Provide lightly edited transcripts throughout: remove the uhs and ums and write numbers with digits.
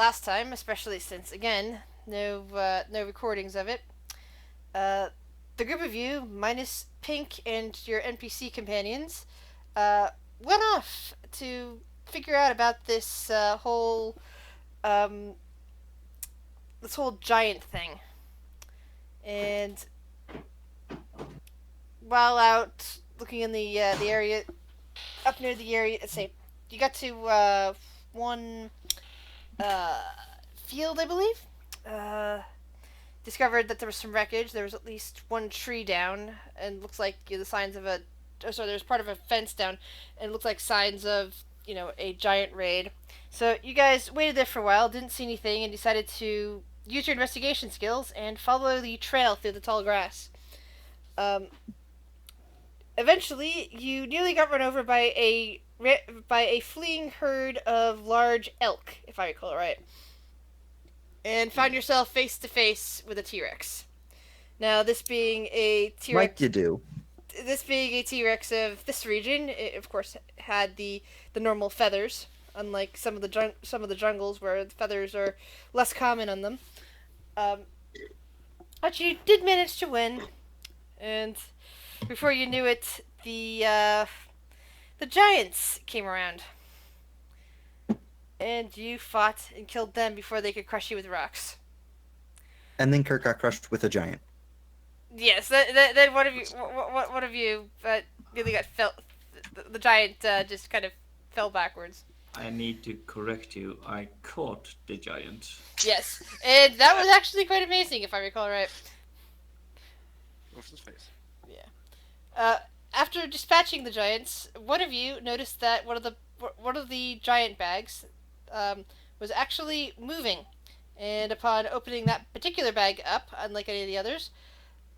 last time, especially since again no recordings of it. Uh, the group of you, minus Pink and your NPC companions, uh, went off to figure out about um, this whole giant thing. And while out looking in the area up near the area, let's say you got to one uh, field, I believe. Discovered that there was some wreckage. There was at least one tree down, and looks like the signs of a. Oh, sorry, there was part of a fence down, and it looked like signs of a giant raid. So you guys waited there for a while, didn't see anything, and decided to use your investigation skills and follow the trail through the tall grass. Um, Eventually, you nearly got run over by a fleeing herd of large elk, if I recall right, and found yourself face to face with a T-Rex. Now, Like you do. This being a T-Rex of this region, it of course had the normal feathers, unlike some of the jungles where the feathers are less common on them. Um, but you did manage to win, and before you knew it, the giants came around, and you fought and killed them before they could crush you with rocks. And then Kirk got crushed with a giant. Yes, then one of you really got fell. The giant just kind of fell backwards. I need to correct you. I caught the giant. Yes, and that was actually quite amazing, if I recall right. Off his face. Yeah. After dispatching the giants, one of you noticed that one of the giant bags was actually moving, and upon opening that particular bag up, unlike any of the others,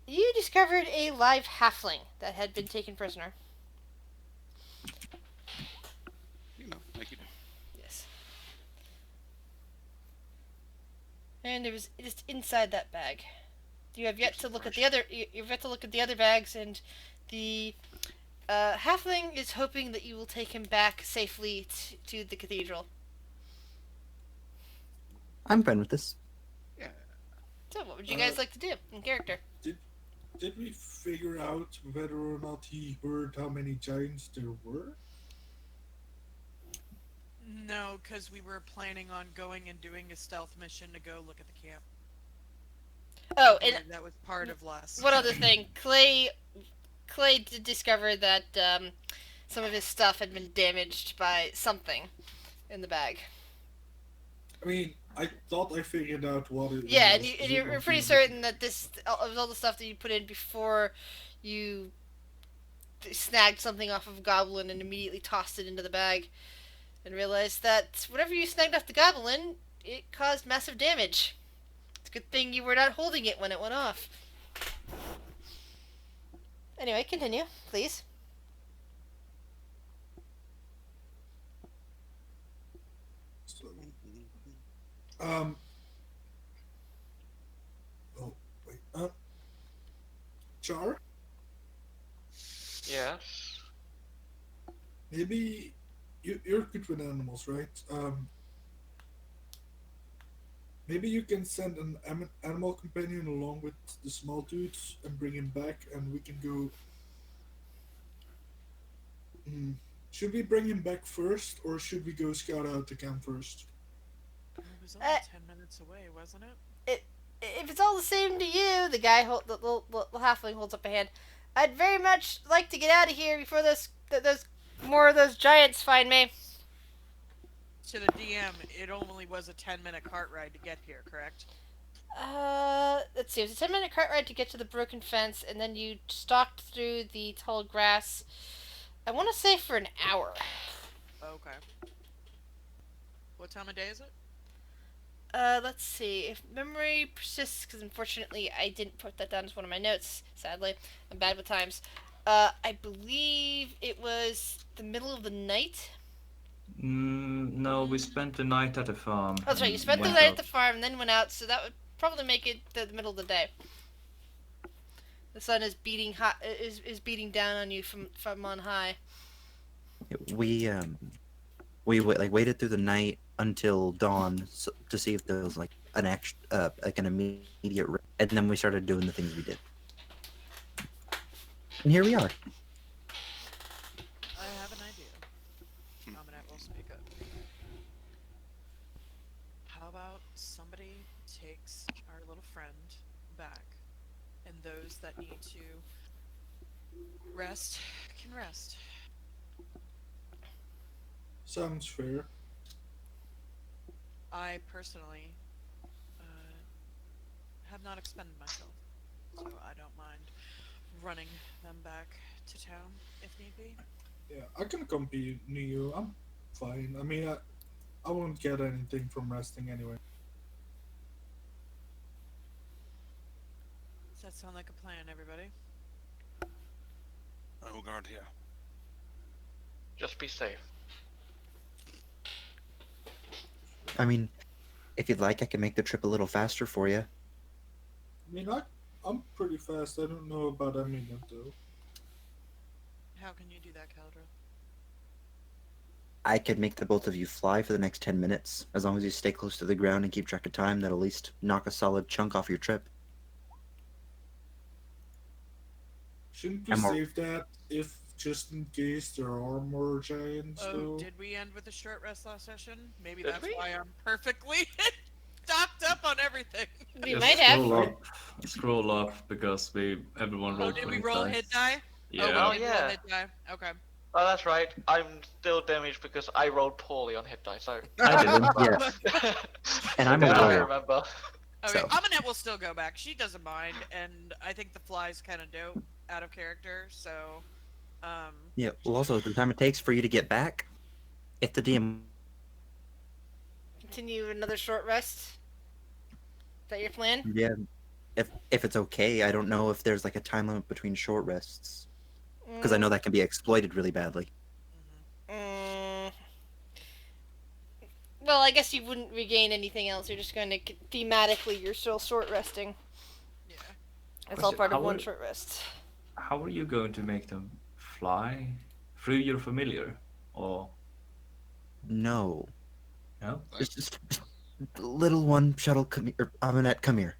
you discovered a live halfling that had been taken prisoner. Like you do. Yes. And it was just inside that bag. You have yet to look at the other. You've yet to look at the other bags, and the halfling is hoping that you will take him back safely to the cathedral. I'm fine with this. Yeah. So, what would you guys like to do in character? Did we figure out whether or not he heard how many giants there were? No, because we were planning on going and doing a stealth mission to go look at the camp. Oh, and that was part of last. one other thing, Clay did discover that some of his stuff had been damaged by something in the bag. I mean, I thought I figured out what it was. Yeah, and you're pretty certain that this was all the stuff that you put in before you snagged something off of a goblin and immediately tossed it into the bag, and realized that whatever you snagged off the goblin, it caused massive damage. It's a good thing you were not holding it when it went off. Anyway, continue, please. So, oh wait, Char, Yes. maybe you're good with animals, right? Maybe you can send an animal companion along with the small dudes and bring him back, and we can go. Should we bring him back first, or should we go scout out the camp first? It was only 10 minutes away, wasn't it? If it's all the same to you, the guy, the halfling holds up a hand. I'd very much like to get out of here before those more of those giants find me. To the DM, it only was a 10-minute cart ride to get here, correct? Let's see. It was a 10-minute cart ride to get to the broken fence, and then you stalked through the tall grass. I want to say for an hour. Okay. What time of day is it? Let's see. If memory persists, because unfortunately I didn't put that down as one of my notes, sadly. I'm bad with times. I believe it was the middle of the night. No, we spent the night at the farm. Oh, that's right. You spent the night at the farm and then went out, so that would probably make it the middle of the day. The sun is beating hot, is beating down on you from on high. We waited through the night, until dawn to see if there was like an like an immediate, and then we started doing the things we did. And here we are. I have an idea. Aminette will speak up. How about somebody takes our little friend back, and those that need to rest can rest. Sounds fair. I personally have not expended myself, so I don't mind running them back to town if need be. Yeah, I can accompany you. I'm fine. I mean, I won't get anything from resting anyway. Does that sound like a plan, everybody? I will guard here. Just be safe. I mean, if you'd like, I can make the trip a little faster for you. I mean, I'm pretty fast. I don't know about Aminette though. How can you do that, Caldra? I could make the both of you fly for the next 10 minutes. As long as you stay close to the ground and keep track of time, that'll at least knock a solid chunk off your trip. Shouldn't we I'm save that if just in case there are more giants Oh, though? did we end with a short rest last session? Maybe Did that's we? why I'm perfectly stocked up on everything. We Just might have. Scroll up because everyone Oh, rolled did for we hit roll dice. hit die? Yeah. Oh, we did yeah. roll hit die. Okay. Oh, that's right. I'm still damaged because I rolled poorly on hit die, so... I didn't. Yeah. And I'm Good, a I warlock. remember. Okay, So. Aminette will still go back. She doesn't mind, and I think the fly's kind of dope out of character, so... Yeah, well, also, the time it takes for you to get back, if the DM... Continue another short rest. Is that your plan? Yeah, if it's okay, I don't know if there's like a time limit between short rests. Because I know that can be exploited really badly. Mm. Well, I guess you wouldn't regain anything else. You're just going to thematically. You're still short resting. Yeah. It's all Question, part of how one would- short rest. How are you going to make them fly through your familiar? Or No. no? It's just... Little one, Shuttle, come here. Aminette, come here.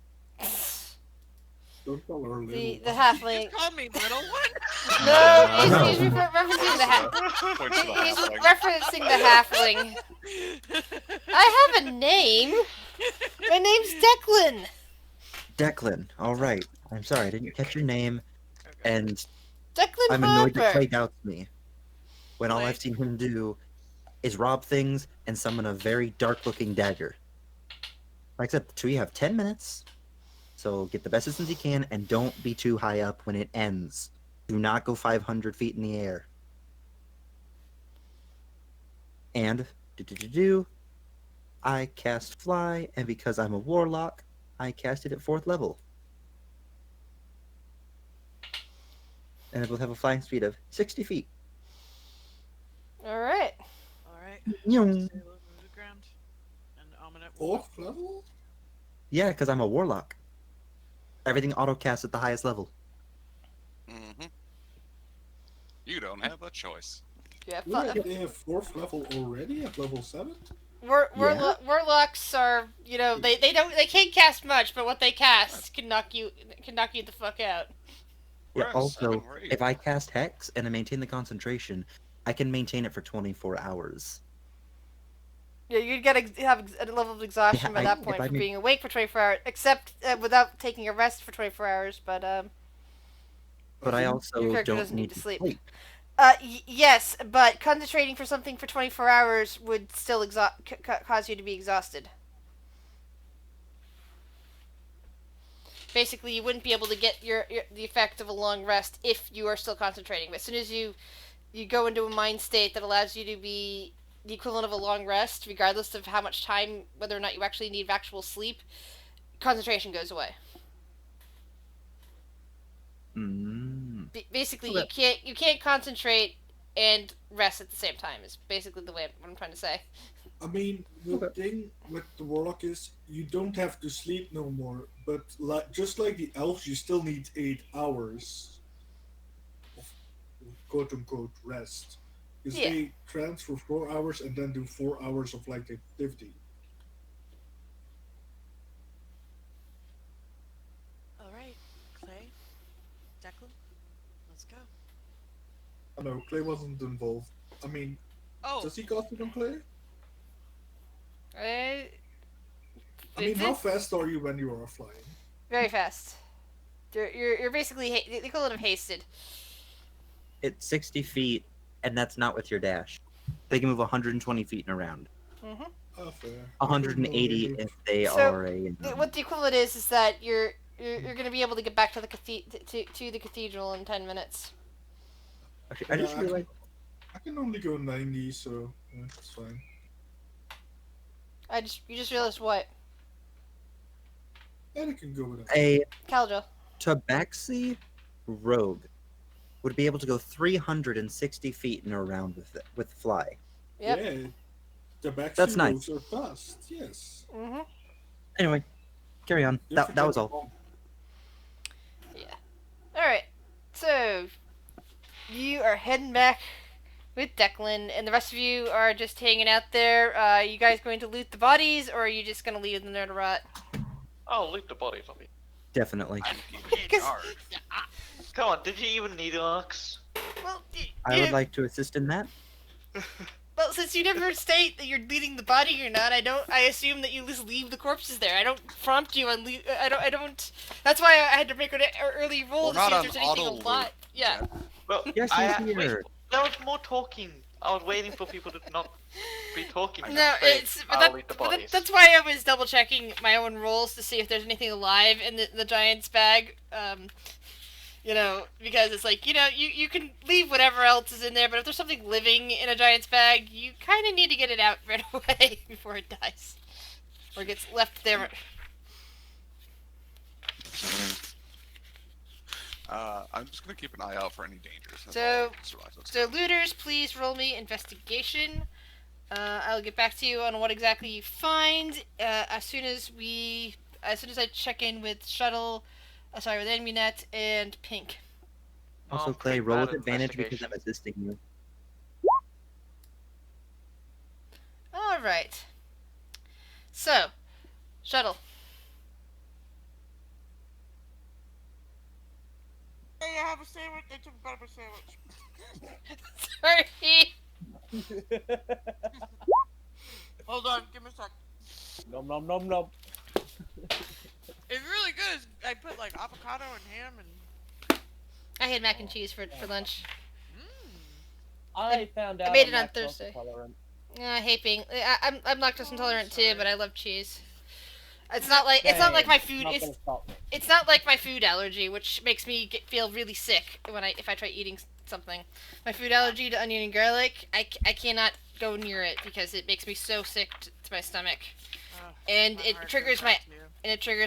Don't call her little. The You halfling. just called me little one? No, No. he's referencing the Points to the he's halfling. referencing the halfling. I have a name. My name's Declan. Declan, alright. I'm sorry, I didn't catch your name, and Declan I'm annoyed that Harper. Clay doubts me. When all Clay? I've seen him do is rob things and summon a very dark-looking dagger. Like I said, the two of you have 10 minutes, so get the best distance you can, and don't be too high up when it ends. Do not go 500 feet in the air. And, I cast Fly, and because I'm a warlock, I cast it at 4th level. And it will have a flying speed of 60 feet. All right. Alright. Nyong. Move the ground. And Aminette will... 4th level? Yeah, because I'm a warlock. Everything auto-casts at the highest level. Mm-hmm. You don't have a choice. Yeah. Wait, they have 4th level already at level 7? Warlocks are, they can't cast much, but what they cast can knock you the fuck out. Yeah, We're at also, 7 or 8. if I cast Hex and I maintain the concentration, I can maintain it for 24 hours. Yeah, you'd have a level of exhaustion by that point if I for may- being awake for 24 hours, except without taking a rest for 24 hours. But But I your also character don't doesn't need need to to sleep. sleep. Yes, but concentrating for something for 24 hours would still cause you to be exhausted. Basically, you wouldn't be able to get the effect of a long rest if you are still concentrating. But as soon as you go into a mind state that allows you to be the equivalent of a long rest, regardless of how much time, whether or not you actually need actual sleep, concentration goes away. Mm. Basically, Okay. you can't concentrate and rest at the same time. Is basically the way what I'm trying to say. I mean, the thing with the warlock is you don't have to sleep no more, but just like the elves, you still need 8 hours of quote-unquote rest. Because Yeah. they trance for 4 hours and then do 4 hours of like activity. All right, Clay, Declan, let's go. Oh no, Clay wasn't involved. I mean, Oh, does he cost it on Clay? Uh, I mean, how fast are you when you are flying? Very fast. You're basically the equivalent of hasted. It's 60 feet, and that's not with your dash. They can move 120 feet and around. Mm-hmm. Ah, fair. I couldn't 180 move. if they So, are a. What the equivalent is that you're going to be able to get back to the to the cathedral in 10 minutes. Actually, I Yeah, just realized I can only go 90, so yeah, it's fine. You just realized what? And I can go with that. a Caldra. Tabaxi rogue would be able to go 360 feet and around with fly. Yep. Yeah, the back That's two nice. rows are fast. Yes. Mm-hmm. Anyway, carry on. Good for That was jumping all. on. Yeah. Alright. So, you are heading back with Declan, and the rest of you are just hanging out there. You guys going to loot the bodies, or are you just going to leave them there to rot? I'll loot the bodies of it. Definitely. I'm keeping Because- guard. Come on, did you even need an axe? Well, I would like to assist in that. Well, since you never state that you're leading the body or not, I assume that you just leave the corpses there. I don't prompt you on I don't. That's why I had to make an early roll We're to see not if on there's anything auto a lot. loot, Yeah. Jet. Well, Yes, wait, here. there was more talking. I was waiting for people to not be talking. I and No, say, it's I'll loot the but bodies. that's why I was double checking my own rolls to see if there's anything alive in the giant's bag. Because it's like, you can leave whatever else is in there, but if there's something living in a giant's bag, you kind of need to get it out right away before it dies. Or gets left there. I'm just gonna keep an eye out for any dangers. That's So- all. Survive those So, guys. looters, please roll me investigation. I'll get back to you on what exactly you find as soon as I check in with Shuttle, with Ammunet and Pink. Also, I'm Clay, pretty roll bad with at advantage because I'm investigation. assisting you. All right. So, Shuttle. hey, I have a sandwich. They took a butter sandwich. Sorry. Hold on, give me a sec. Nom nom nom nom. It's really good. I put like avocado and ham and. I had mac and cheese for lunch. I found out. made I'm it on lactose Thursday. intolerant. I hate being. I'm lactose intolerant too, sorry. but I love cheese. It's not like my food. Not It's gonna stop me. It's not like my food allergy, which makes me feel really sick if I try eating something. My food allergy to onion and garlic, I cannot go near it because it makes me so sick to my stomach, and it triggers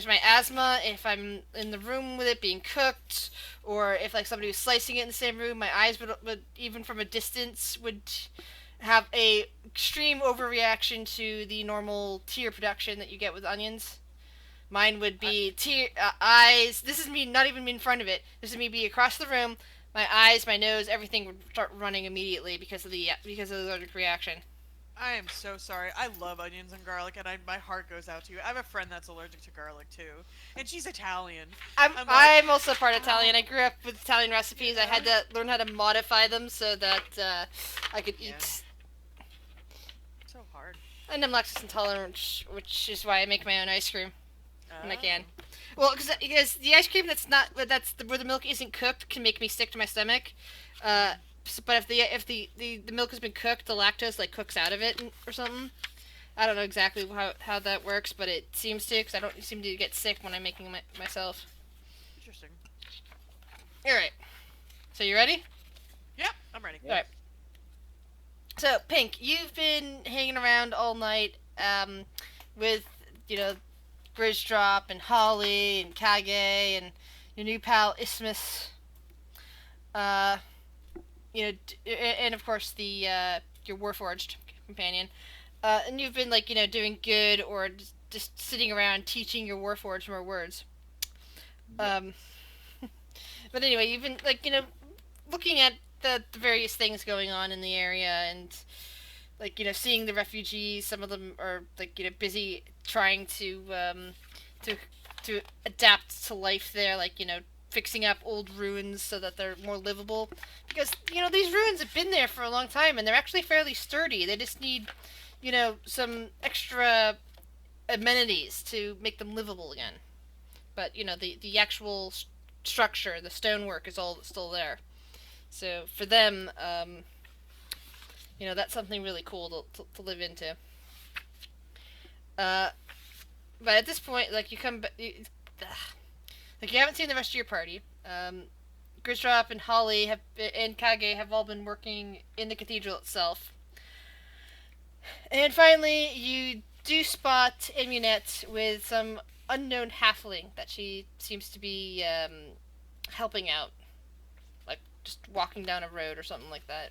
my asthma if I'm in the room with it being cooked, or if like somebody was slicing it in the same room. My eyes would even from a distance would have a extreme overreaction to the normal tear production that you get with onions. Mine would be eyes. This is me, not even in front of it. This is me be across the room. My eyes, my nose, everything would start running immediately because of the allergic reaction. I am so sorry. I love onions and garlic, and my heart goes out to you. I have a friend that's allergic to garlic too, and she's Italian. I'm also part Italian. I grew up with Italian recipes. I had to learn how to modify them so that I could Yeah. eat. So hard. And I'm lactose intolerant, which is why I make my own ice cream when I can. Oh. Well, because the ice cream where the milk isn't cooked can make me sick to my stomach. But if the milk has been cooked, the lactose like cooks out of it or something. I don't know exactly how that works, but it seems to, because I don't seem to get sick when I'm making myself. Interesting. All right. So you ready? Yep, I'm ready. All right. So Pink, you've been hanging around all night, with Grisdrop and Holly and Kage and your new pal Isthmus. And of course your Warforged companion. And you've been doing good or just sitting around teaching your Warforged more words. But anyway, you've been looking at the various things going on in the area, and like seeing the refugees. Some of them are like busy trying to to adapt to life there, like fixing up old ruins so that they're more livable, because these ruins have been there for a long time and they're actually fairly sturdy. They just need some extra amenities to make them livable again. But the actual structure, the stonework is all still there. So for them, that's something really cool to live into. Uh, but at this point, like you come, like you haven't seen the rest of your party. Grisdrop and Holly and Kage have all been working in the cathedral itself. And finally, you do spot Immunette with some unknown halfling that she seems to be helping out, like just walking down a road or something like that.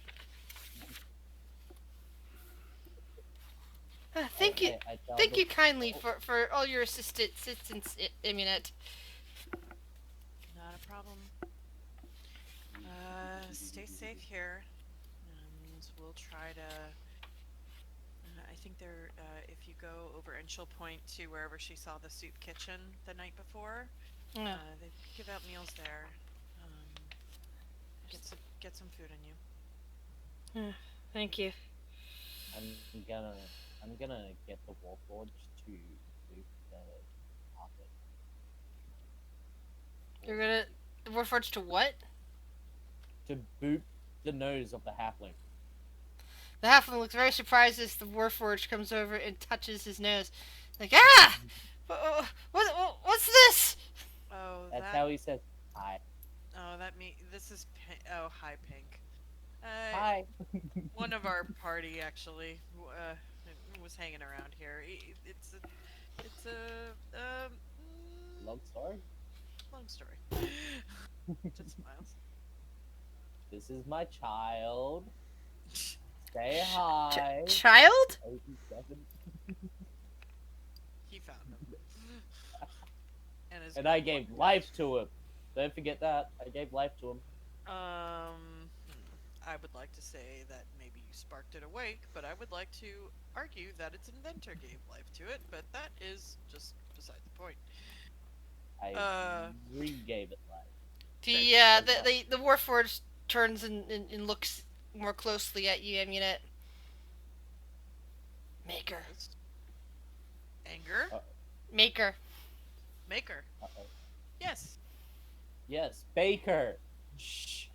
Thank you kindly for all your assistance, Immunette. Not a problem. Stay safe here, and we'll try to. I think if you go over, and she'll point to wherever she saw the soup kitchen the night before. Yeah. They give out meals there. Get some food in you. Thank you. I'm gonna get the Warforged to boot the carpet. You're gonna Warforged to what? To boot the nose of the halfling. The halfling looks very surprised as the Warforged comes over and touches his nose. Like, ah! What's this? Oh, That's how he says hi. Oh, this is. Oh, hi, Pink. Hi. One of our party actually was hanging around here. It's a Long story. long story. Just smiles. This is my child. Say hi. Child? 87. He found him. And I gave life to him. Don't forget that. I gave life to him. I would like to say that maybe you sparked it awake, but I would like to argue that its inventor gave life to it, but that is just beside the point. I re-gave it life. The Warforged turns and looks more closely at you, Immunette. Maker. Anger? Maker. Maker. Uh-oh. Yes. Yes, Baker. Shh.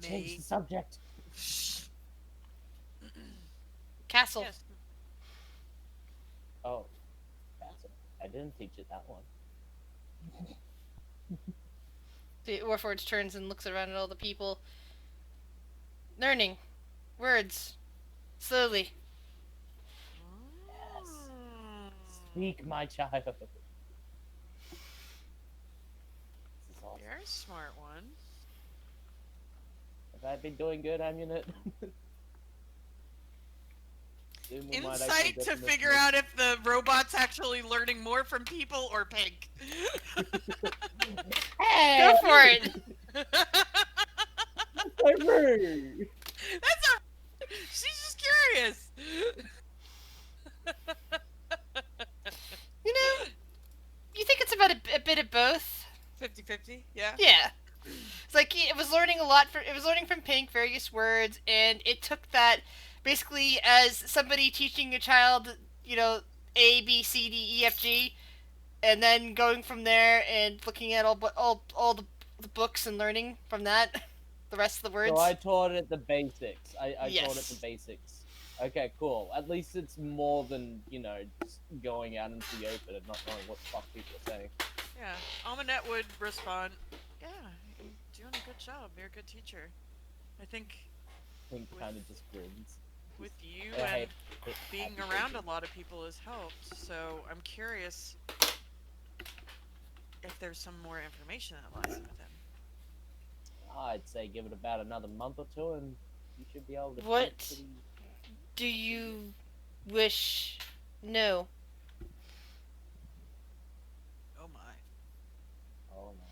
Change the subject. Castle. Yes. Oh, that's it. I didn't teach it that one. The Warforged turns and looks around at all the people. Learning. Words. Slowly. Yes. Speak, my child. This is awesome. You're a smart one. Have I been doing good, Amulet? Insight to figure out if the robot's actually learning more from people or Pink. Hey! Go for it! That's a. She's just curious. You think it's about a bit of both? 50-50, yeah. Yeah. It's like it was learning a lot. It was learning from Pink various words, and it took that basically as somebody teaching a child, A, B, C, D, E, F, G, and then going from there and looking at all the books and learning from that the rest of the words. So I taught it the basics. I Yes. taught it the basics. Okay, cool. At least it's more than, just going out into the open and not knowing what the fuck people are saying. Yeah. Almanette would respond, yeah, you're doing a good job. You're a good teacher. I think Pink kind of just grins. with you Hey, and being around a lot of people has helped. So I'm curious if there's some more information that lies with him. I'd say give it about another month or two and you should be able to... What? Pretty... Do you wish? No. Oh my. Oh no.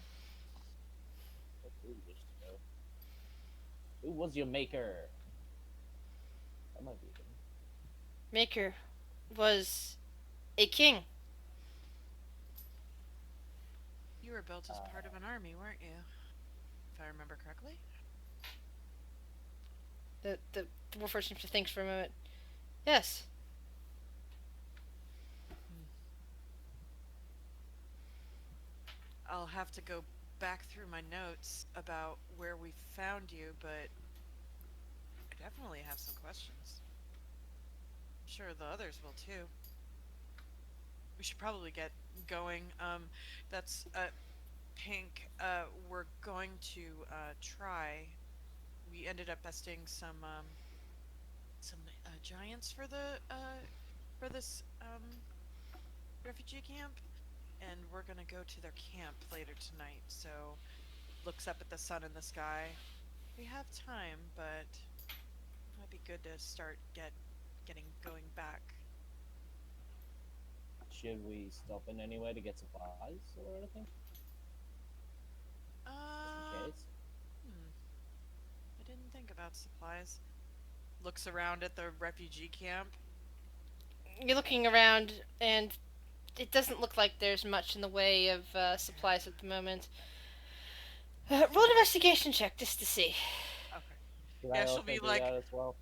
What do you wish to know? Who was your maker? That might be a thing. Maker was a king. You were built as part of an army, weren't you? If I remember correctly. The Warforged seems to think for a moment. Yes. I'll have to go back through my notes about where we found you, but I definitely have some questions. I'm sure the others will too. We should probably get going. That's Pink. We're going to try. We ended up besting some giants for this refugee camp, and we're gonna go to their camp later tonight. So, looks up at the sun in the sky. We have time, but it might be good to start getting going back. Should we stop in anywhere to get supplies or anything? Just in case. I didn't think about supplies. Looks around at the refugee camp. You're looking around, and it doesn't look like there's much in the way of supplies at the moment. Roll an investigation check just to see. Okay. Should Yeah, I she'll also be do like- that as well?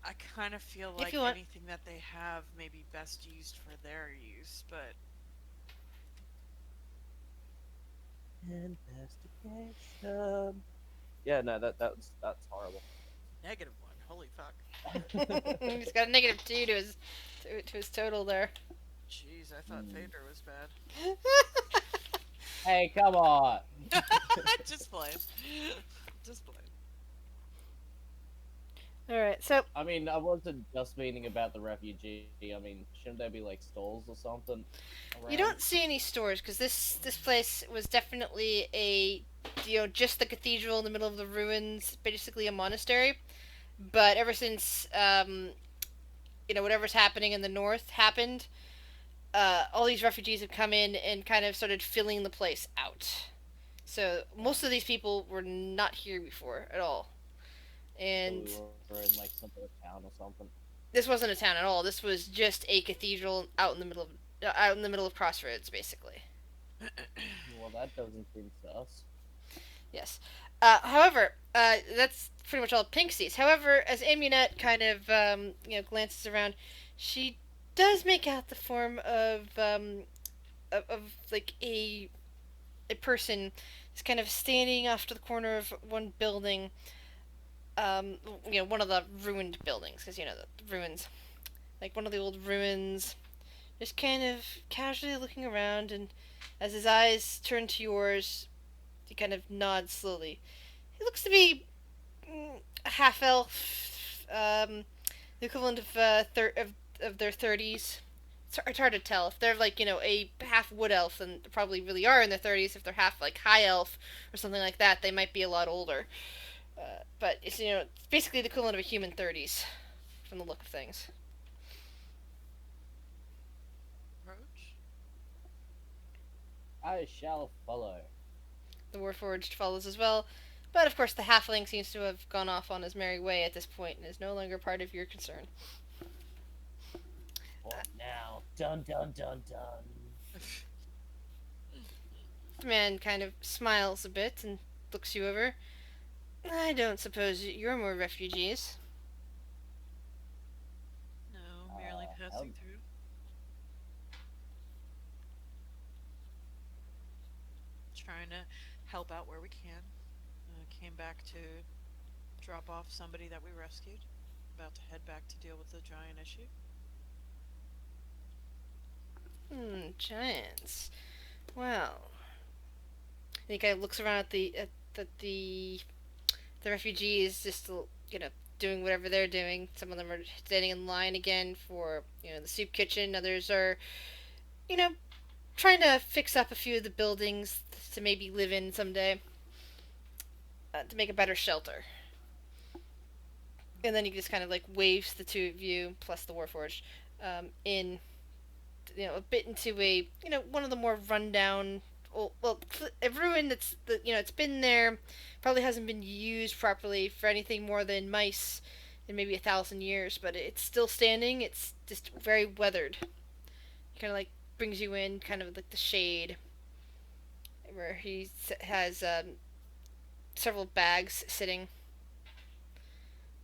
I kind of feel If like you want- anything that they have may be best used for their use, but Investigation. Yeah, no, that's horrible. -1. Holy fuck. He's got a -2 to his total there. Jeez, I thought Phaedra was bad. Hey, come on. Just playing. Just playing. All right, so I mean, I wasn't just meaning about the refugee. I mean, shouldn't there be like stalls or something? you around? don't see any stores because this place was definitely just the cathedral in the middle of the ruins, basically a monastery. But ever since whatever's happening in the north happened, all these refugees have come in and kind of started filling the place out. So most of these people were not here before at all, and So we were in like some sort of town or something. this wasn't a town at all. This was just a cathedral out in the middle of Crossroads, basically. Well, that doesn't seem sus. Yes. However, that's pretty much all Pink sees. However, as Amunet kind of glances around, she does make out the form of like a person is kind of standing off to the corner of one building. One of the ruined buildings, because the ruins, like one of the old ruins, just kind of casually looking around, and as his eyes turn to yours, he kind of nods slowly. He looks to be a half elf, the equivalent of of their 30s. It's hard to tell if they're like a half wood elf, then they probably really are in their 30s. If they're half like high elf or something like that, they might be a lot older. But it's it's basically the equivalent of a human 30s from the look of things. Roach? I shall follow. The Warforged follows as well, but of course the halfling seems to have gone off on his merry way at this point and is no longer part of your concern. What now? Dun dun dun dun. The man kind of smiles a bit and looks you over. I don't suppose you're more refugees. No, merely passing through. Trying to help out where we can. Came back to drop off somebody that we rescued. About to head back to deal with the giant issue. Giants. Well, and he kind of looks around at the refugees, just doing whatever they're doing. Some of them are standing in line again for the soup kitchen. Others are trying to fix up a few of the buildings to maybe live in someday, to make a better shelter. And then he just kind of like waves the two of you plus the Warforged in a bit into a one of the more rundown a ruin that's it's been there, probably hasn't been used properly for anything more than mice in maybe 1,000 years, but it's still standing. It's just very weathered. Kind of like brings you in, kind of like the shade, where he has several bags sitting.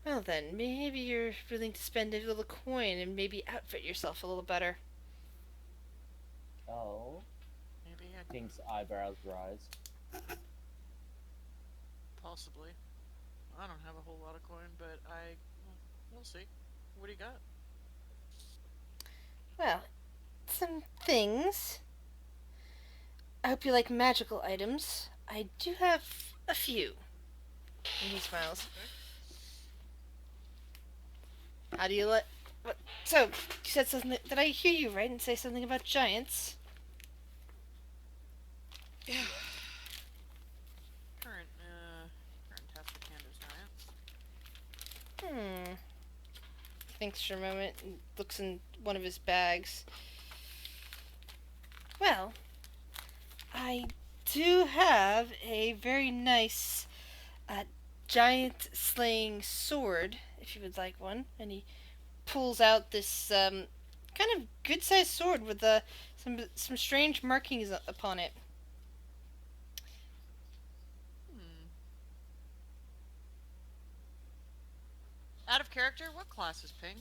Well then, maybe you're willing to spend a little coin and maybe outfit yourself a little better. Oh. Maybe I Pink's eyebrows rise. possibly. I don't have a whole lot of coin, but we'll see. What do you got? Well, some things. I hope you like magical items. I do have a few. And he smiles. How do you let... What? So, you said something... Did I hear you right and say something about giants? Yeah. Current task at hand is giants. Thinks for a moment and looks in one of his bags. Well, I do have a very nice giant slaying sword, if you would like one. And he pulls out this kind of good-sized sword with some strange markings upon it. Out of character, what class is Pink?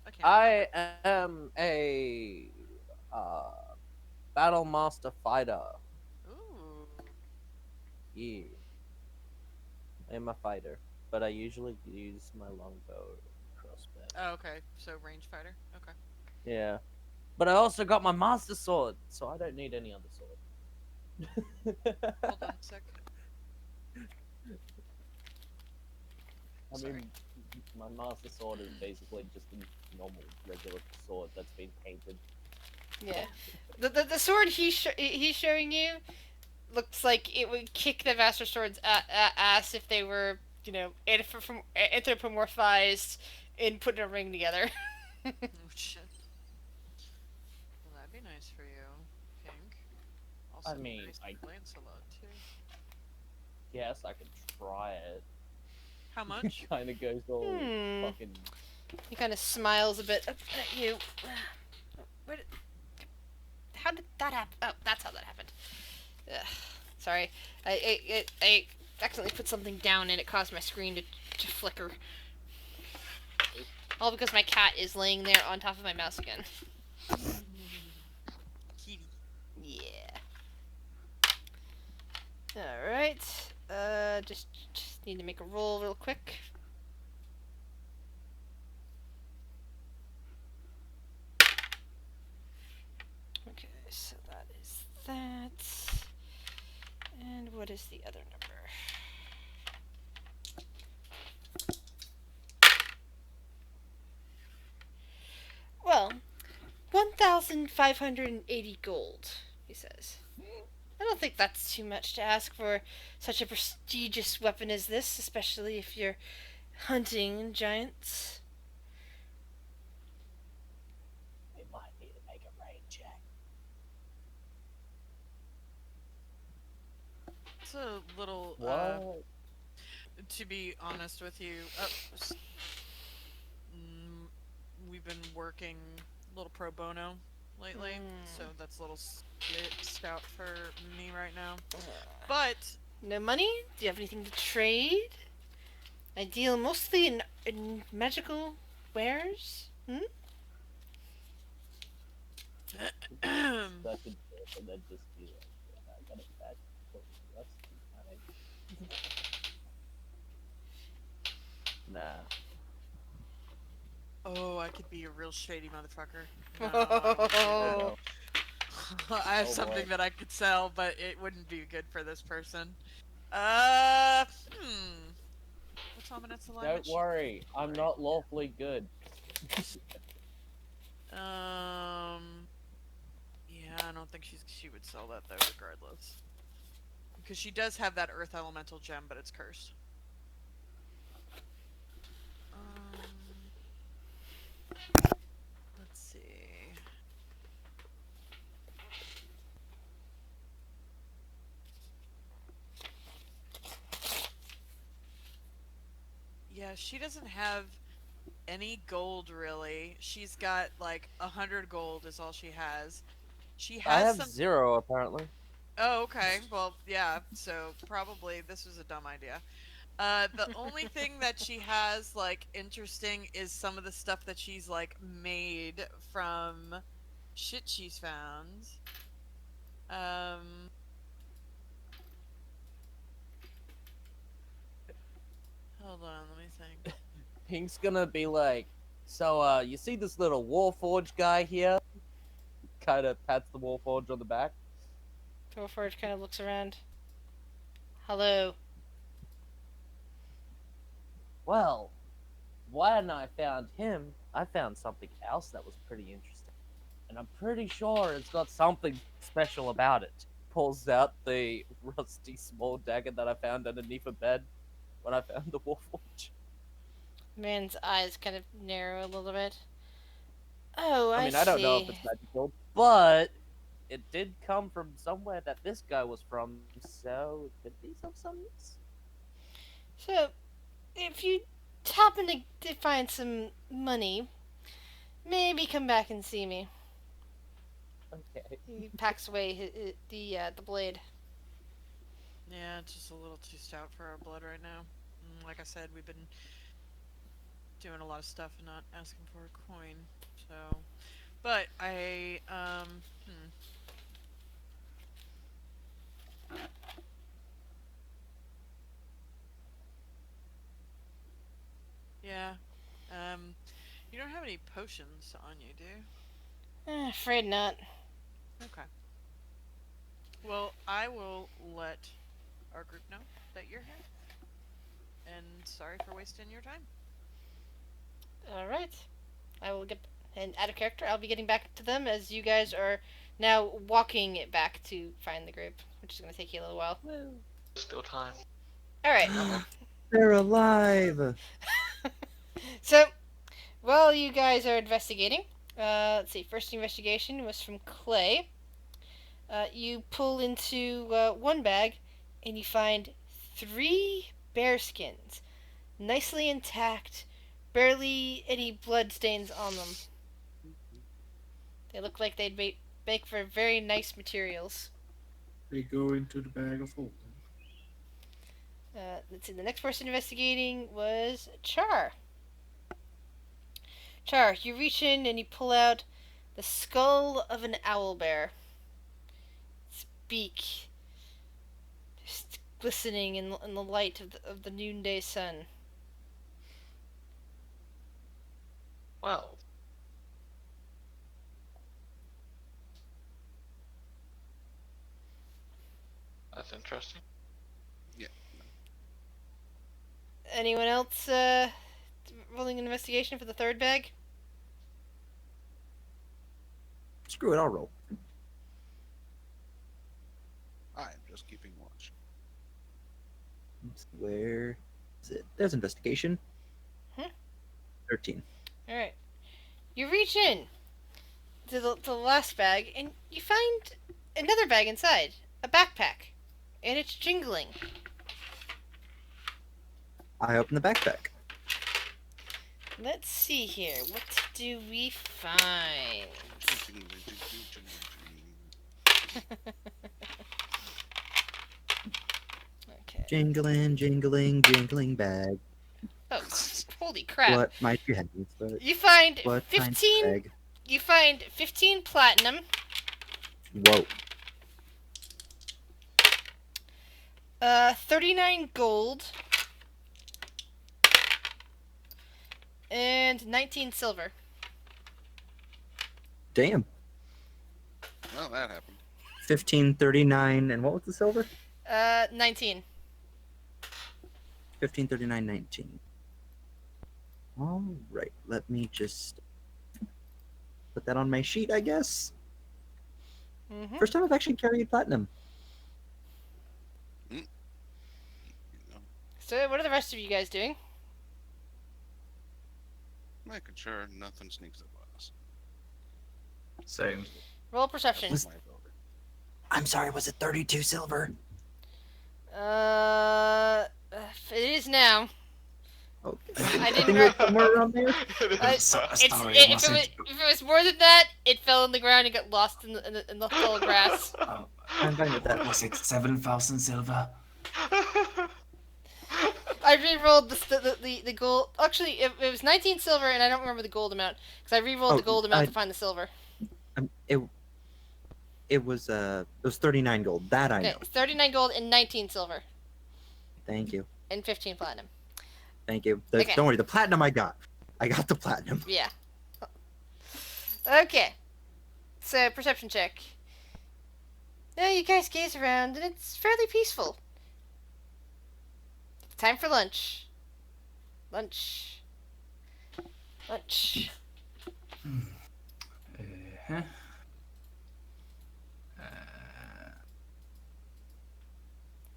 can't I am a battle master fighter. Ooh. Yeah. I am a fighter, but I usually use my longbow and crossbow. Oh, okay. So range fighter. Okay. Yeah. But I also got my master sword, so I don't need any other sword. Hold on a sec. I Sorry. mean, my master sword is basically just a normal, regular sword that's been painted. Yeah. The sword he's showing you looks like it would kick the Master Sword's ass if they were, anthropomorphized and put in a ring together. Oh shit. Well, that'd be nice for you, Pink. Also, I mean, nice I- Lancelot too. Yes, I could try it. How much? Kind of goes all Hmm. fucking. He kind of smiles a bit at you. How did that happen? Oh, that's how that happened. Ugh. Sorry, I accidentally put something down and it caused my screen to flicker. All because my cat is laying there on top of my mouse again. Kitty. Yeah. All right. Just need to make a roll real quick. Okay, so that is that. And what is the other number? Well, 1,580 gold, he says. I don't think that's too much to ask for such a prestigious weapon as this, especially if you're hunting giants. We might need to make a raid check. It's a little. What? To be honest with you, we've been working a little pro bono lately, so that's a little stout for me right now. But No money? Do you have anything to trade? I deal mostly in magical wares. That could and then just be like, yeah, I got a bad Nah. oh, I could be a real shady motherfucker. Oh. I have Oh, something boy. that I could sell, but it wouldn't be good for this person. What's ominous alignment? Don't worry, I'm not lawfully good. Yeah, I don't think she would sell that though, regardless. Because she does have that earth elemental gem, but it's cursed. Let's see. She doesn't have any gold really. She's got like 100 gold is all she has. She I has have some. 0 apparently. Oh, okay. Well, yeah. So probably this was a dumb idea. The only thing that she has like interesting is some of the stuff that she's like made from shit she's found. Um, hold on, let me think. Pink's gonna be like, so you see this little Warforged guy here? Kind of pats the Warforged on the back. Warforged kind of looks around. Hello. Well, when I found him, I found something else that was pretty interesting. And I'm pretty sure it's got something special about it. Pulls out the rusty small dagger that I found underneath a bed when I found the Warforged. Man's eyes kind of narrow a little bit. Oh, I mean, I don't know if see. it's magical, but it did come from somewhere that this guy was from, so it could be some use. So, if you happen to find some money, maybe come back and see me. Okay. He packs away the blade. Yeah, it's just a little too stout for our blood right now. Like I said, we've been doing a lot of stuff and not asking for a coin. So, but yeah, you don't have any potions on you, do you? Afraid not. Okay. Well, I will let our group know that you're here. And sorry for wasting your time. Alright. I will get. And out of character, I'll be getting back to them as you guys are now walking it back to find the group, which is going to take you a little while. Still time. Alright. They're alive. So, while you guys are investigating, let's see, first investigation was from Clay. You pull into one bag and you find 3 bear skins, nicely intact, barely any blood stains on them. They look like they'd make for very nice materials. They go into the bag of holding. Let's see, the next person investigating was Char. Char, you reach in and you pull out the skull of an owlbear. Its beak just glistening in the light of the noonday sun. Well, that's interesting. Yeah. Anyone else rolling an investigation for the third bag? Screw it, I'll roll. I'm just keeping watch. Where is it? There's investigation. 13. Alright. You reach in to the last bag and you find another bag inside. A backpack. And it's jingling. I open the backpack. Let's see here. What do we find? Okay. Jingling, jingling, jingling bag. Oh, holy crap. What might you have? But You find what kind of 15 bag? You find 15 platinum, Whoa. 39 gold, and 19 silver. Damn. Well, that happened. 1539 and what was the silver? 19. 1539 19. All right, let me just put that on my sheet, I guess. Mm-hmm. First time I've actually carried platinum. You know, So, what are the rest of you guys doing? making sure nothing sneaks up on us. Same. Roll perception. That's my ability. I'm sorry, was it 32 silver? It is now. Okay. I I didn't think write- it's somewhere around there. If it was more than that, it fell on the ground and got lost in the tall grass. I'm fine with that. Was it 7,000 silver? I re-rolled the gold. Actually, it was 19 silver, and I don't remember the gold amount because I re-rolled Oh, the gold amount to find the silver. It was 39 gold. That I Okay, know. it's 39 gold and 19 silver Thank you. and 15 platinum. Thank you. Okay. Don't worry, the platinum I got. I got the platinum. Yeah. Okay. So perception check. Now you guys gaze around, and it's fairly peaceful. Time for lunch. Lunch. Uh-huh.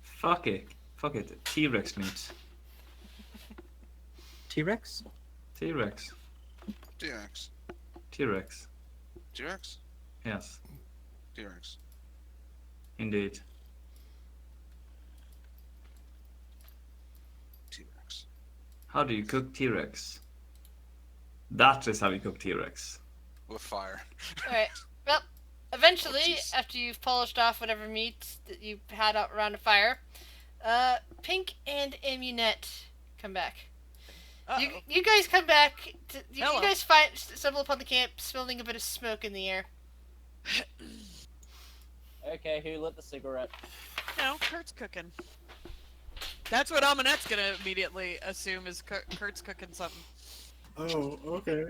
Fuck it. Fuck it. T-Rex meat. T-Rex? T-Rex. T-Rex. T-Rex. T-Rex? Yes, T-Rex. indeed. T-Rex. How do you cook T-Rex? That is how you cook T-Rex. With fire. Alright. Well, eventually, jeez. after you've polished off whatever meat that you had out around a fire, Pink and Amunette come back. You guys come back. You Hello. guys stumble upon the camp, smelling a bit of smoke in the air. Okay, who lit the cigarette? No, Kurt's cooking. That's what Amanette's gonna immediately assume is Kurt's cooking something. Oh, okay.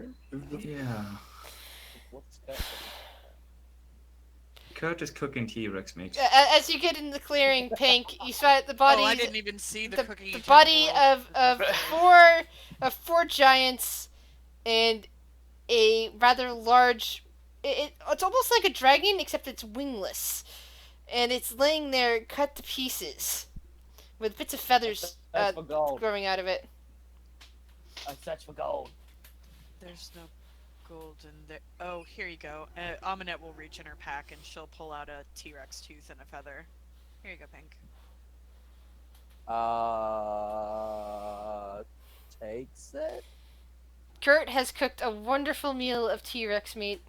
Yeah. What's that? Kurt is cooking T-Rex meat. As you get in the clearing, Pink, you spot the body. Oh, I didn't even see the cooking. The utensil body roll. of four giants and a rather large. It's almost like a dragon, except it's wingless, and it's laying there cut to pieces, with bits of feathers Search for gold. growing out of it. I search for gold. There's no gold in there. Oh, here you go. Amanette will reach in her pack and she'll pull out a T-Rex tooth and a feather. Here you go, Pink. Takes it. Kurt has cooked a wonderful meal of T-Rex meat.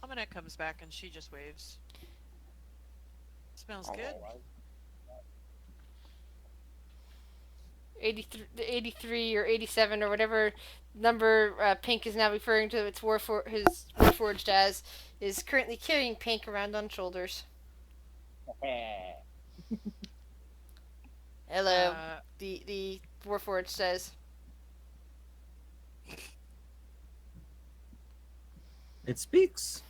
Amanette comes back and she just waves. Smells good. 83 or 87 or whatever number Pink is now referring to his Warforged as, is currently carrying Pink around on shoulders. Hello, the Warforged says. It speaks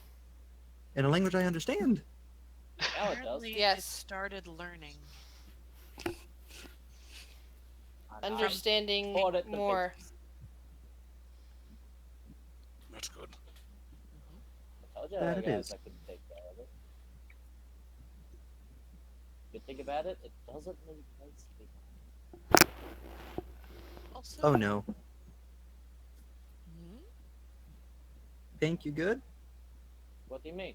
in a language I understand. Now it does. Apparently Yes. it started learning. Understanding Taught it the more. basics. That's good. I told you That it guys is. I couldn't take care of it. Good thing about it, it doesn't need place to be. Also, Oh no. Hmm? Pink, you good? What do you mean?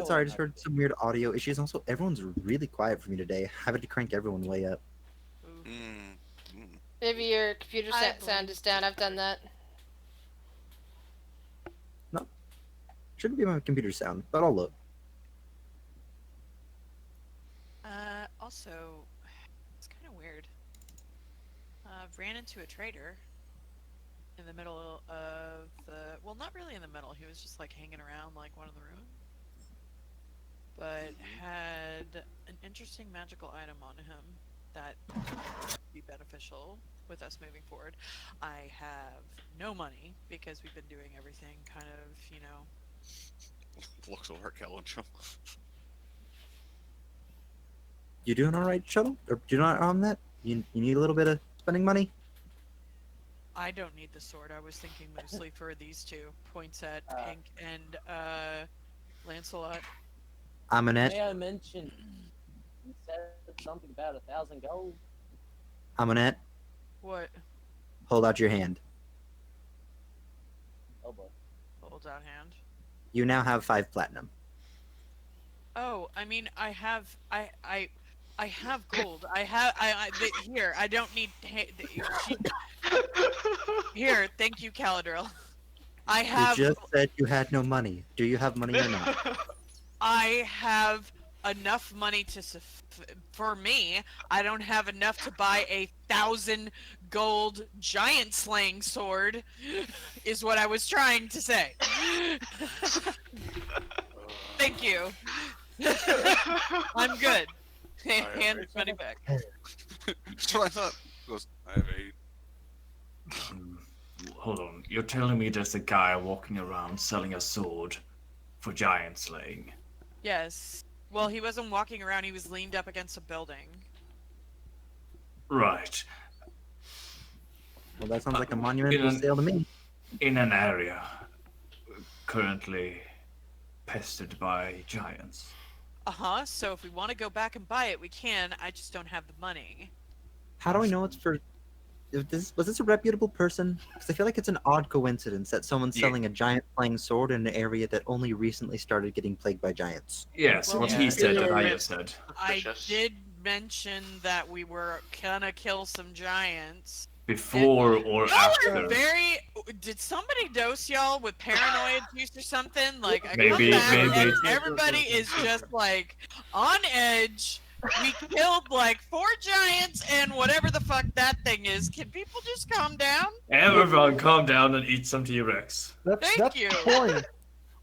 Sorry, I just heard some weird audio issues. Also, everyone's really quiet for me today. Having to crank everyone way up. Ooh. Maybe your computer I sound is down. I've done that. Shouldn't be my computer sound, but I'll look. Also, it's kind of weird. Ran into a trader in the middle of the. Well, not really in the middle. He was just like hanging around like one of the ruins. But had an interesting magical item on him that would be beneficial with us moving forward. I have no money because we've been doing everything kind of, you know. Looks over at Kellencho. You doing all right, Shuttle? Or do you not on that? You need a little bit of spending money? I don't need the sword. I was thinking mostly for these two. Points at Pink and Lancelot. Amanette, May I mention, you said something about 1,000 gold? Amanette, What? hold out your hand. Oh boy. Holds out hand. You now have 5 platinum. Oh, I mean, I have, I have gold. Here. I don't need. Here, thank you, Caladriel. I You have. just said you had no money. Do you have money or not? I have enough money for me. I don't have enough to buy 1,000 gold giant slaying sword. Is what I was trying to say. Thank you. I'm good. Hand his money back. That's what I thought. He goes, I have 8. Hold on. You're telling me there's a guy walking around selling a sword for giant slaying? Yes. Well, he wasn't walking around. He was leaned up against a building. Right. Well, that sounds like a monumental sale to me. In an area currently pestered by giants. Uh-huh. So if we want to go back and buy it, we can. I just don't have the money. How do I know it's for? Was this a reputable person? Because I feel like it's an odd coincidence that someone's Yeah. selling a giant flying sword in an area that only recently started getting plagued by giants. Yes, Well, what yeah. he said that I just said. I Suspicious. did mention that we were gonna kill some giants. Before or Y'all after. are very. Did somebody dose y'all with paranoid juice or something? Like, I Maybe- come back maybe. and everybody is just like on edge. We killed like 4 giants and whatever the fuck that thing is. Can people just calm down? Everyone calm down and eat some T-Rex. Thank That's you. the point.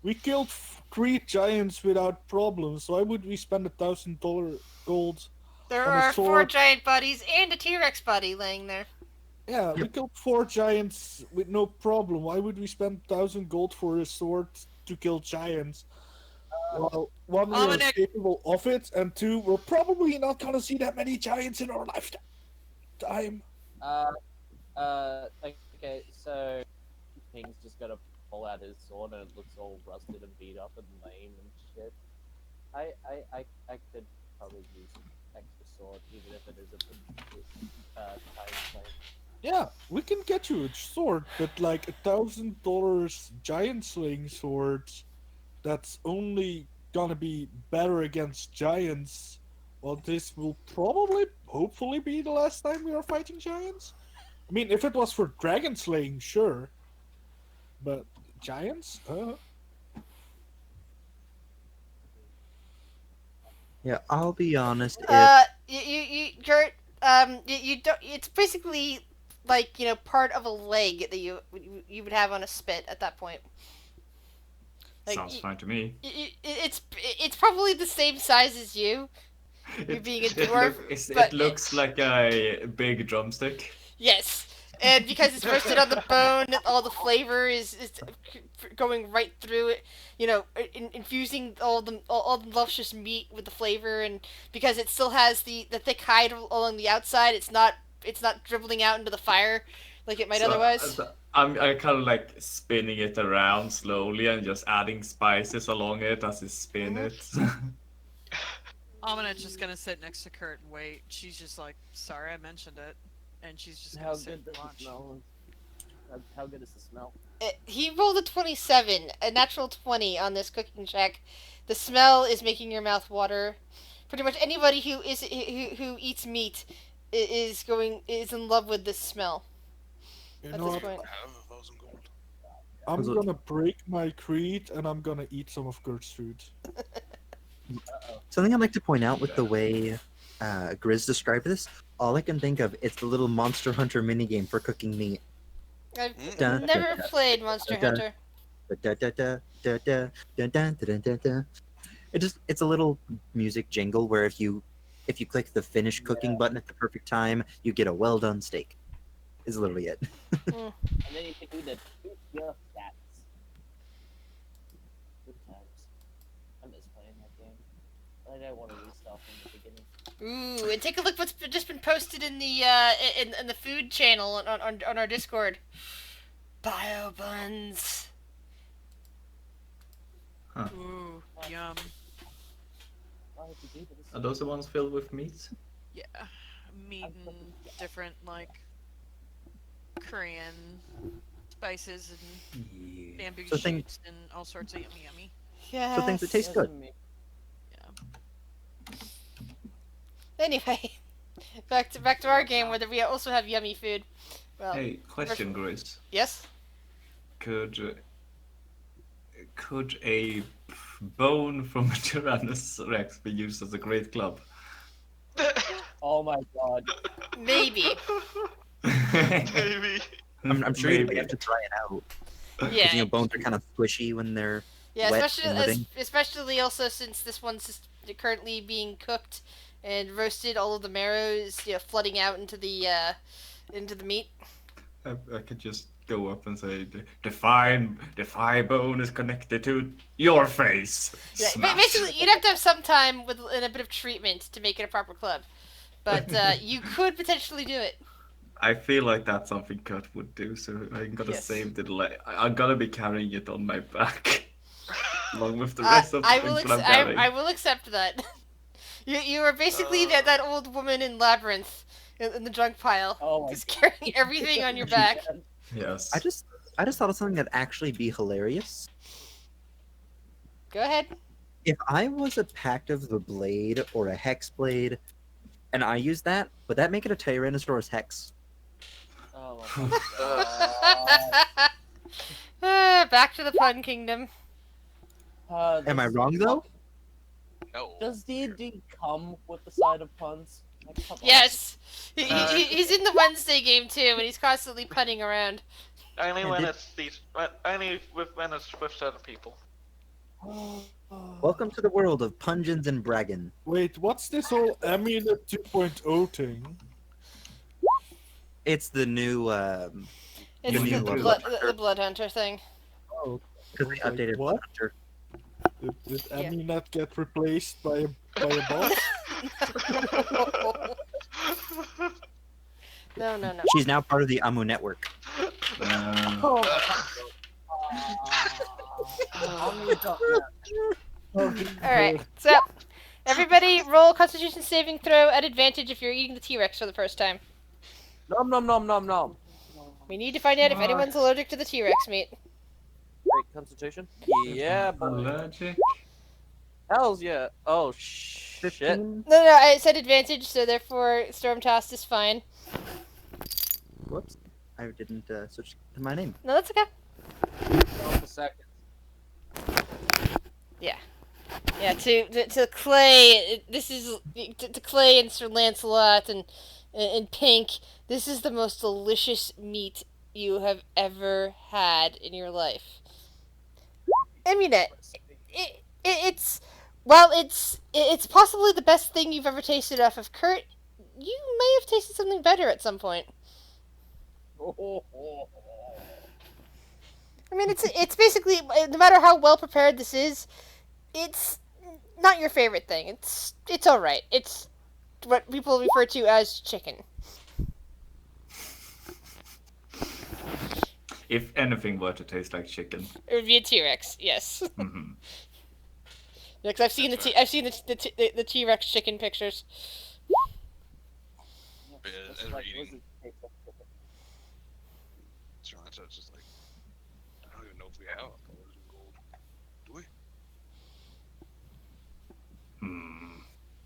We killed 3 giants without problems. Why would we spend $1,000 gold? There On a are 4 sword. giant bodies and a T-Rex body laying there. Yeah, we killed 4 giants with no problem. Why would we spend 1,000 gold for a sword to kill giants? Well, 1, we're Dominic- capable of it, and 2, we're probably not gonna see that many giants in our lifetime. Okay, so King's just gonna pull out his sword and it looks all rusted and beat up and lame and shit. I could probably use an extra sword, even if it is a time frame. Yeah, we can get you a sword, but like $1,000 giant slaying sword that's only gonna be better against giants. Well, this will probably, hopefully, be the last time we are fighting giants. I mean, if it was for dragon slaying, sure. But giants? Yeah, I'll be honest. Gert, you don't. It's basically like part of a leg that you would have on a spit at that point. Like, Sounds fine to me. It's probably the same size as you. You being a dwarf, It but looks like a big drumstick. Yes, and because it's roasted on the bone, all the flavor is going right through it. Infusing all the luscious meat with the flavor, and because it still has the thick hide along the outside, it's not dribbling out into the fire like it might otherwise. I'm kind of like spinning it around slowly and just adding spices along it as I spin it. Amina's just gonna sit next to Kurt and wait. She's just like, sorry I mentioned it. And she's just gonna How sit good and does it watch. smell? How good is the smell? He rolled a 27, a natural 20 on this cooking check. The smell is making your mouth water. Pretty much anybody who eats meat is in love with this smell You at know this what? point. I have 1,000 gold. I'm So- gonna break my creed and I'm gonna eat some of Kurt's food. Something I'd like to point out with the way Grizz described this, all I can think of is the little Monster Hunter minigame for cooking meat. I've Dun, never dun, dun, played Monster dun, Hunter. It's a little music jingle where if you click the finish cooking button at the perfect time, you get a well done steak. Is literally it. And then you can do the shoot your stats. Good times. I miss playing that game. I don't want to restart from the beginning. Ooh, and take a look what's just been posted in the in the food channel on our Discord. Bio buns. Ooh, yum. Why would you do this? Are those the ones filled with meat? Yeah. Meat and different, like, Korean spices and Yeah. bamboo So thing- shoots and all sorts of yummy yummy. Yeah. So things that taste good. Doesn't mean- Anyway, back to our game where we also have yummy food. Well, Hey, question, Grace. yes. Could a bone from a Tyrannosaurus Rex be used as a great club? Oh my god. Maybe. Maybe. I'm sure you Maybe. have to try it out. Yeah. Because, bones are kind of squishy when they're Yeah, wet especially and living. especially also since this one's currently being cooked and roasted, all of the marrow is flooding out into the meat. I could just go up and say, the fine bone is connected to your face. Yeah, Smash. basically, you'd have to have some time and a bit of treatment to make it a proper club, but you could potentially do it. I feel like that's something Kurt would do, so I'm gonna Yes. save the I'm gonna be carrying it on my back, along with the rest of the I things will that I'm carrying. I will accept that. You are basically that old woman in Labyrinth in the junk pile, Oh my just carrying everything on your back. Yes. I just thought of something that'd actually be hilarious. Go ahead. If I was a Pact of the Blade or a Hex Blade, and I used that, would that make it a Tyrannosaurus Hex? Oh my god. Back to the pun kingdom. Am I wrong though? No. Does D&D come with the side of puns? Like, come on. Yes, he's in the Wednesday game too, and he's constantly punning around. Only And when did- it's when it's with certain people. Welcome to the world of Pungeons and Braggin. Wait, what's this whole Amulet 2.0 thing? It's the new It's Give me the, a blood, look. the blood hunter thing. because they Like, updated what? Hunter. Did Yeah. Amulet get replaced by a boss? No. She's now part of the Amu network. Oh my god. Alright, so everybody roll Constitution saving throw at advantage if you're eating the T-Rex for the first time. Nom nom nom nom nom. We need to find out if anyone's allergic to the T-Rex meat. Wait, Constitution? Yeah, boy. Allergic. Hells yeah. Oh shit. 15? No, I said advantage, so therefore Stormtossed is fine. Whoops. I didn't switch to my name. No, that's okay. Hold a second. Yeah, to Clay, this is to Clay and Sir Lancelot and Pink. This is the most delicious meat you have ever had in your life. Amunet, it's possibly the best thing you've ever tasted off of Kurt. You may have tasted something better at some point. I mean, it's basically, no matter how well prepared this is, it's not your favorite thing. It's all right. It's what people refer to as chicken. If anything were to taste like chicken. It would be a T-Rex, yes. Mhm. Yeah, 'cause I've seen the T-Rex chicken pictures. Yeah, It's as we're like eating, lizard taste of chicken. so it's just like, I don't even know if we have frozen gold. Do we?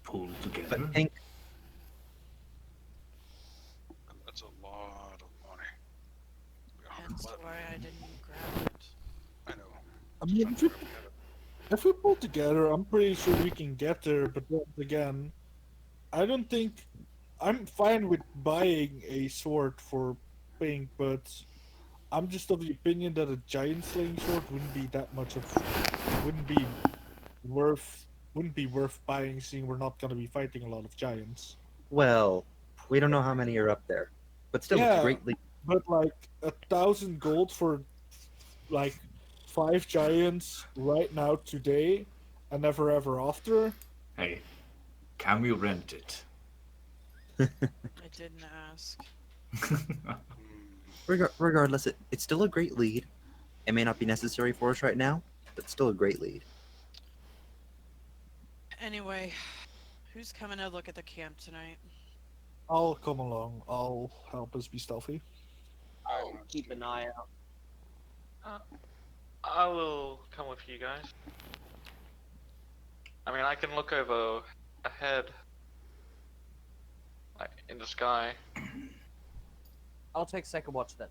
Pull together. But Pink, That's a lot of money. Hence why I didn't grab it. I know. I mean, if we pull together, I'm pretty sure we can get there. But once again, I don't think I'm fine with buying a sword for Pink, but I'm just of the opinion that a giant slaying sword wouldn't be that much of, wouldn't be worth buying, seeing we're not gonna be fighting a lot of giants. well, we don't know how many are up there. But still, it's Yeah. a great leap. But like 1,000 gold for like 5 giants right now today, and never ever after. Hey, can we rent it? I didn't ask. Regardless, it's still a great lead. It may not be necessary for us right now, but still a great lead. Anyway, who's coming to look at the camp tonight? I'll come along. I'll help us be stealthy. I'll keep an eye out. I will come with you guys. I mean, I can look over ahead. in the sky. I'll take second watch then.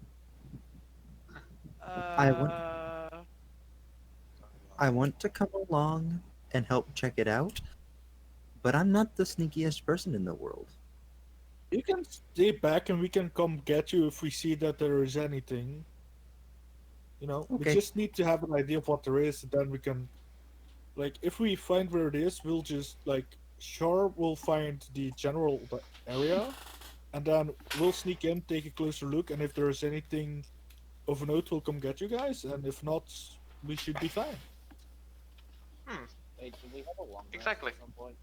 I want to come along and help check it out, but I'm not the sneakiest person in the world. You can stay back and we can come get you if we see that there is anything. You know, we Okay. just need to have an idea of what there is, and then we can, like, if we find where it is, we'll just, like, sure, we'll find the general area, and then we'll sneak in, take a closer look, and if there's anything of note, we'll come get you guys, and if not, we should be fine. Wait, do we have a long rest Exactly. at some point?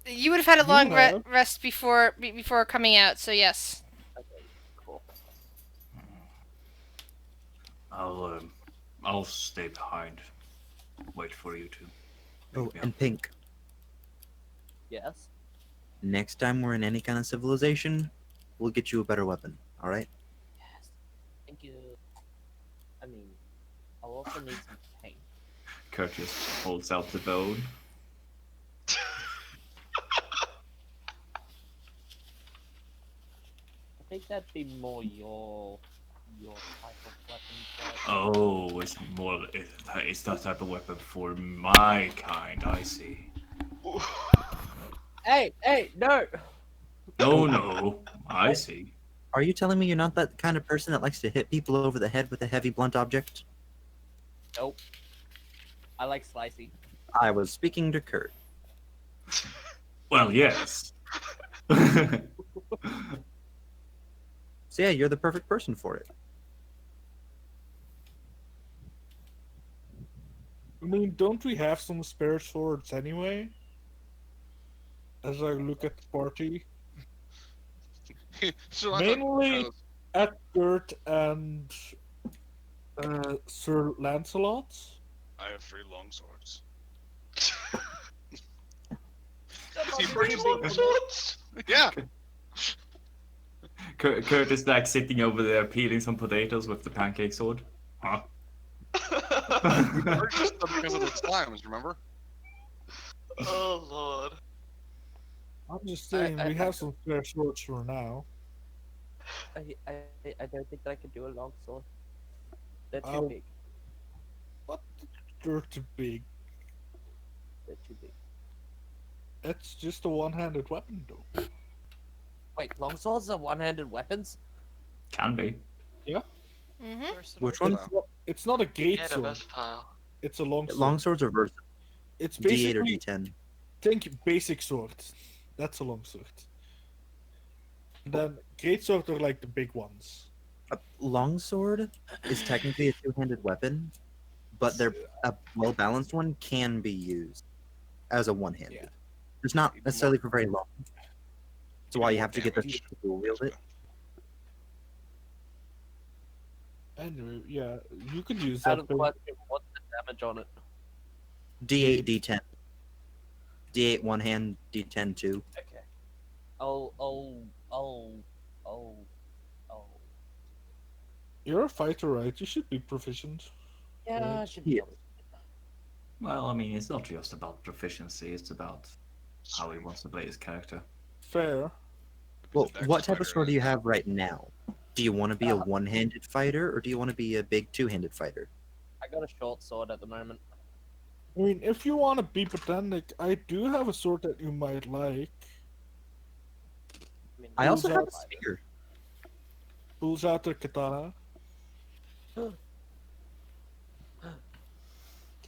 You would have had a You long have. rest before coming out, so yes. Okay, cool. I'll stay behind. Wait for you to. Oh, pick me and up. Pink, Yes? next time we're in any kind of civilization, we'll get you a better weapon, alright? Yes. Thank you. I mean, I'll also need some paint. Kurt just holds out the bone. I think that'd be more your type of weapon. But... Oh, it's that type of weapon for my kind. I see. Hey, no! No, I see. Are you telling me you're not that kind of person that likes to hit people over the head with a heavy blunt object? Nope. I like slicey. I was speaking to Kurt. Well, yes. So yeah, you're the perfect person for it. I mean, don't we have some spare swords anyway? As I look at the party. So I Mainly thought- at Kurt and Sir Lancelot. I have 3 long swords. Three purchased long them. swords! Yeah. Kurt is like sitting over there peeling some potatoes with the pancake sword. Huh? Purchased them because of the slimes, remember? Oh lord. I'm just saying, we have some spare swords for now. I don't think that I could do a long sword. They're too Oh. big. What? They're too big. They're too big. It's just a one-handed weapon, though. Wait, long swords are one-handed weapons? Can be. Mm-hmm. Versatile. Which one? It's not a great Yeah, the sword. versatile. It's a long sword. Longswords are versatile. It's D8 or basically D10. think basic sword. That's a long sword. And then great sword are like the big ones. A longsword is technically a two-handed weapon, but a well-balanced one can be used as a one-handed. Yeah. It's not necessarily for very long. That's why you have to get the Damage. people who wield it. Anyway, yeah, you could use Out that. of thing. question, what's the damage on it? D8, D10. D8 one hand, D10 two. Okay. Oh. You're a fighter, right? You should be proficient. Yeah, I should be Yeah. able to. Well, I mean, it's not just about proficiency, it's about how he wants to play his character. Fair. Well, what type of sword do you have right now? Do you want to be a one-handed fighter, or do you want to be a big two-handed fighter? I got a short sword at the moment. I mean, if you want to be pedantic, I do have a sword that you might like. I mean, I also have a fighter. spear. Pulls out the katana.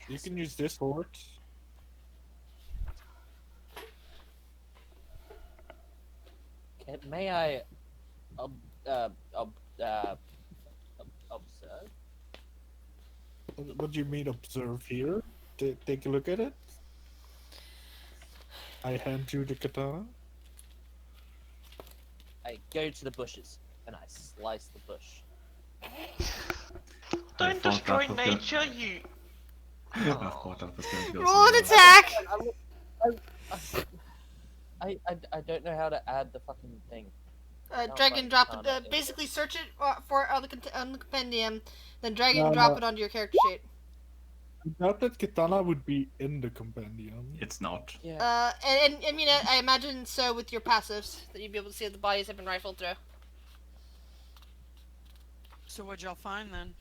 You can use this sword. May I observe? What do you mean observe here? Take a look at it. I hand you the katana. I go to the bushes and I slice the bush. Don't thought destroy that was good. nature, you. I thought that was going to go Roll an somewhere. attack! I don't know how to add the fucking thing. Drag and drop it. Katana. Basically, search it for on the compendium, then drag it and No, drop no. it onto your character sheet. I doubt that katana would be in the compendium. It's not. Yeah. And I mean, I imagine so with your passives that you'd be able to see if the bodies have been rifled through. So what'd y'all find then?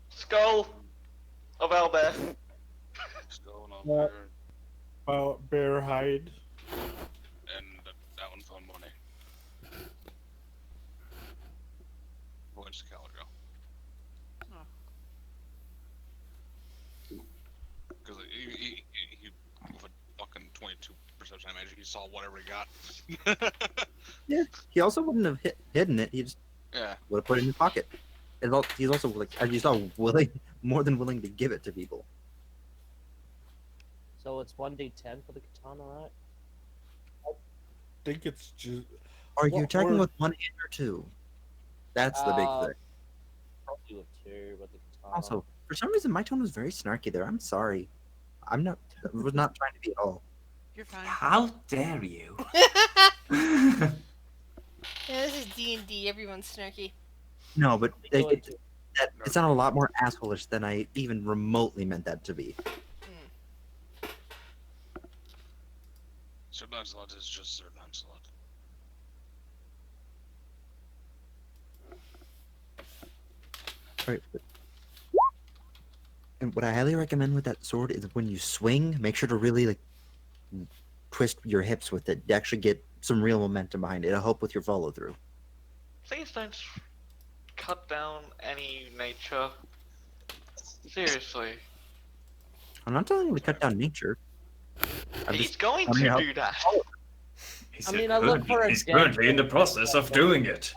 Skull of Owlbear. What's going on Yeah. there? Bear hide. And that one found money. When's the Calico? Oh. Because he with a fucking 22 perception damage, he saw whatever he got. He also wouldn't have hidden it. He just Yeah. would have put it in his pocket. He's also, like, as you saw, more than willing to give it to people. So it's 1d10 for the katana, right? I think it's just. Are you What attacking word- with one hand or two? That's the big thing. Probably with 2, but the katana. Also, for some reason, my tone was very snarky there. I'm sorry. I was not trying to be at all. You're fine. How dare you? Yeah, this is D&D. Everyone's snarky. No, but Probably doing two. it sounded a lot more assholeish than I even remotely meant that to be. Sir Lancelot is just Sir Lancelot. Right. And what I highly recommend with that sword is when you swing, make sure to really like twist your hips with it to actually get some real momentum behind it. It'll help with your follow through. Please don't cut down any nature. Seriously. I'm not telling you to cut down nature. I'm He's just going telling you to how- do that. He's, I mean, I look for a he's dead currently in the bush. process of doing it.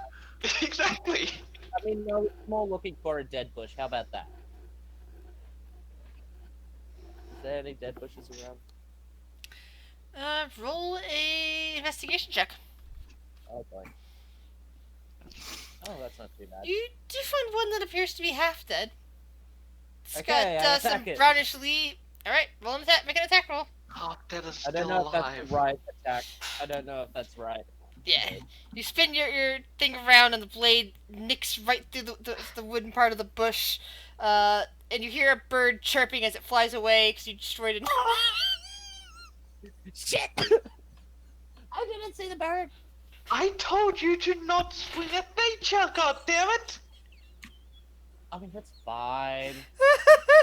Exactly. I mean, no, it's more looking for a dead bush. How about that? Is there any dead bushes around? Roll a investigation check. Oh boy. Oh, that's not too bad. You do find one that appears to be half dead. It's Okay, I got some attack it. brownish leaf. All right, roll an attack. Make an attack roll. Oh, Dead is I still don't know if that's alive. the right attack. I don't know if that's right. Yeah. You spin your thing around, and the blade nicks right through the wooden part of the bush. And you hear a bird chirping as it flies away because you destroyed it. Shit! I didn't see the bird. I told you to not swing at nature, God damn it! I mean, that's fine.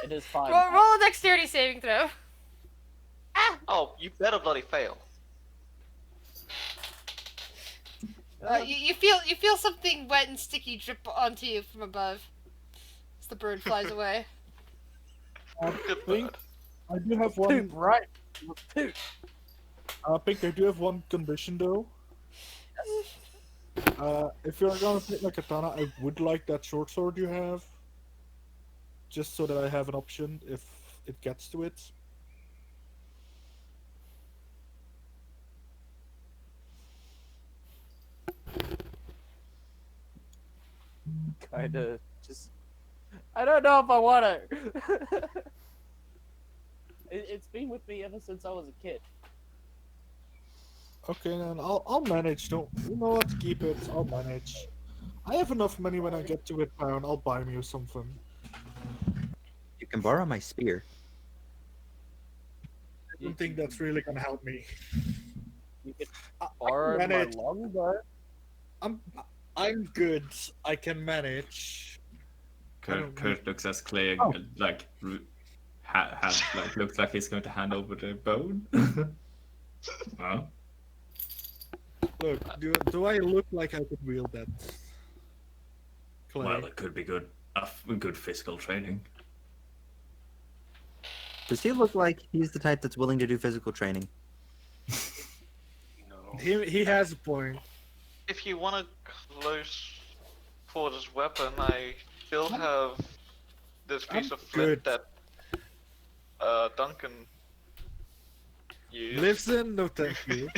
It is fine. roll a dexterity saving throw. Oh, you better bloody fail. You feel something wet and sticky drip onto you from above as the bird flies away. Good think- bird. I do have Poop, one. right? Poop. Pink, I do have one condition though. If you're gonna take my katana, I would like that short sword you have. Just so that I have an option if it gets to it. Kinda just. I don't know if I want to. It's been with me ever since I was a kid. Okay, then I'll manage. Don't you know what? Keep it. I'll manage. I have enough money when I get to it, pound. I'll buy me something. You can borrow my spear. I don't think that's really gonna help me. You could I borrow can my manage. longbow. I'm good. I can manage. Kurt looks as Clay Oh. like looks like he's going to hand over the bone. Huh? Look, do I look like I could wield that? Clay? Well, it could be good. Good physical training. Does he look like he's the type that's willing to do physical training? No. He has a point. If you want a close quarters weapon, I still have this piece of flint good. that Duncan used. Lives in? No, thank you.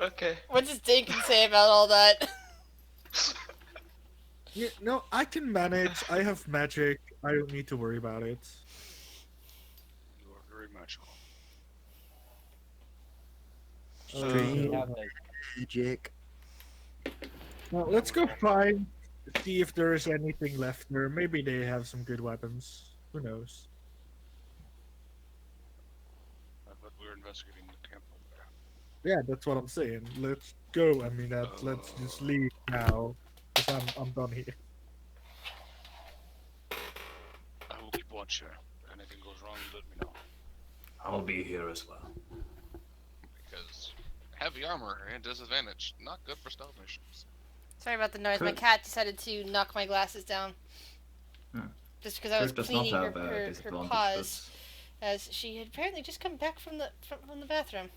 Okay. What does Dinkin say about all that? Yeah, no, I can manage. I have magic. I don't need to worry about it. You are very magical. Strange You have the- magic. Now let's go find see if there is anything left there. Maybe they have some good weapons. Who knows? But we're investigating the camp over there. Yeah, that's what I'm saying. Let's go. I mean, let's just leave now, because I'm done here. I will keep watch here. If anything goes wrong, let me know. I'll be here as well. Because heavy armor and disadvantage, not good for stealth missions. Sorry about the noise. My Kurt- cat decided to knock my glasses down. Hmm. Just because I was Kurt does cleaning not her, have her disadvantage, paws, as she had apparently just come back from the bathroom.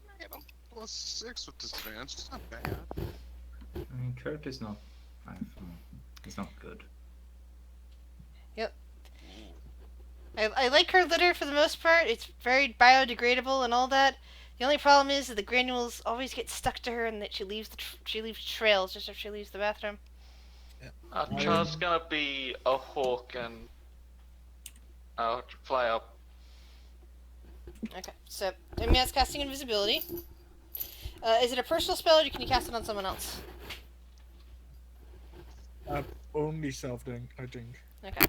I get a +6 with disadvantage. It's not bad. I mean, Kurt is not. He's not good. I like her litter for the most part. It's very biodegradable and all that. The only problem is that the granules always get stuck to her, and that she leaves she leaves trails just after she leaves the bathroom. Char's gonna be a hawk and fly up. Okay, so Emia's casting invisibility. Is it a personal spell, or can you cast it on someone else? Only self-thing, I think. Okay.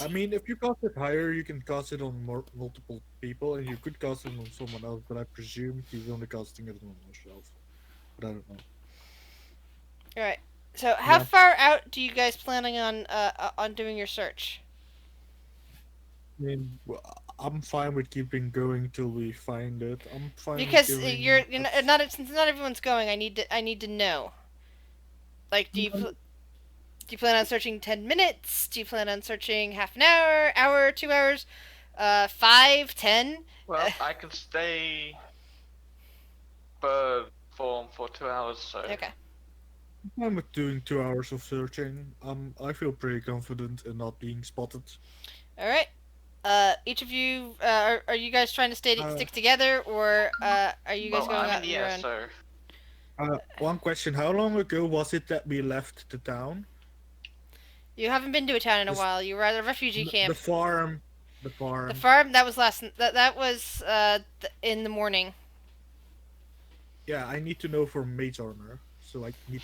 I mean, if you cast it higher, you can cast it on multiple people, and you could cast it on someone else, but I presume he's only casting it on himself. But I don't know. All right. So, how Yeah. far out do you guys planning on doing your search? I mean, I'm fine with keeping going till we find it. I'm fine Because with going... you're not since not everyone's going. I need to know. Like, do you plan on searching 10 minutes? Do you plan on searching half an hour, 2 hours, 5, 10? Well, I can stay bird form for 2 hours, so. Okay. I'm fine with doing 2 hours of searching. I feel pretty confident in not being spotted. All right. Each of you, are you guys trying to stick together, or are you guys Well, going I'm out in the on your air, own? so. One question: how long ago was it that we left the town? You haven't been to a town in a This- while. You were at a refugee camp. The farm. The The farm. farm, that was that was in the morning. Yeah, I need to know for mage armor. So do I need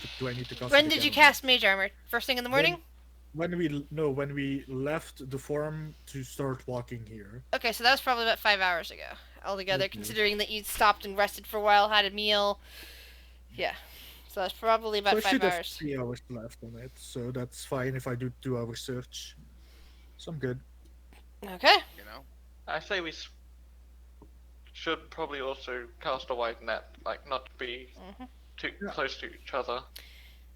to cast When it did you again? cast mage armor? First thing in the morning? When we left the farm to start walking here. Okay, so that was probably about 5 hours ago altogether, Okay. considering that you stopped and rested for a while, had a meal. Yeah. So that's probably about So I 5 should have hours. 3 hours left on it, so that's fine if I do 2 hour search. So I'm good. Okay. You know? I say we should probably also cast a wide net, like not be Mhm. too Yeah. close to each other.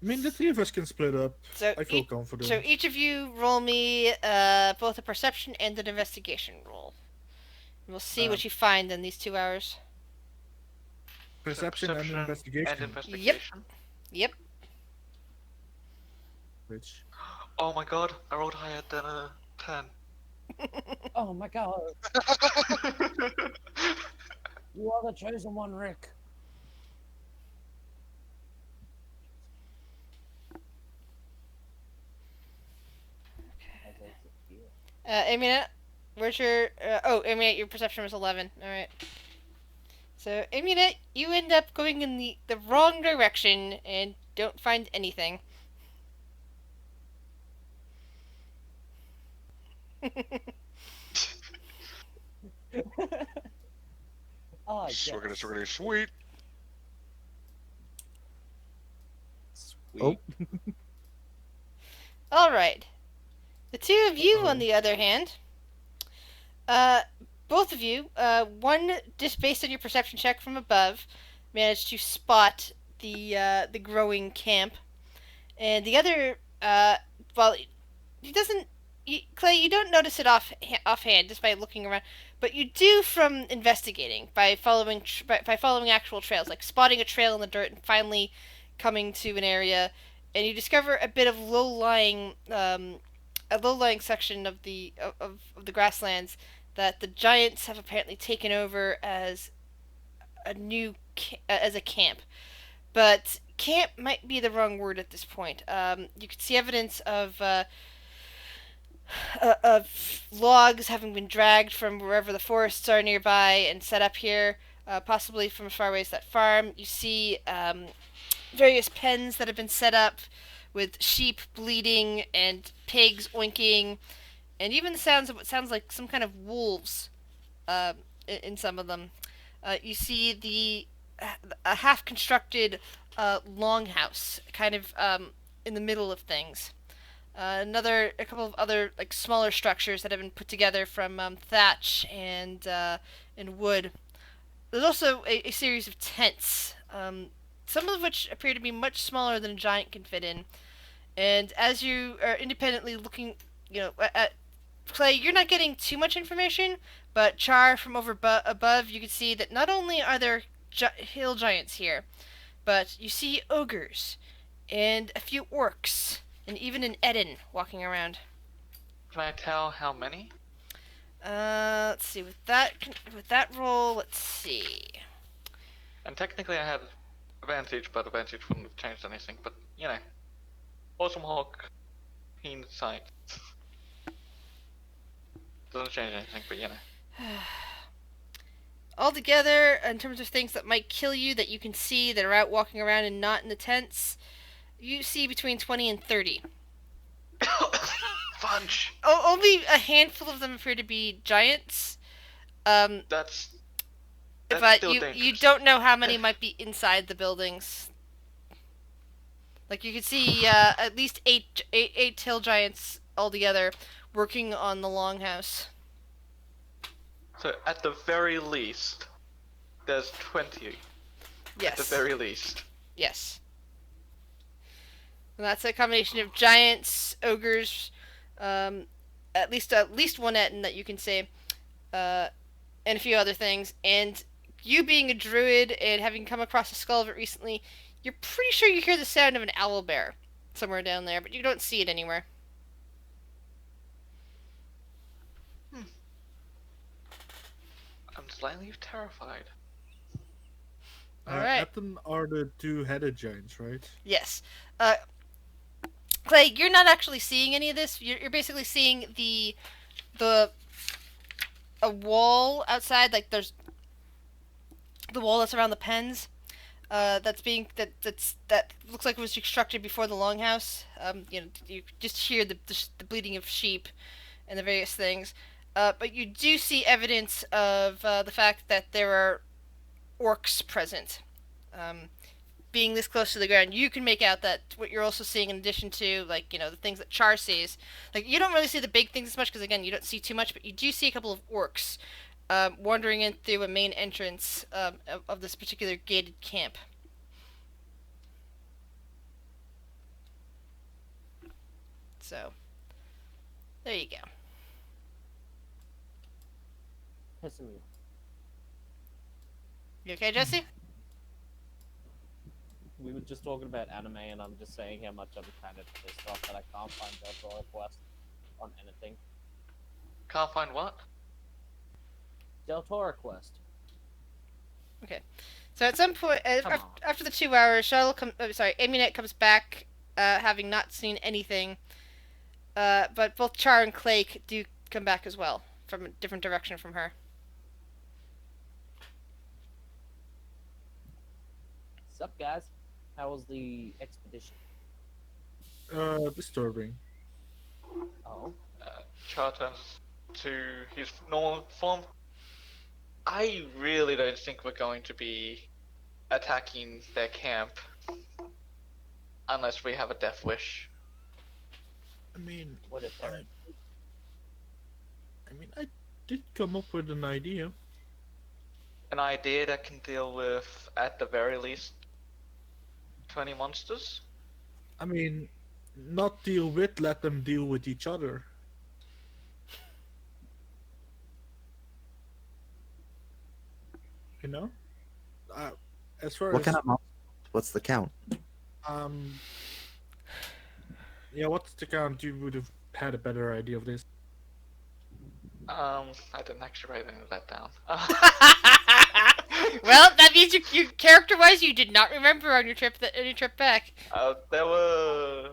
I mean, the 3 of us can split up. So I feel confident. So each of you roll me both a perception and an investigation roll. And we'll see what you find in these 2 hours. Perception and investigation. And investigation. Yep. Which... Oh my god, I rolled higher than a 10. Oh my god, you are the chosen one, Rick. Amina, where's your... Amina, your perception was 11. Alright. So, Amina, you end up going in the wrong direction and don't find anything. Oh, Swiggity, yes. swiggity, sweet. Sweet. Oh. Alright. The two of you, on the other hand, both of you, one, just based on your perception check from above, managed to spot the growing camp, and the other, well, he doesn't. Clay, you don't notice it offhand just by looking around, but you do from investigating by following by following actual trails, like spotting a trail in the dirt and finally coming to an area, and you discover a bit of low-lying section of the grasslands that the giants have apparently taken over as a camp. But camp might be the wrong word at this point. You could see evidence of logs having been dragged from wherever the forests are nearby and set up here. possibly from as far away as that farm. You see various pens that have been set up with sheep bleating and pigs oinking, and even the sounds of what sounds like some kind of wolves in some of them. You see a half-constructed longhouse, kind of in the middle of things. A couple of other like smaller structures that have been put together from thatch and wood. There's also a series of tents, some of which appear to be much smaller than a giant can fit in. And as you are independently looking, at Clay, you're not getting too much information, but Char from above, you can see that not only are there hill giants here, but you see ogres and a few orcs and even an Eden walking around. Can I tell how many? Let's see. With that roll, let's see. And technically I had advantage, but advantage wouldn't have changed anything. But, Awesome Hawk, keen sight. Doesn't change anything, but Altogether, in terms of things that might kill you that you can see that are out walking around and not in the tents, you see between 20 and 30. Fudge! Only a handful of them appear to be giants. That's But still you dangerous. don't know how many might be inside the buildings. Like you can see at least eight hill giants altogether working on the longhouse. So at the very least, there's 20. Yes. At the very least. Yes. And that's a combination of giants, ogres, at least one Etin that you can say, and a few other things. And you being a druid and having come across a skull of it recently, you're pretty sure you hear the sound of an owlbear somewhere down there, but you don't see it anywhere. I'm slightly terrified. Alright. Etten are the two-headed giants, right? Yes. Clay, you're not actually seeing any of this. You're basically seeing a wall outside, like there's the wall that's around the pens. That looks like it was constructed before the longhouse. You just hear the bleating of sheep and the various things. But you do see evidence of the fact that there are orcs present. Being this close to the ground, you can make out that what you're also seeing in addition to, like, the things that Char sees. Like, you don't really see the big things as much because, again, you don't see too much, but you do see a couple of orcs wandering in through a main entrance of this particular gated camp. So, there you go. Pissing me. You okay, Jesse? We were just talking about anime, and I'm just saying how much I'm kind of pissed off that I can't find Del Toro Quest on anything. Can't find what? Del Toro Quest. Okay. So at some point, Come on. after the 2 hours, Aminet comes back, having not seen anything. But both Char and Clay do come back as well, from a different direction from her. Sup, guys? How was the expedition? Disturbing. Oh, Char turns to his normal form. I really don't think we're going to be attacking their camp unless we have a death wish. I mean, what if they're... I did come up with an idea. An idea that can deal with, at the very least, 20 monsters? I mean, not deal with, let them deal with each other. You know? As far What as kind of monster? What's the count? yeah, what's the count? You would have had a better idea of this. I didn't actually write any of that down. Well, that means you character-wise, you did not remember on your trip back. There were...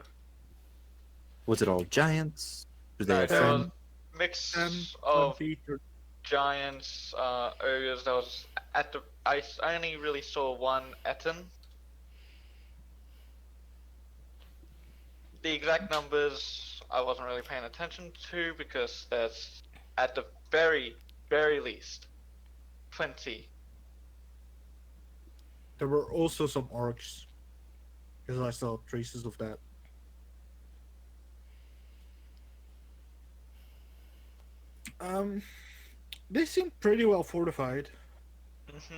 Was it all giants? Do they have there was friends? mix 10, of 20, 30. giants, ogres. There was I only really saw one Etten. The exact numbers I wasn't really paying attention to because there's at the very least 20. There were also some orcs, because I saw traces of that. Um, they seem pretty well fortified. Hmm.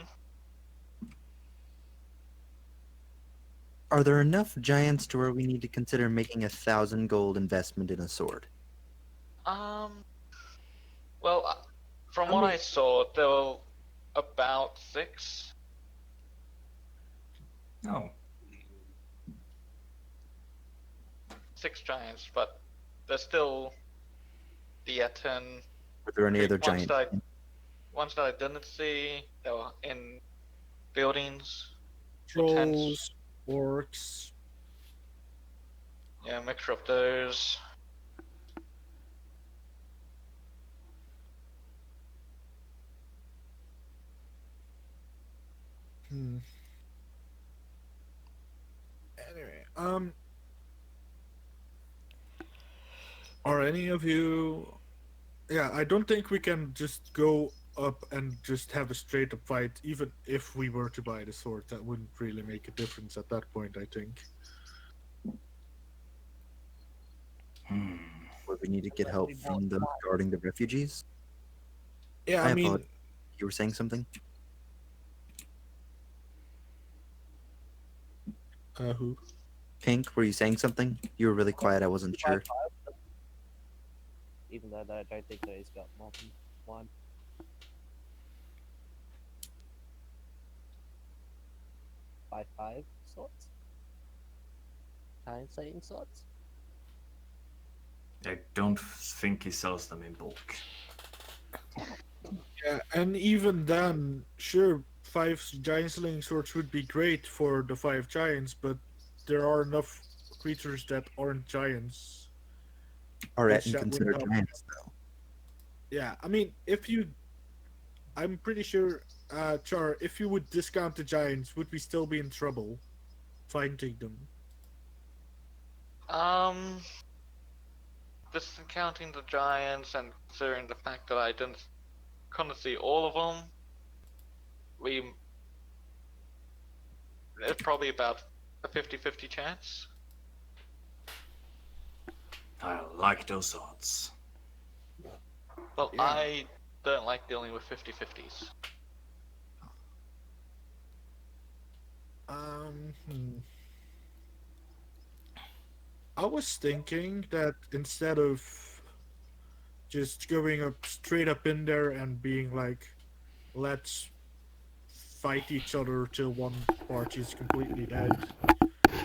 Are there enough giants to where we need to consider making 1,000 gold investment in a sword? Well, from I what mean- I saw, there were about 6. Oh, 6 giants, but there's still the Etten. Are there any other Ones giant? ones that I didn't see, they were in buildings. Trolls, orcs. Yeah, a mixture of those. Hmm. Anyway, are any of you? Yeah, I don't think we can just go up and just have a straight up fight. Even if we were to buy the sword, that wouldn't really make a difference at that point. I think. Where we need to get help from those guarding the refugees? Yeah, I I mean, apologize. You were saying something? who? Pink, were you saying something? You were really quiet. I wasn't sure. Even though I don't think that he's got more than one. 5/5 swords? Time saying swords? I don't think he sells them in bulk. Yeah, and even then, sure, 5 giant sling swords would be great for the 5 giants, but there are enough creatures that aren't giants. Are Which Etten that would considered help. giants, though? Yeah, I mean, I'm pretty sure, Char, if you would discount the giants, would we still be in trouble fighting them? Just counting the giants and considering the fact that I couldn't see all of them, it's probably about a 50-50 chance. I like those odds. Well, Yeah. I don't like dealing with 50-50s. I was thinking that instead of just going up straight up in there and being like, let's fight each other till one party is completely dead,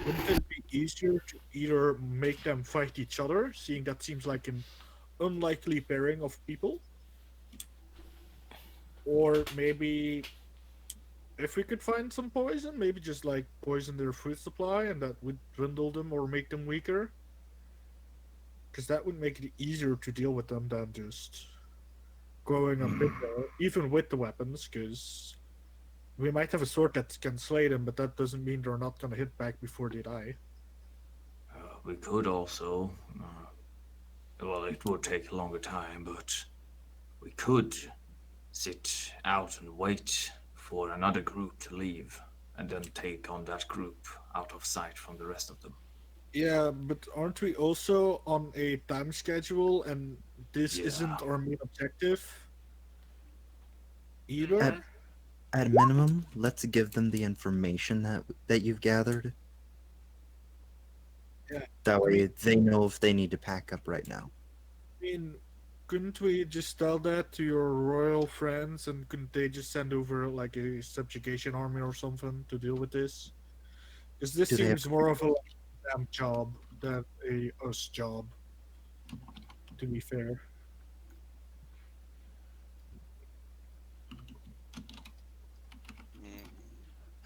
wouldn't it be easier to either make them fight each other, seeing that seems like an unlikely pairing of people? Or maybe if we could find some poison, maybe just like poison their food supply and that would dwindle them or make them weaker? Because that would make it easier to deal with them than just going up in there, even with the weapons, because we might have a sword that can slay them, but that doesn't mean they're not going to hit back before they die. We could also, well, it would take a longer time, but we could sit out and wait for another group to leave and then take on that group out of sight from the rest of them. Yeah, but aren't we also on a time schedule, and this Yeah. isn't our main objective either? At minimum, let's give them the information that you've gathered. Yeah, That I way mean- they know if they need to pack up right now. I mean, couldn't we just tell that to your royal friends, and couldn't they just send over like a subjugation army or something to deal with this? Because this Do they have- seems more of a damn job than a us job. To be fair.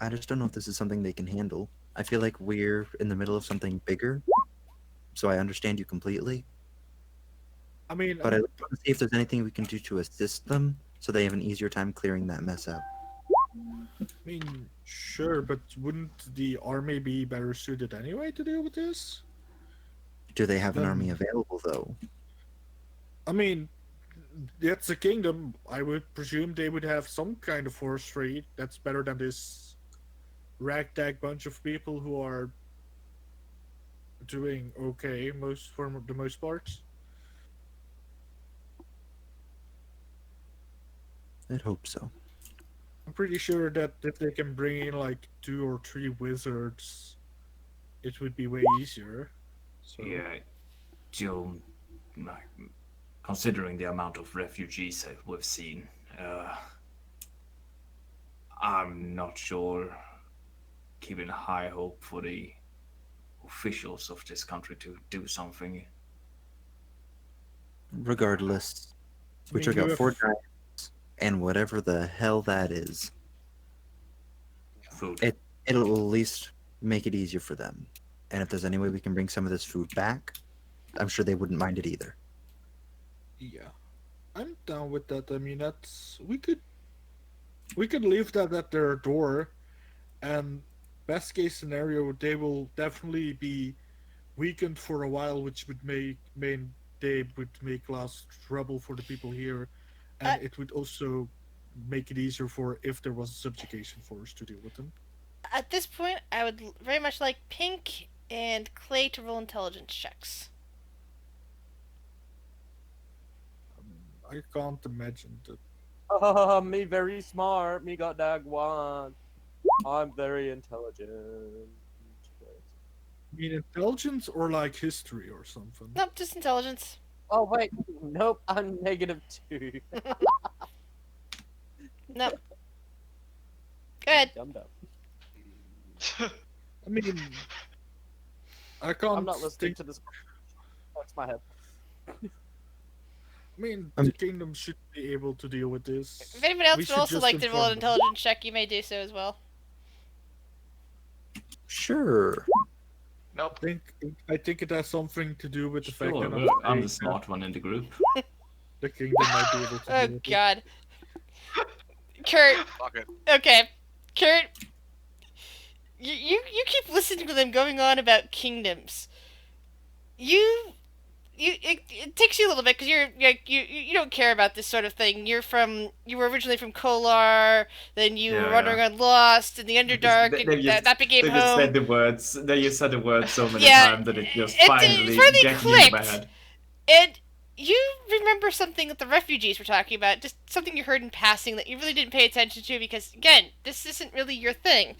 I just don't know if this is something they can handle. I feel like we're in the middle of something bigger, so I understand you completely. I mean, But I want to see if there's anything we can do to assist them, so they have an easier time clearing that mess out. I mean, sure, but wouldn't the army be better suited anyway to deal with this? Do they have an army Then, available though? I mean, that's a kingdom. I would presume they would have some kind of forestry that's better than this ragtag bunch of people who are doing okay most for the most part. I'd hope so. I'm pretty sure that if they can bring in like 2 or 3 wizards, it would be way easier. So Yeah, Joe, like, considering the amount of refugees that we've seen, I'm not sure keeping high hope for the officials of this country to do something. Regardless, I we mean, took you out have 4 giants and whatever the hell that is. Food. It'll at least make it easier for them. And if there's any way we can bring some of this food back, I'm sure they wouldn't mind it either. yeah, I'm down with that. I mean, that's we could leave that at their door, and best case scenario, they will definitely be weakened for a while, which would mean they would make less trouble for the people here, Uh, and it would also make it easier for if there was a subjugation force to deal with them. At this point, I would very much like Pink and Clay to roll intelligence checks. I can't imagine that. Me very smart. Me got dag one. I'm very intelligent. I mean, intelligence or like history or something. Nope, just intelligence. Oh wait, nope. I'm -2. Nope. Go ahead. Dumb dumb. I mean, I can't. I'm not listening think, to this. That's my head. I mean, the kingdom should be able to deal with this. If anybody else We would should also just like to roll an inform them. intelligence check, you may do so as well. Sure. Nope. I think it has something to do with the fact Sure, that I'm the smart one in the group. the kingdom might be able to Oh deal with it. god. Kurt, Fuck it. okay. Kurt, you keep listening to them going on about kingdoms. It takes you a little bit because you don't care about this sort of thing. You were originally from Kolar, then you were Yeah, wandering on Lost in the Underdark, and that became they just home. said the words. They just said the words so many Yeah, times that it just it finally finally gets into my clicked. head. And you remember something that the refugees were talking about, just something you heard in passing that you really didn't pay attention to because, again, this isn't really your thing.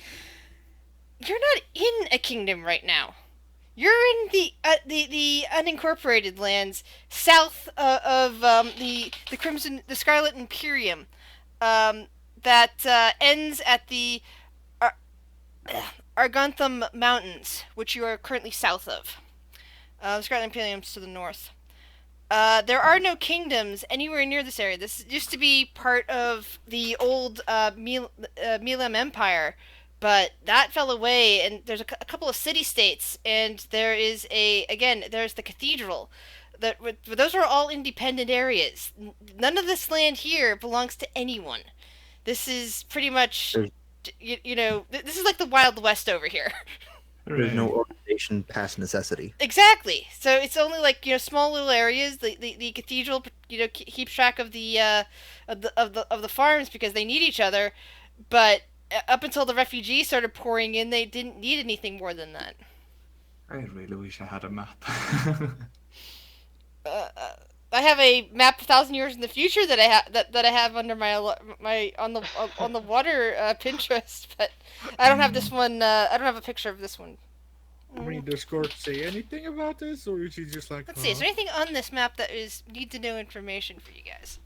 You're not in a kingdom right now. You're in the unincorporated lands south of the Scarlet Imperium, that ends at the Argonthum Mountains, which you are currently south of. The Scarlet Imperium's to the north. There are no kingdoms anywhere near this area. This used to be part of the old Milam Empire, but that fell away, and there's a couple of city-states, and there's the cathedral. Those are all independent areas. None of this land here belongs to anyone. This is pretty much, this is like the Wild West over here. There's no organization past necessity. Exactly. So it's only like small little areas. The cathedral keeps track of the farms because they need each other, but up until the refugees started pouring in, they didn't need anything more than that. I really wish I had a map. I have a map 1,000 years in the future that I have under my on the water Pinterest, but I don't have this one. I don't have a picture of this one. I mean, does Gord say anything about this, or is he just like? Let's see. Is there anything on this map that is need to know information for you guys?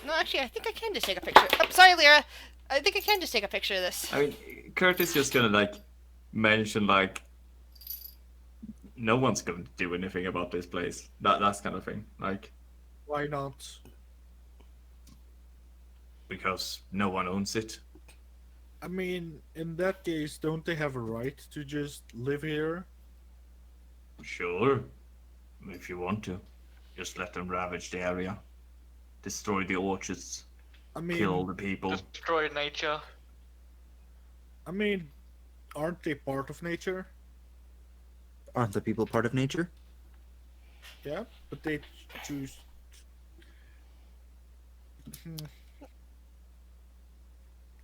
No, actually, I think I can just take a picture. Oh, sorry, Lyra. I think I can just take a picture of this. I mean, Kurt is just gonna mention no one's going to do anything about this place. That's kind of thing. Why not? Because no one owns it. I mean, in that case, don't they have a right to just live here? Sure, if you want to. Just let them ravage the area. Destroy the orchards. I kill mean, the people. Destroy nature. I mean, aren't they part of nature? Aren't the people part of nature? Yeah, but they choose. Hmm.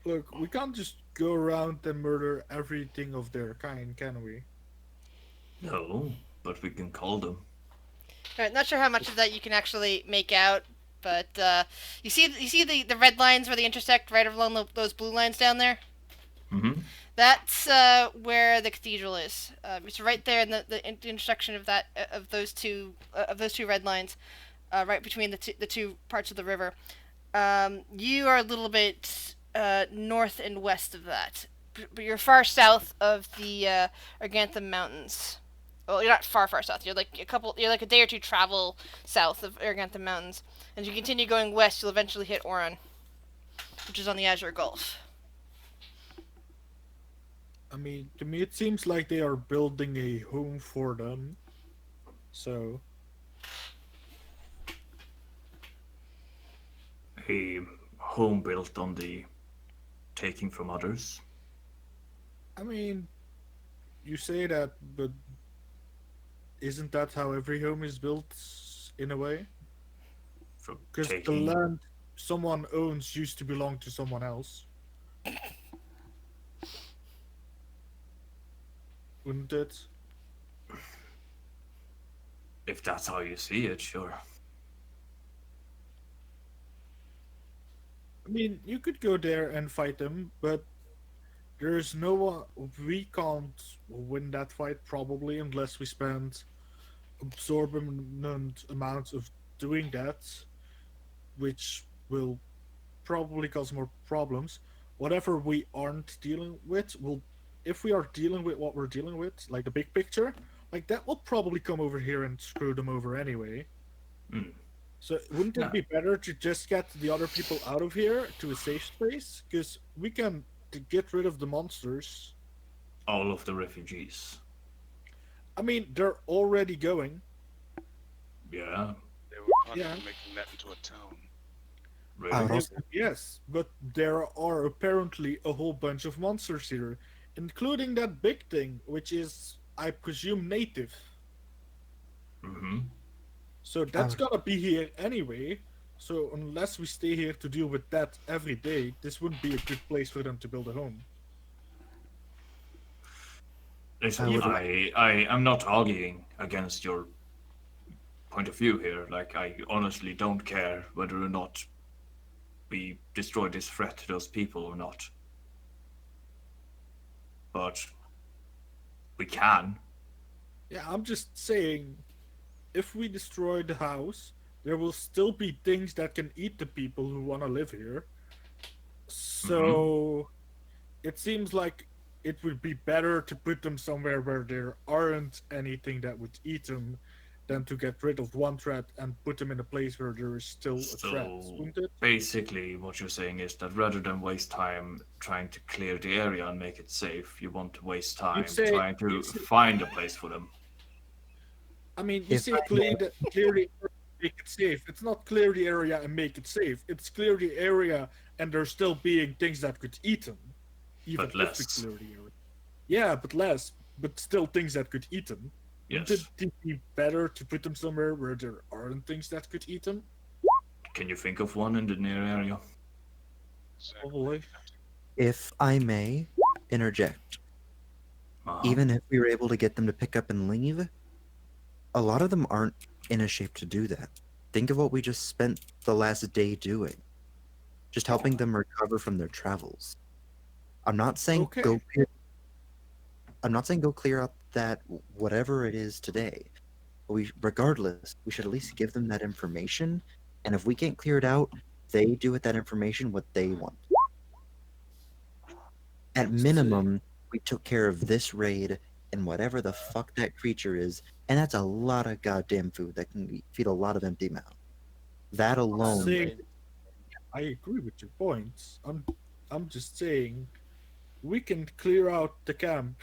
Look, we can't just go around and murder everything of their kind, can we? No, but we can call them. Alright, not sure how much of that you can actually make out, but you see the red lines where they intersect right along those blue lines down there. Mm-hmm. That's where the cathedral is. It's right there in the intersection of that of those two red lines, right between the two parts of the river. You are a little bit north and west of that, but you're far south of the Arganthum Mountains. Well, you're not far south. You're like a day or two travel south of Arganthum Mountains. As you continue going west, you'll eventually hit Oran, which is on the Azure Gulf. I mean, to me, it seems like they are building a home for them. So, A home built on the taking from others. I mean, you say that, but isn't that how every home is built in a way? From Because the taking. land someone owns used to belong to someone else, wouldn't it? If that's how you see it, sure. I mean, you could go there and fight them, but there's no one. We can't win that fight probably unless we spend absorbent amounts of doing that, which will probably cause more problems. Whatever we aren't dealing with will, if we are dealing with what we're dealing with, like the big picture, like that will probably come over here and screw them over anyway. Mm. So wouldn't No. it be better to just get the other people out of here to a safe space? Because we can get rid of the monsters. All of the refugees. I mean, they're already going. Yeah, They were planning Yeah. on making that into a town. really. I would also, Yes, but there are apparently a whole bunch of monsters here, including that big thing, which is, I presume, native. Mm-hmm. So that's gonna be here anyway. So unless we stay here to deal with that every day, this wouldn't be a good place for them to build a home. Listen, I would- I am not arguing against your point of view here. Like, I honestly don't care whether or not we destroy this threat to those people or not. But we can. Yeah, I'm just saying, if we destroy the house, there will still be things that can eat the people who want to live here. So it seems like it would be better to put them somewhere where there aren't anything that would eat them than to get rid of one threat and put them in a place where there is still a threat, So wouldn't it? basically, what you're saying is that rather than waste time trying to clear the area and make it safe, you want to waste time say- trying to you'd say- find a place for them. I mean, you If say I clear the area, make it safe. It's not clear the area and make it safe. It's clear the area and there's still being things that could eat them, even But if we less. clear the area. Yeah, but less. But still things that could eat them. Yes. Wouldn't it be better to put them somewhere where there aren't things that could eat them? Can you think of one in the near area? Exactly. Probably. if I may interject, Uh-huh. even if we were able to get them to pick up and leave, a lot of them aren't in a shape to do that. Think of what we just spent the last day doing, just helping them recover from their travels. I'm not saying Okay. go clear. I'm not saying go clear up that whatever it is today. But regardless, we should at least give them that information. And if we can't clear it out, they do with that information what they want. At minimum, we took care of this raid and whatever the fuck that creature is, and that's a lot of goddamn food that can feed a lot of empty mouths. That alone, Saying, I agree with your points. I'm just saying, we can clear out the camp.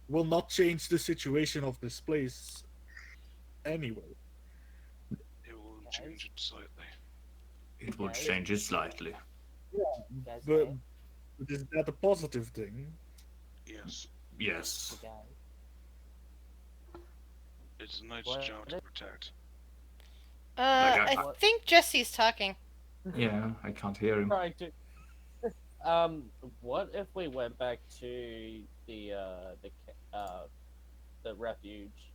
Will not change the situation of this place. Anyway, It will change it slightly. It would Okay. change it slightly. Guys, But is that a positive thing? Yes. Yes. okay. It's a nice What- job to protect. I What? think Jesse's talking. Yeah, I can't hear him. Trying to. What if we went back to the refuge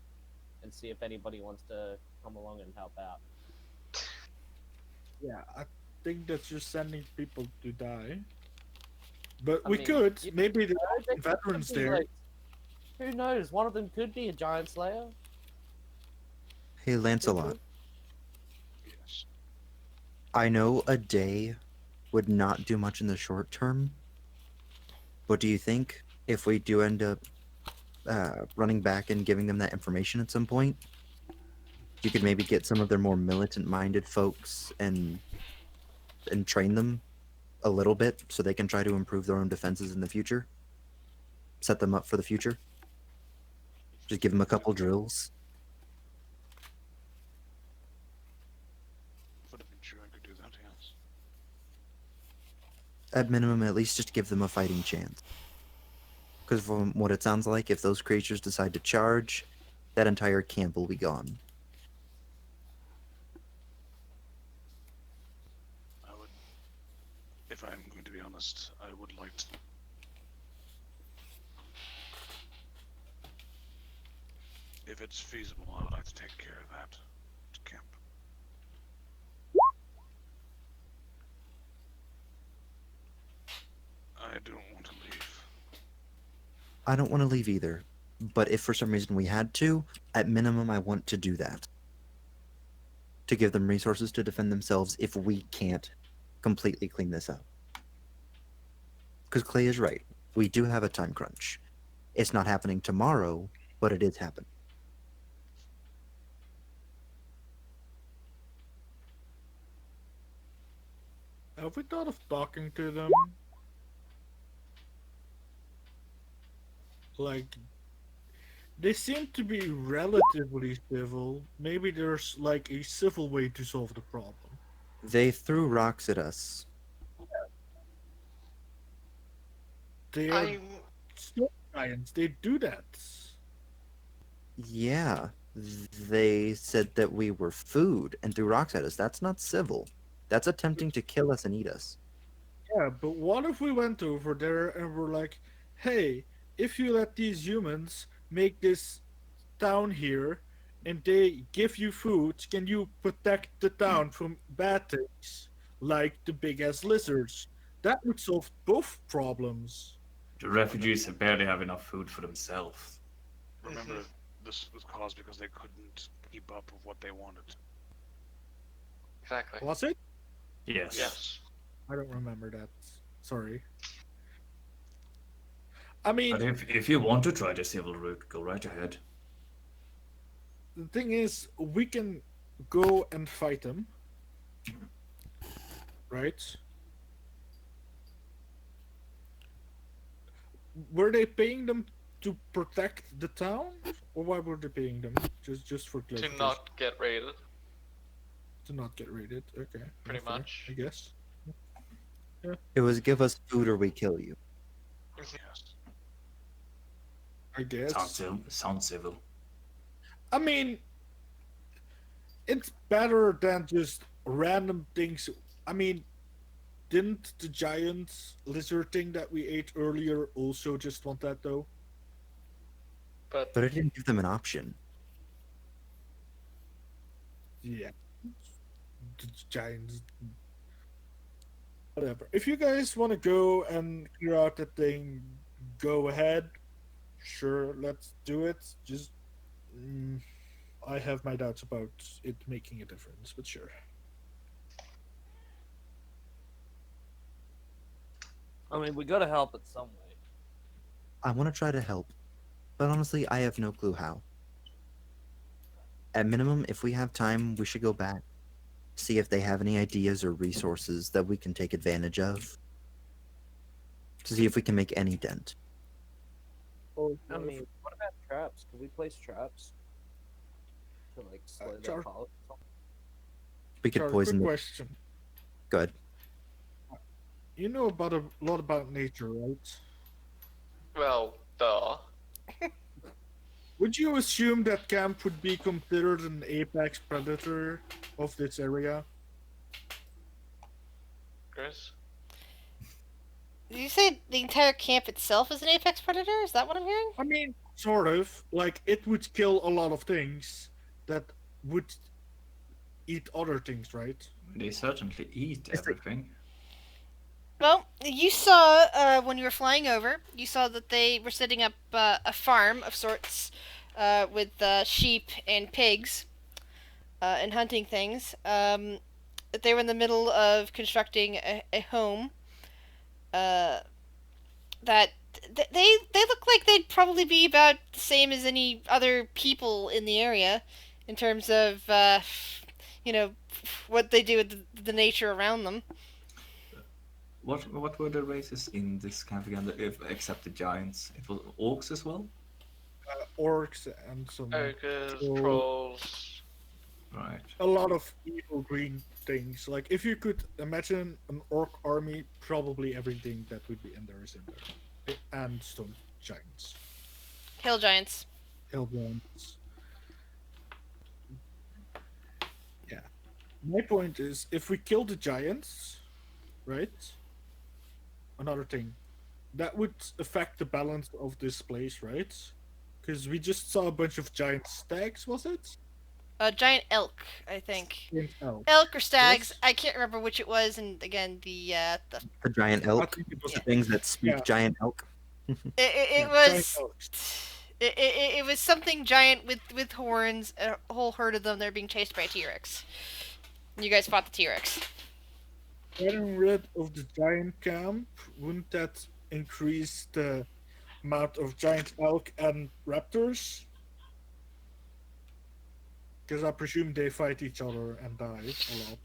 and see if anybody wants to come along and help out? Yeah, I think that's just sending people to die. But I we mean, could. you- Maybe there I are think some it could veterans be, there. like, who knows? One of them could be a giant slayer. Hey, Lancelot. Yes. I know a day would not do much in the short term, but do you think if we do end up running back and giving them that information at some point, you could maybe get some of their more militant-minded folks and train them a little bit so they can try to improve their own defenses in the future? Set them up for the future? Just give them a couple drills? For the future, I could do that, yes. At minimum, at least just give them a fighting chance. Because from what it sounds like, if those creatures decide to charge, that entire camp will be gone. I would, if I'm going to be honest, I would like to. If it's feasible, I would like to take care of that camp. I don't want to leave. I don't want to leave either, but if for some reason we had to, at minimum, I want to do that. To give them resources to defend themselves if we can't completely clean this up. Because Clay is right. We do have a time crunch. It's not happening tomorrow, but it is happening. Have we thought of talking to them? Like, they seem to be relatively civil. Maybe there's like a civil way to solve the problem. They threw rocks at us. They are I'm stone giants. They do that. Yeah, they said that we were food and threw rocks at us. That's not civil. That's attempting to kill us and eat us. Yeah, but what if we went over there and were like, hey, if you let these humans make this town here and they give you food, can you protect the town from bad things like the big ass lizards? That would solve both problems. The refugees barely have enough food for themselves. Remember, this was caused because they couldn't keep up with what they wanted. exactly. Was it? Yes. Yes. I don't remember that. Sorry. I mean, But if you want to try the civil route, go right ahead. the thing is, we can go and fight them. Right? Were they paying them to protect the town? Or why were they paying them? Just for To clarification. not get raided, To not get raided. Okay. pretty fair, much. I guess. It was give us food or we kill you. Yes. I guess. Sounds civil. I mean, it's better than just random things. I mean, didn't the giant lizard thing that we ate earlier also just want that though? But But it didn't give them an option. Yeah. The giants. Whatever. If you guys want to go and clear out that thing, go ahead. Sure, let's do it. Just. I have my doubts about it making a difference, but sure. I mean, we gotta help it some way. I want to try to help, but honestly, I have no clue how. At minimum, if we have time, we should go back, see if they have any ideas or resources that we can take advantage of, to see if we can make any dent. I mean, what about traps? Can we place traps to like slow Char- their follow? We could Sorry, poison quick the question. Good. You know about a lot about nature, right? Well, duh. Would you assume that camp would be considered an apex predator of this area? Chris? Did you say the entire camp itself is an apex predator? Is that what I'm hearing? I mean, sort of. Like, it would kill a lot of things that would eat other things, right? They certainly eat It's like- everything. Well, you saw when you were flying over, you saw that they were setting up a farm of sorts with sheep and pigs and hunting things. They were in the middle of constructing a home. That they look like they'd probably be about the same as any other people in the area, in terms of what they do with the nature around them. What were the races in this camp again? Except the giants, it was orcs as well. Orcs and some Ogres, So- trolls. Right. a lot of evil green things. Like, if you could imagine an orc army, probably everything that would be in there is in there. And stone giants, Hill giants. hill giants. Yeah. My point is, if we kill the giants, right? Another thing, that would affect the balance of this place, right? Because we just saw a bunch of giant stags, was it? Giant elk, I think. Giant elk. Elk or stags, Yes. I can't remember which it was. And again, the The giant I elk. think it was The things that speak Yeah. giant elk. it giant was elks. it was something giant with horns, a whole herd of them. They're being chased by a T-Rex. You guys fought the T-Rex. Getting rid of the giant camp, wouldn't that increase the amount of giant elk and raptors? Because I presume they fight each other and die a lot.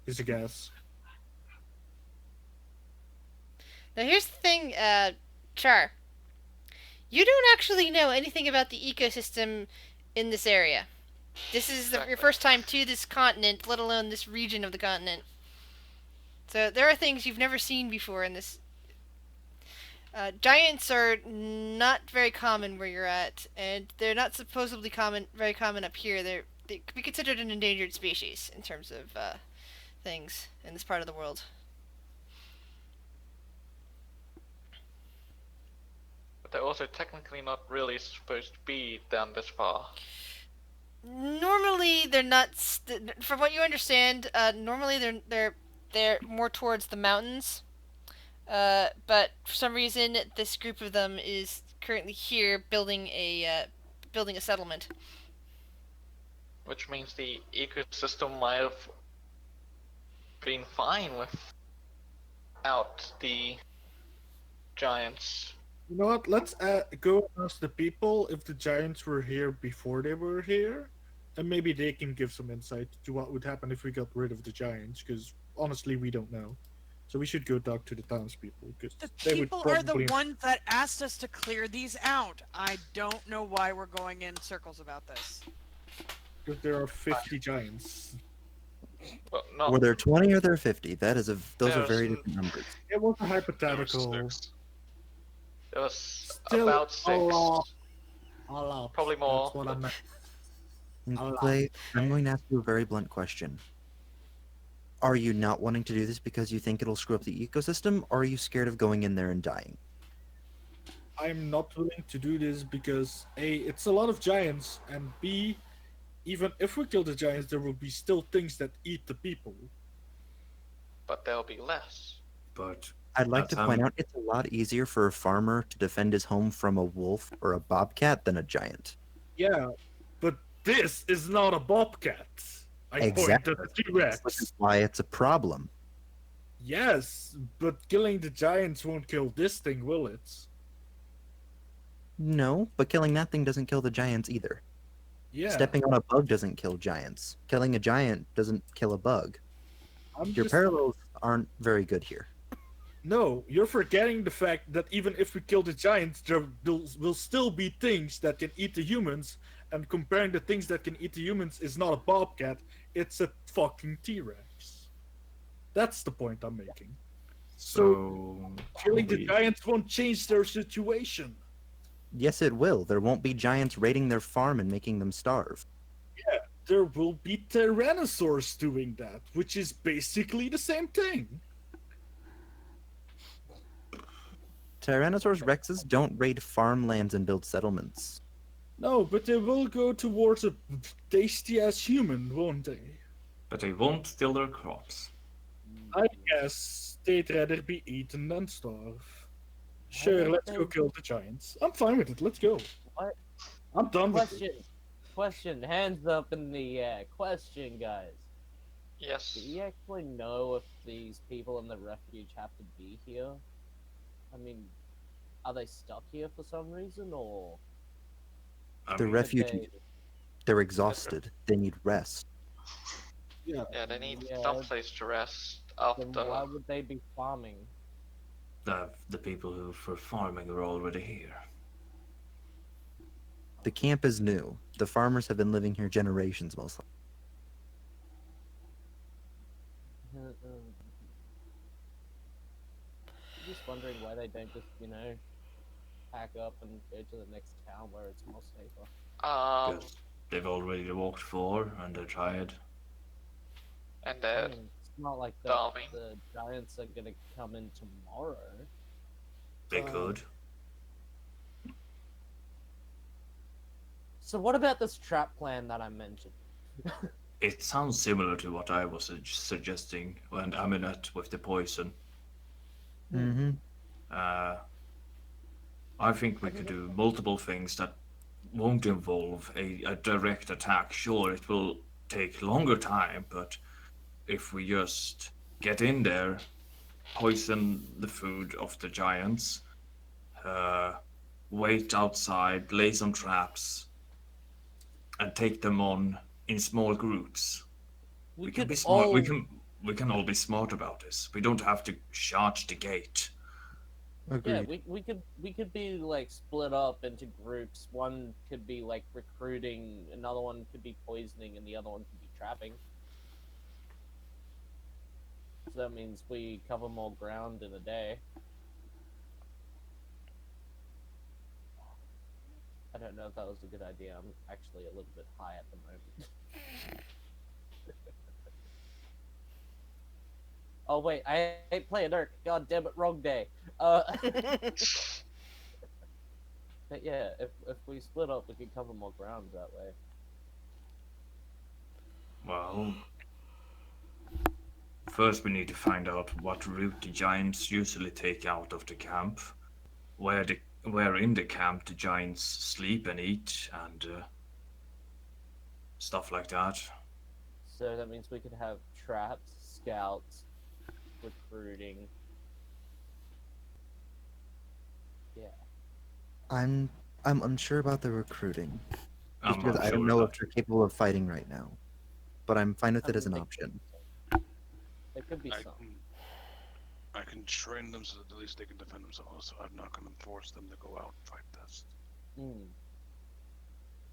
Is a guess. Now here's the thing, Char. You don't actually know anything about the ecosystem in this area. This is your Exactly. first time to this continent, let alone this region of the continent. So there are things you've never seen before in this. Giants are not very common where you're at, and they're not supposedly very common up here. They could be considered an endangered species in terms of things in this part of the world. But they're also technically not really supposed to be down this far. Normally, they're not. From what you understand, normally they're more towards the mountains. But for some reason, this group of them is currently here building a settlement. Which means the ecosystem might have been fine without the giants. You know what? Let's go ask the people if the giants were here before they were here, and maybe they can give some insight to what would happen if we got rid of the giants. Because honestly, we don't know. So we should go talk to the townspeople because The they would people are probably. the ones that asked us to clear these out. I don't know why we're going in circles about this. Because there are 50 giants. Well, not Were there 20 or there 50? Those are There's- very different numbers. It was a There was hypothetical. 6. there was Still about 6. a lot. A lot. Probably more, That's what I but- meant. A lot. Clay, I'm going to ask you a very blunt question. Are you not wanting to do this because you think it'll screw up the ecosystem, or are you scared of going in there and dying? I'm not willing to do this because A, it's a lot of giants, and B, even if we kill the giants, there will be still things that eat the people. But there'll be less. But I'd like to That's, point out it's a lot easier for a farmer to defend his home from a wolf or a bobcat than a giant. Yeah, but this is not a bobcat. I Exactly. pointed at Which T-Rex. is why it's a problem. Yes, but killing the giants won't kill this thing, will it? No, but killing that thing doesn't kill the giants either. Yeah. Stepping on a bug doesn't kill giants. Killing a giant doesn't kill a bug. I'm Your just- parallels aren't very good here. No, you're forgetting the fact that even if we kill the giants, there will still be things that can eat the humans, and comparing the things that can eat the humans is not a bobcat, it's a fucking T-Rex. That's the point I'm making. So Killing the we- giants won't change their situation. Yes, it will. There won't be giants raiding their farm and making them starve. There will be tyrannosaurs doing that, which is basically the same thing. Tyrannosaurus rexes don't raid farmlands and build settlements. No, but they will go towards a tasty ass human, won't they? but they won't steal their crops. I guess they'd rather be eaten than starve. Sure, don't let's go think- kill the giants. I'm fine with it. Let's go. What? I'm done with it. Question. Question. Hands up in the air. Question, guys. Yes. Do we actually know if these people in the refuge have to be here? I mean, are they stuck here for some reason, or I The mean, did refugees, they- they're exhausted. They need rest. Yeah. Yeah, they need Yeah. someplace to rest then why after. would they be farming? the people who for farming are already here. The camp is new. The farmers have been living here generations, mostly. I'm just wondering why they don't just, pack up and go to the next town where it's more safer. Because they've already walked 4 and they're tired. And I mean, it's not like Starving. the giants are gonna come in tomorrow. They could. So what about this trap plan that I mentioned? It sounds similar to what I was suggesting when I mean with the poison. Mm-hmm. I think we could do multiple things that won't involve a direct attack. Sure, it will take longer time, but if we just get in there, poison the food of the giants, wait outside, lay some traps, and take them on in small groups. We can could be smart. all- We can all be smart about this. We don't have to charge the gate. Agreed. Yeah, we could be like split up into groups. One could be like recruiting, another one could be poisoning, and the other one could be trapping. So that means we cover more ground in a day. I don't know if that was a good idea. I'm actually a little bit high at the moment. Oh wait, I ain't playing Dirk. God damn it, wrong day. But yeah, if we split up, we can cover more ground that way. Well, first we need to find out what route the giants usually take out of the camp, where in the camp the giants sleep and eat, and stuff like that. So that means we could have traps, scouts, recruiting. Yeah. I'm unsure about the recruiting. Just I'm because not I don't sure know about if they're capable of fighting right now. But I'm fine with I it as an mean, they- option. There could be some. I can train them so that at least they can defend themselves. So I'm not going to force them to go out and fight this. Hmm.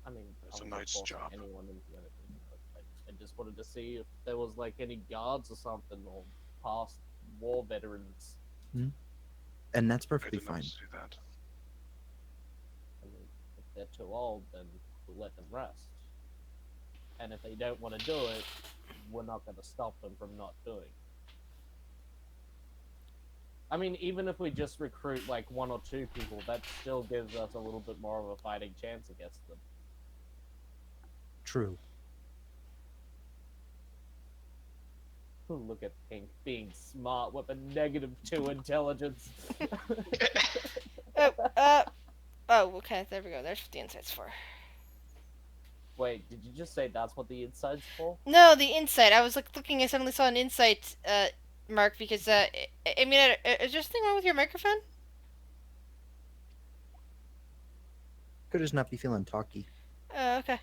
I mean, It's I a wasn't nice forcing job. anyone into anything, but I just wanted to see if there was like any guards or something, or past war veterans. And that's I perfectly did not fine. see that. I mean, if they're too old, then we'll let them rest. And if they don't want to do it, we're not going to stop them from not doing it. I mean, even if we just recruit like 1 or 2 people, that still gives us a little bit more of a fighting chance against them. True. Look at Pink being smart with a -2 intelligence. Oh, okay, there we go. There's what the insight's for. Wait, did you just say that's what the inside's for? No, the insight. I was like looking. I suddenly saw an insight mark because I mean, is there something wrong with your microphone? Could just not be feeling talky. Okay.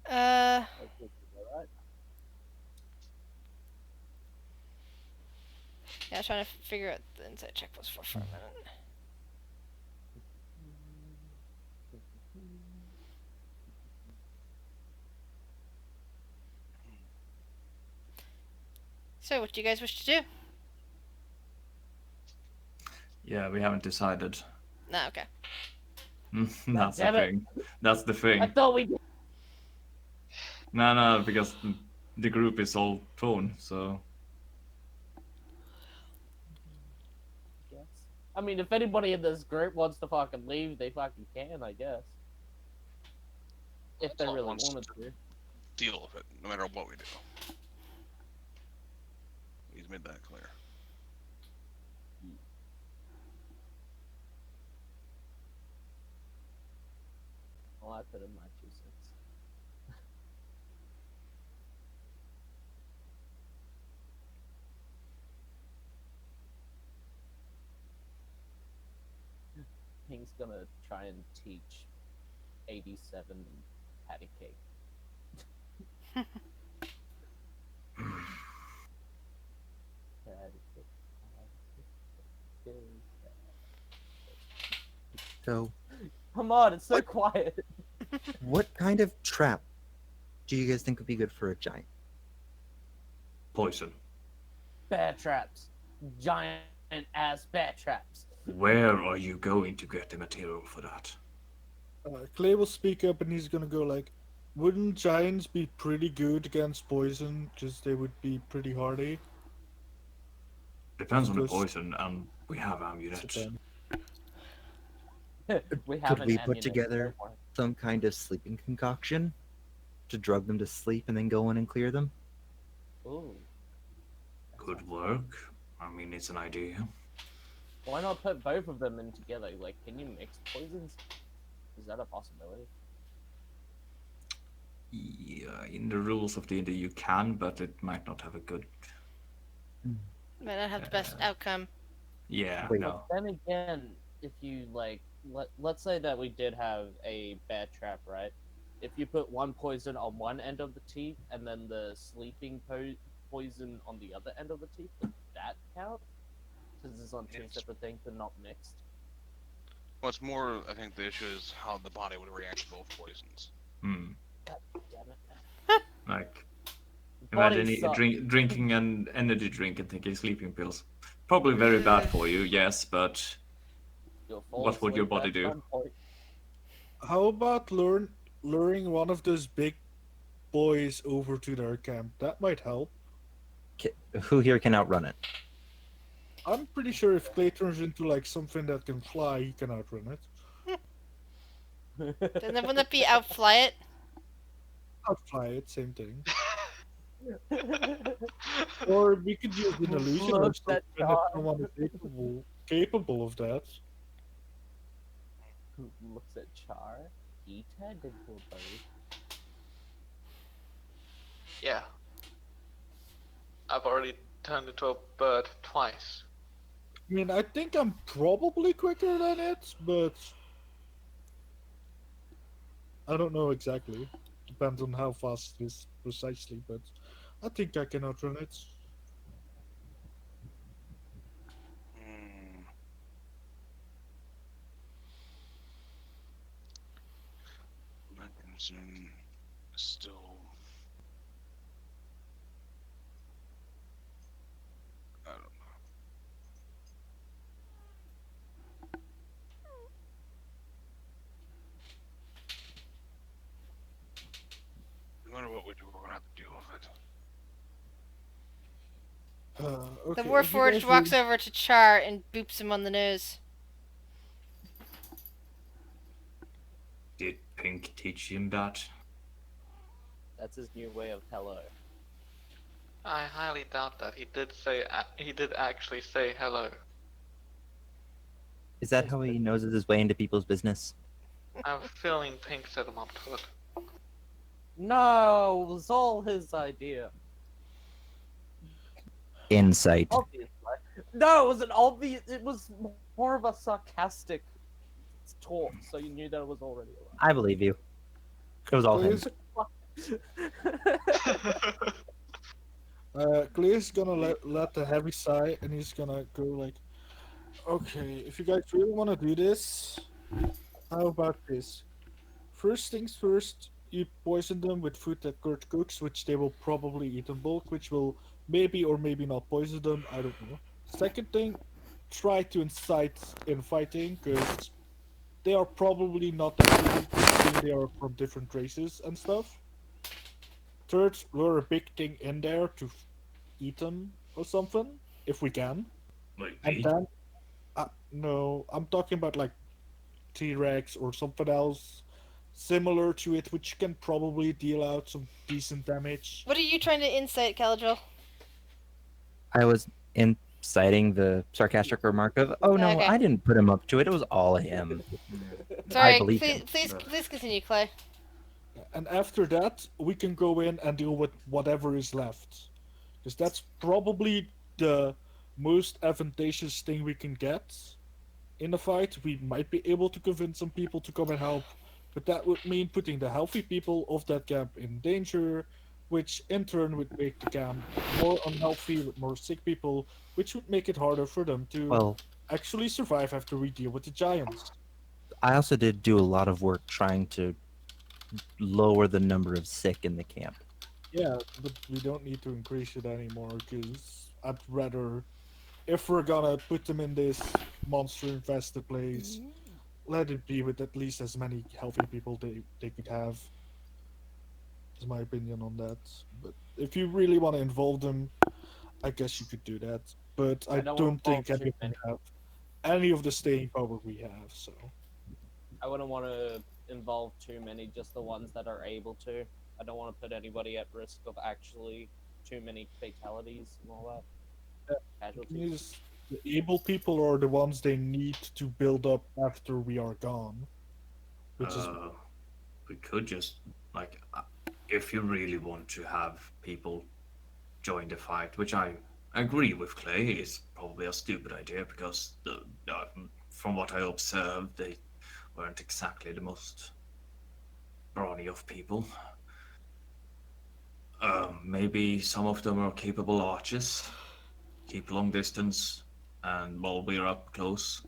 Alright. Yeah, I was trying to figure out the insight check was for a minute. So, what do you guys wish to do? Yeah, we haven't decided. No, okay. That's the damn it. thing. That's the I thing. thought we did. No, because the group is all torn, so Guess. I mean, if anybody in this group wants to fucking leave, they fucking can, I guess. If they That's all really wants wanted to to. deal with it, no matter what we do. He's made that clear. Well, I put in my 2 cents. Pink's gonna try and teach 87 patty cake. Patty cake, patty cake. So, Come on, it's so quiet. what kind of trap do you guys think would be good for a giant? poison. Bear traps. Giant ass bear traps. Where are you going to get the material for that? Clay will speak up and he's gonna go like, wouldn't giants be pretty good against poison? Because they would be pretty hardy. Depends on the Because- poison, and we have amulets. Depends. We have Could we put together some kind of sleeping concoction to drug them to sleep and then go in and clear them? Ooh. Could work. I mean, it's an idea. Why not put both of them in together? Like, can you mix poisons? Is that a possibility? Yeah, in the rules of D&D you can, but it might not have a good. Might not have the best outcome. Yeah, Wait. no. Then again, if you like, let's say that we did have a bear trap, right? If you put one poison on one end of the teeth and then the sleeping poison on the other end of the teeth, would that count? Since it's on two Yes. separate things and not mixed. What's more, I think the issue is how the body would react to both poisons. Hmm. God damn it. Like, Body imagine sucks. drinking an energy drink and taking sleeping pills. Probably very bad for you, yes, but You'll fall what would your asleep body at do? some point. How about luring one of those big boys over to their camp? That might help. Who here can outrun it? I'm pretty sure if Clay turns into like something that can fly, he can outrun it. Then wouldn't that be outfly it? Outfly it, same thing. Or we could use an illusion or Look, something that if dog. someone is capable of that. Who looks at Char? He turned into a bird. Yeah. I've already turned into a bird twice. I mean, I think I'm probably quicker than it, but I don't know exactly. Depends on how fast it is precisely, but I think I can outrun it. Hmm. Mechanism is still. I don't know. No matter what we do, we're gonna have to deal with it. Okay, The if you Warforged guys walks really- over to Char and boops him on the nose. Did Pink teach him that? That's his new way of hello. I highly doubt that. He did actually say hello. Is that how he noses his way into people's business? I have a feeling Pink set him up to it. No, it was all his idea. Insight. Obviously. No, it was an obvious. It was more of a sarcastic talk, so you knew that it was already I believe you. It was all him. Clay's gonna let the heavy sigh, and he's gonna go like, "Okay, if you guys really want to do this, how about this? First things first, you poison them with food that Kurt cooks, which they will probably eat in bulk, which will maybe or maybe not poison them. I don't know. Second thing, try to incite infighting because they are probably not that easy considering they are from different races and stuff. Third, lure a big thing in there to eat them or something if we can. Like And me? then, no, I'm talking about like T-Rex or something else similar to it, which can probably deal out some decent damage. What are you trying to insight, Caladriel? I was inciting the sarcastic remark of, "Oh no, Okay. I didn't put him up to it. It was all him." I Sorry, believe please, him. please continue, Clay. And after that, we can go in and deal with whatever is left. Because that's probably the most advantageous thing we can get in a fight. We might be able to convince some people to come and help, but that would mean putting the healthy people of that camp in danger, which in turn would make the camp more unhealthy with more sick people, which would make it harder for them to Well, actually survive after we deal with the giants. I also did do a lot of work trying to lower the number of sick in the camp. Yeah, but we don't need to increase it anymore because I'd rather, if we're gonna put them in this monster infested place, let it be with at least as many healthy people they could have. Is my opinion on that. But if you really want to involve them, I guess you could do that. But I I don't don't wanna think involve any too of them many. have any of the staying power we have. So I wouldn't want to involve too many, just the ones that are able to. I don't want to put anybody at risk of actually too many fatalities and all that. the thing Casualties. is, the able people are the ones they need to build up after we are gone, which is We could just, like, if you really want to have people join the fight, which I agree with Clay, is probably a stupid idea because from what I observed, they weren't exactly the most brawny of people. Maybe some of them are capable archers, keep long distance, and while we're up close.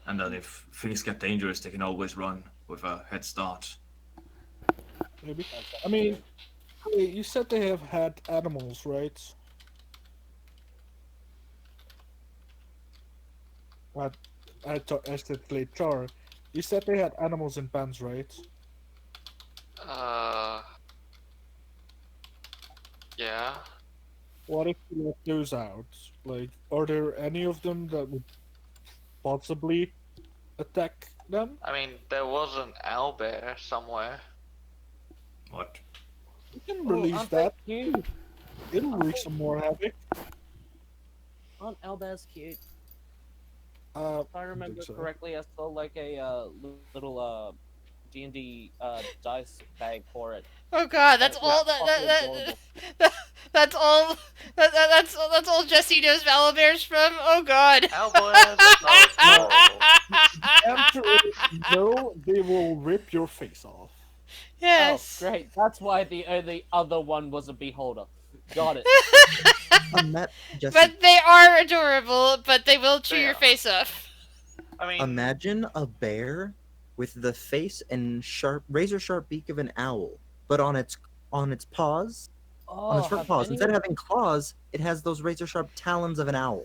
And then if things get dangerous, they can always run with a head start. maybe. That's I true. mean, hey, you said they have had animals, right? I, I said Clay Char. You said they had animals in pens, right? Uh, yeah. What if you let those out? Like, are there any of them that would possibly attack them? I mean, there was an owlbear somewhere. What? You can Oh, release aren't they that. cute? It'll wreak some more havoc. Aren't owlbears cute? Think If I remember so. correctly, I saw like a little D&D dice bag for it. Oh God, that's It all looked fucking adorable. that's all that's all Jesse knows Malabears from. Oh God. Owlbears are adorable. Answer is no, they will rip your face off. Yes. Oh, great. That's why the other one was a beholder. Got it. Jesse, But they are adorable, but they will chew They your are. face off. I mean, imagine a bear with the face and razor sharp beak of an owl, but on its paws, on its Oh, front have paws, any instead of of having claws, it has those razor sharp talons of an owl.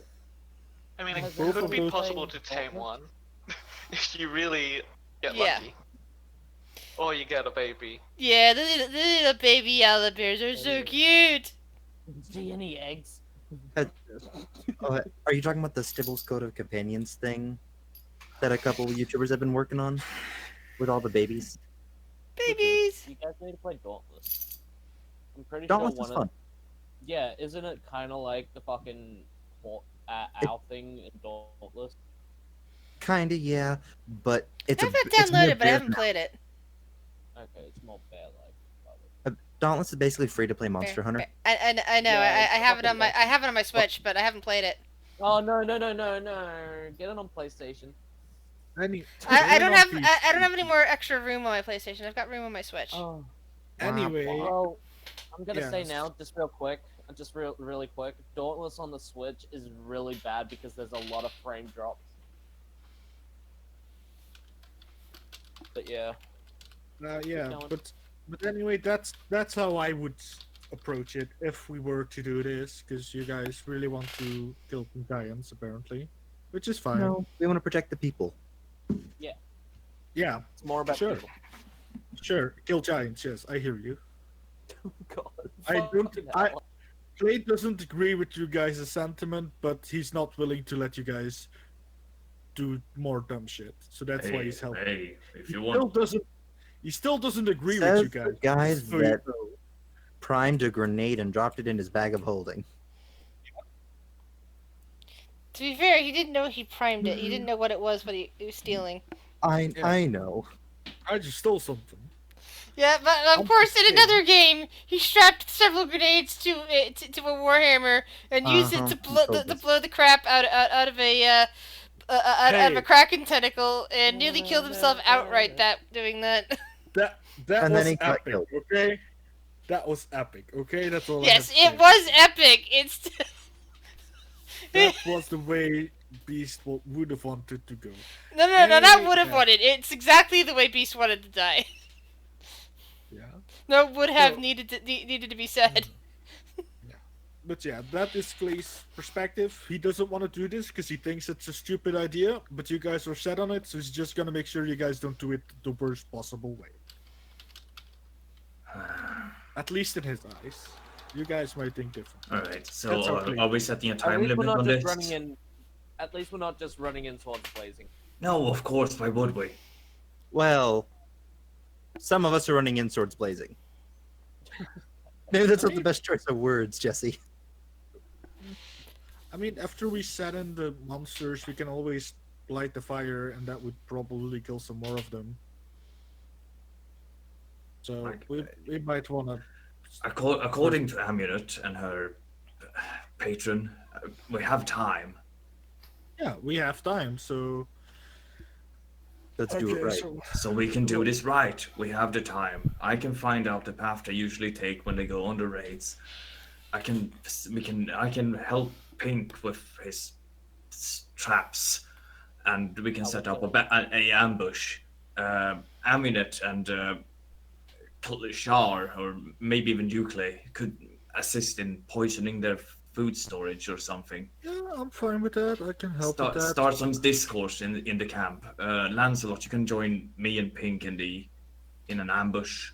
it Has both could of be those- possible to tame one if you really get Yeah. lucky, or you get a baby. Yeah, the little baby Malabears are so cute. see any eggs? Are you talking about the Stibbles Code of Companions thing that a couple of YouTubers have been working on with all the babies? Babies. You guys need to play Dauntless. I'm pretty Dauntless sure is one fun. of yeah, isn't it kind of like the fucking owl thing in Dauntless? Kinda, yeah, but I it's have that it's more downloaded, but I bear haven't than played it. Okay, it's more bear like. Dauntless is basically free to play Monster Hunter. I know. Yeah, I it's have it fucking on my awesome. I have it on my Switch, but I haven't played it. Oh no! Get it on PlayStation. I don't have I don't have any more extra room on my PlayStation. I've got room on my Switch. Oh. Anyway, Well, I'm gonna say Yes. now, just real quick, really quick. Dauntless on the Switch is really bad because there's a lot of frame drops. But yeah, yeah, going. but anyway, that's how I would approach it if we were to do this, because you guys really want to kill some giants, apparently, which is fine. No, we want to protect the people. Yeah, It's more about Sure. people. sure, kill giants. Yes, I hear you. God, I don't. fucking I hell. Clay doesn't agree with you guys' sentiment, but he's not willing to let you guys do more dumb shit. So that's why he's helping. Hey, if He you still want, doesn't. He still doesn't agree with Says you the guys. guys just so you that- know. Primed a grenade and dropped it in his bag of holding. To be fair, he didn't know he primed it. He didn't know what it was, what he was stealing. Yeah. I know. I just stole something. Yeah, but of course, in another game, he strapped several grenades to a warhammer and used it Uh-huh, to he blow told us. the crap out of a out of Hey. a kraken tentacle and nearly killed himself outright doing that. That And was then he got epic. killed. Okay, that was epic. Okay, that's all. Yes, I have it to say. was epic. It's That was the way Beast would have wanted to go. no, that would have Yeah. wanted. It's exactly the way Beast wanted to die. Yeah. No, would have So- needed to be said. But yeah, that is Clay's perspective. He doesn't want to do this because he thinks it's a stupid idea, but you guys are set on it, so he's just gonna make sure you guys don't do it the worst possible way. At least in his eyes. You guys might think different. all right. So That's our plea. are we setting a At time least we're limit not on just this? running in. At least we're not just running in swords blazing. No, of course. Why would we? Well, some of us are running in swords blazing. Maybe that's not the best choice of words, Jesse. I mean, after we set in the monsters, we can always light the fire, and that would probably kill some more of them. So Like- we might want to. According to Amulet and her patron, we have time. Yeah, we have time, so. Let's do it right. So we can do this right. We have the time. I can find out the path they usually take when they go under raids. I can help Pink with his traps, and we can set up a ambush. Amulet and Shar, or maybe even Euclid, could assist in poisoning their food storage or something. Yeah, I'm fine with that. I can help with that. Start some discourse in the camp. Lancelot, you can join me and Pink in an ambush.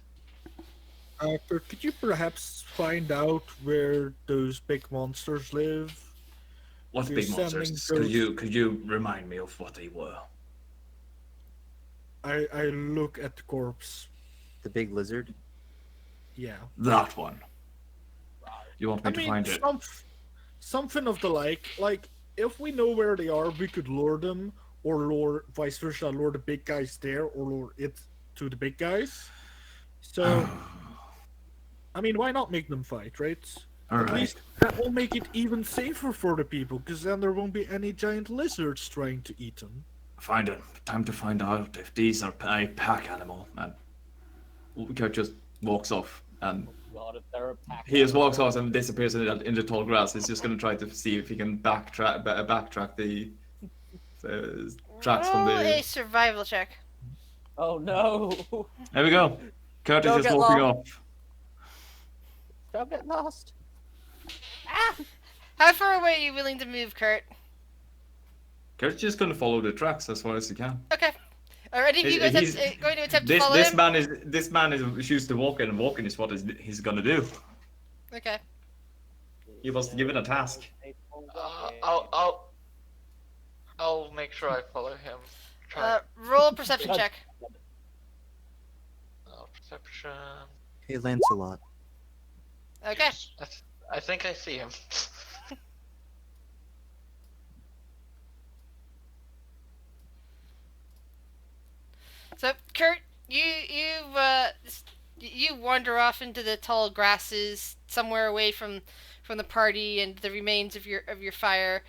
Could you perhaps find out where those big monsters live? What You're big sending monsters? those- Could you remind me of what they were? I look at the corpse. The big lizard. Yeah. That one. You want me I to mean, find it? something of the like. Like, if we know where they are, we could lure them, or lure vice versa, lure the big guys there, or lure it to the big guys. So, I mean, why not make them fight, right? All At right. least that will make it even safer for the people, because then there won't be any giant lizards trying to eat them. Find it. Time to find out if these are a pack animal. And Kurt just walks off, and God, if they're a pack. he just walks off and disappears in the tall grass. He's just going to try to see if he can backtrack the tracks from Roll a the. survival check. Oh no! There we go. Kurt is Don't just get walking lost. off. Don't get lost. Ah! How far away are you willing to move, Kurt? Kurt's just going to follow the tracks as far as he can. Okay. Are any of you guys He's- going to attempt to follow him? This man is choose to walk, and walking is what he's going to do. Okay. He was given a task. I'll make sure I follow him. Roll a perception check. Perception. Hey, Lancelot. Okay. I think I see him. So, Kurt, you wander off into the tall grasses somewhere away from the party and the remains of your fire.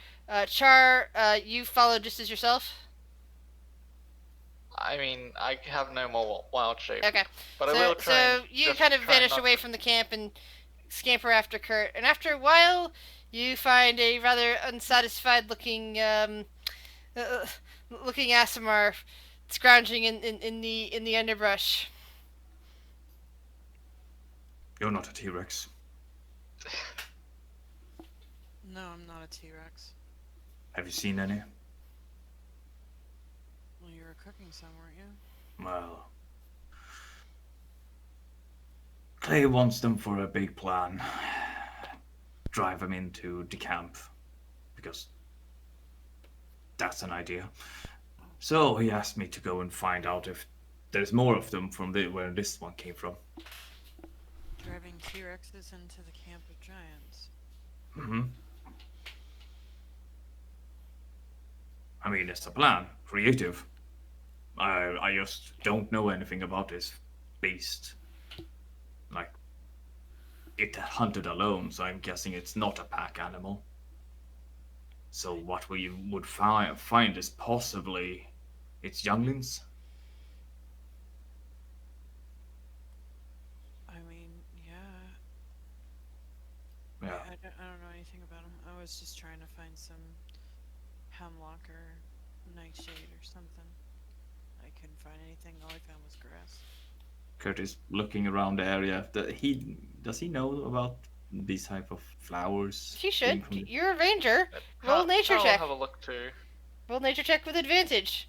Char, you follow just as yourself. I mean, I have no more wild shape. Okay. But I will try. So and you just kind of try vanish not away to- from the camp and scamper after Kurt. And after a while, you find a rather unsatisfied looking looking Asimar scrounging in the underbrush. You're not a T-Rex. No, I'm not a T-Rex. Have you seen any? Well, you were cooking some, weren't you? Well, Clay wants them for a big plan. Drive them into the camp. Because that's an idea. So he asked me to go and find out if there's more of them from where this one came from. Driving T-Rexes into the camp of giants. Mm-hmm. I mean, it's a plan. Creative. I just don't know anything about this beast. Like, it hunted alone, so I'm guessing it's not a pack animal. So what we would find is possibly its younglings. I mean, yeah. Yeah. I don't know anything about them. I was just trying to find some hemlock or nightshade or something. I couldn't find anything. All I found was grass. Curtis looking around the area. Does he know about these type of flowers? He being should. from the- You're a ranger. Roll nature I'll check. have a look too. Roll nature check with advantage.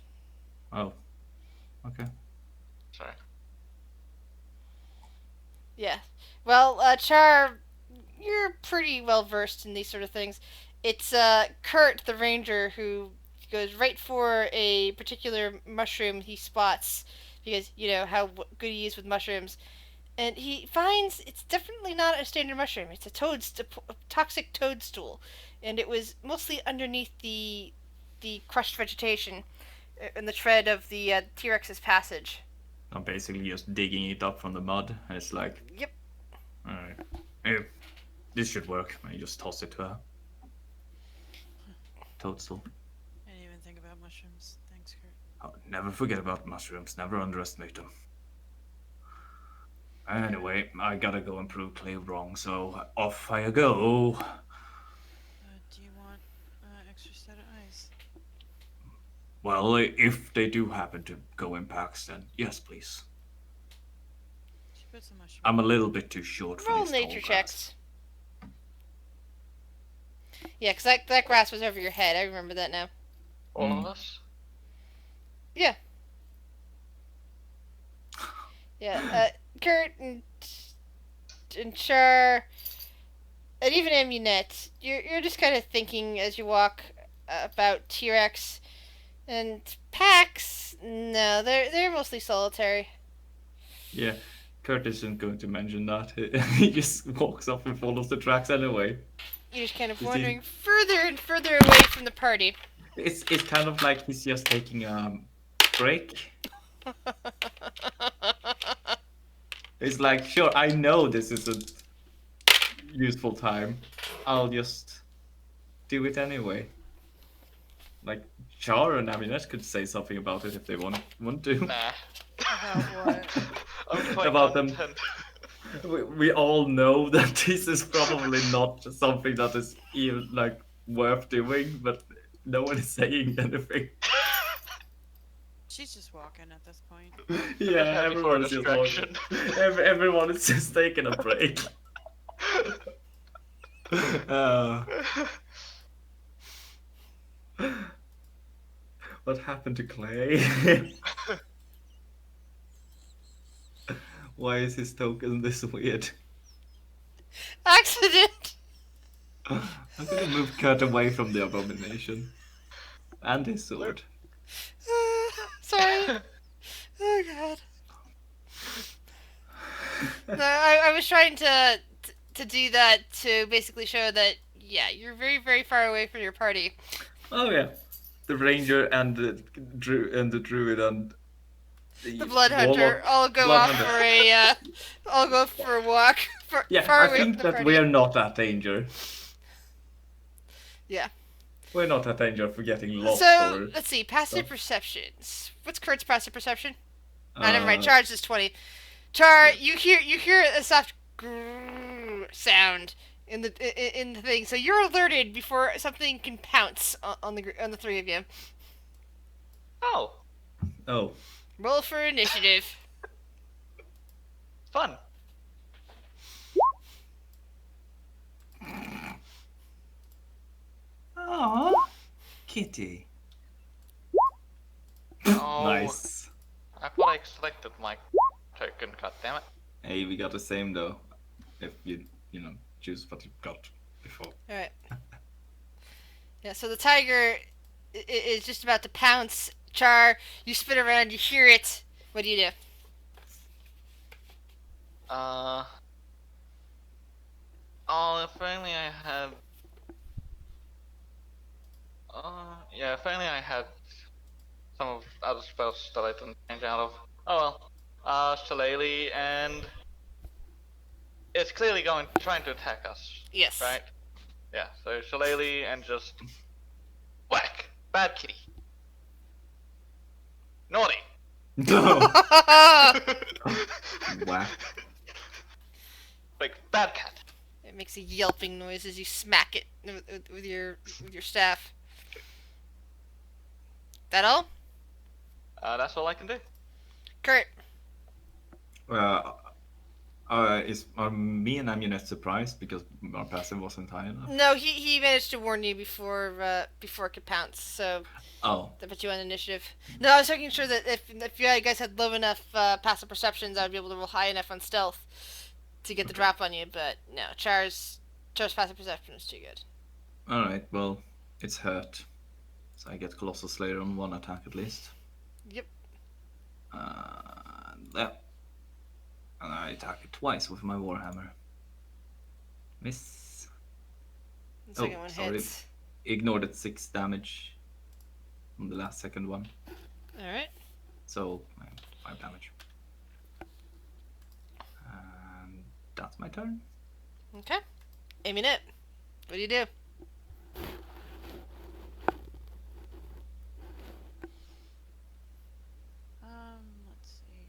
Oh, okay. Sorry. Yeah. Well, Char, you're pretty well versed in these sort of things. It's Kurt, the ranger, who goes right for a particular mushroom he spots because you know how good he is with mushrooms, and he finds it's definitely not a standard mushroom. It's a toxic toadstool, and it was mostly underneath the crushed vegetation in the tread of the T-Rex's passage. I'm basically just digging it up from the mud, and it's like, Yep. alright. Hey, this should work. I just toss it to her. Toadstool. I didn't even think about mushrooms. Thanks, Kurt. Oh, never forget about mushrooms. Never underestimate them. Anyway, I gotta go and prove Clay wrong, so off I go. Do you want extra set of eyes? Well, if they do happen to go in packs, then yes, please. She put some mushroom. I'm a little bit too short for Roll these nature tall grass. checks. Yeah, because that grass was over your head. I remember that now. All Mm. of us? Yeah. Yeah, Kurt and Char, and even Amunet, you're just kind of thinking as you walk about T-Rex and packs. No, they're mostly solitary. Yeah, Kurt isn't going to mention that. He just walks off and follows the tracks anyway. You're just kind of Is he- wandering further and further away from the party. It's kind of like he's just taking a break. It's like, sure, I know this isn't useful time. I'll just do it anyway. Like, Char and Aminette could say something about it if they want to. Nah. About what? I'm quite About them. content. We all know that this is probably not something that is even like worth doing, but no one is saying anything. She's just walking at this point. Yeah, Happy for everyone is just walking. Everyone is just taking a break. What happened to Clay? Why is his token this weird? Accident! I'm gonna move Kurt away from the abomination. And his sword. Sorry. Oh god. No, I was trying to do that to basically show that yeah, you're very very far away from your party. Oh yeah. The ranger and the druid and The blood hunter warlock. all go Blood off hunter. for a all go for a walk Yeah, far I away think from the that party. we're not at danger. Yeah. We're not at danger for getting lost So or let's see, passive stuff. perceptions. What's Kurt's passive perception? Never mind. Uh, Char's is 20. Char, you hear a soft grrr sound in the thing, so you're alerted before something can pounce on the three of you. Oh, Oh. Roll for initiative. fun. Aw, kitty. Oh, Nice. I thought I selected my token. God damn it! Hey, we got the same though. If you choose what you got before. All right. Yeah. So the tiger is just about to pounce. Char, you spin around. You hear it. What do you do? Oh, if only I had. Yeah, if only I had some of other spells that I didn't change out of. Oh well. Shillelagh, and it's clearly trying to attack us, Yes. right? Yeah. So Shillelagh and just whack. Bad kitty. Naughty. No. Whack. Like bad cat. It makes a yelping noise as you smack it with your staff. That all? That's all I can do. Kurt. Are me and Amunet surprised because our passive wasn't high enough? No, he managed to warn you before it could pounce, so Oh. that put you on initiative. No, I was making sure that if you guys had low enough passive perceptions, I would be able to roll high enough on stealth to get the drop on you. But no, Char's passive perception is too good. All right. Well, it's hurt, so I get Colossal Slayer on one attack at least. Yep. There. And I attack it twice with my Warhammer. Miss. The second Oh, one sorry. hits. Ignored it 6 damage on the second one. All right. So 5 damage. And that's my turn. Okay. Aiming it. What do you do? Let's see.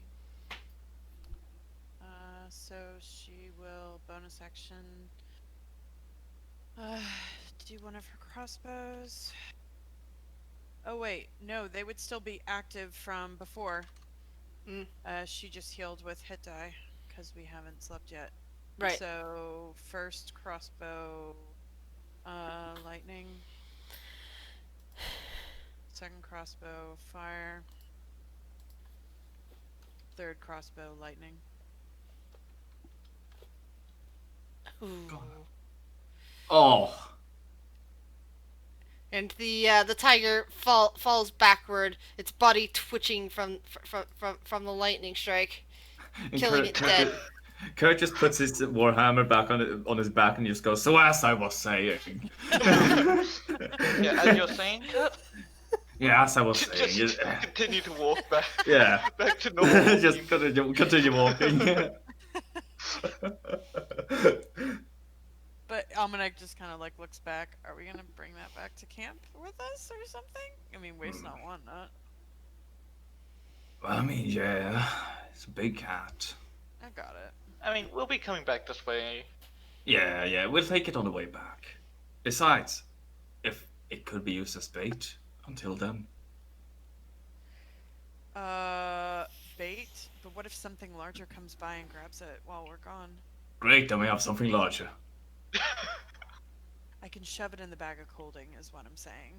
So she will bonus action. Do one of her crossbows. Oh wait, no, they would still be active from before. She just healed with hit die because we haven't slept yet. Right. So first crossbow, lightning. Second crossbow, fire. Third crossbow, lightning. Ooh. Oh. And the tiger falls backward, its body twitching from the lightning strike, killing it dead. Kurt just puts his Warhammer back on his back and just goes, so as I was saying. Yeah, as you're saying, Kurt, Yeah, as I was saying. just continue to walk back. Yeah. Back to normal. Just continue walking. But Almanac just kind of like looks back. Are we gonna bring that back to camp with us or something? I mean, waste not, want not. Well, I mean, yeah, it's a big cat. I got it. I mean, we'll be coming back this way. Yeah, we'll take it on the way back. Besides, if it could be used as bait until then. Bait? But what if something larger comes by and grabs it while we're gone? Great, then we have something larger. I can shove it in the bag of holding, is what I'm saying.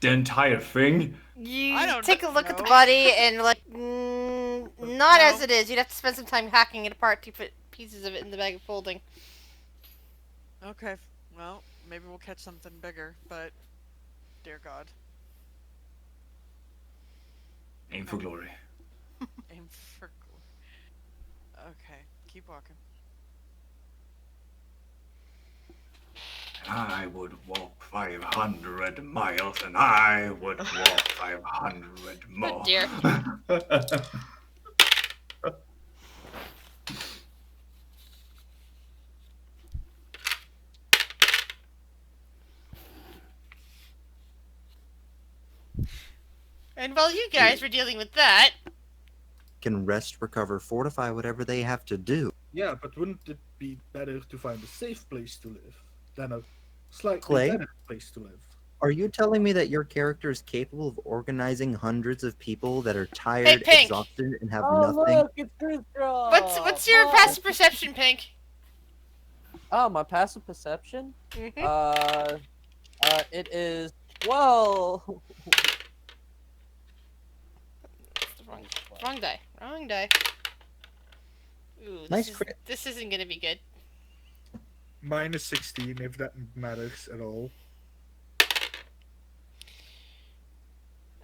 The entire thing? You I don't take a look at the know. body and not as it is. You'd have to spend some time hacking it apart to put pieces of it in the bag of folding. Okay, well, maybe we'll catch something bigger, but dear God. Aim for glory. Aim for... Okay, keep walking. I would walk 500 miles, and I would walk 500 more. Oh dear. And while you guys were dealing with that, Can rest, recover, fortify, whatever they have to do. Yeah, but wouldn't it be better to find a safe place to live than a slightly Clay? better place to live? Are you telling me that your character is capable of organizing hundreds of people that are tired, Hey, Pink! exhausted, and have Oh, nothing? look, it's Goosebumps! what's your passive perception, Pink? Oh, my passive perception? Mm-hmm. It is 12. It's the wrong die. Wrong die. Ooh, Nice crit. this isn't gonna be good. Minus 16, if that matters at all.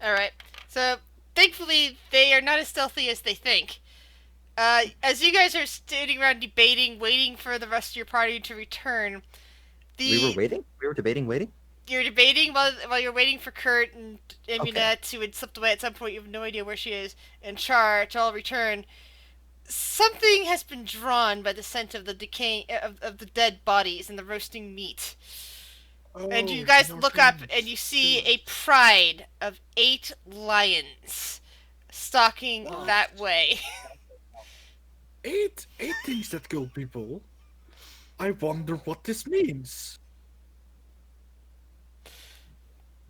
Alright. So, thankfully, they are not as stealthy as they think. As you guys are standing around debating, waiting for the rest of your party to return, We were waiting? We were debating waiting? you're debating while you're waiting for Kurt and Amunet, Okay. who had slipped away at some point. You have no idea where she is, and Char to all return. Something has been drawn by the scent of the decaying of the dead bodies and the roasting meat. And you guys more look up things. and you see Do it. a pride of 8 lions stalking What? that way. Eight things that kill people. I wonder what this means.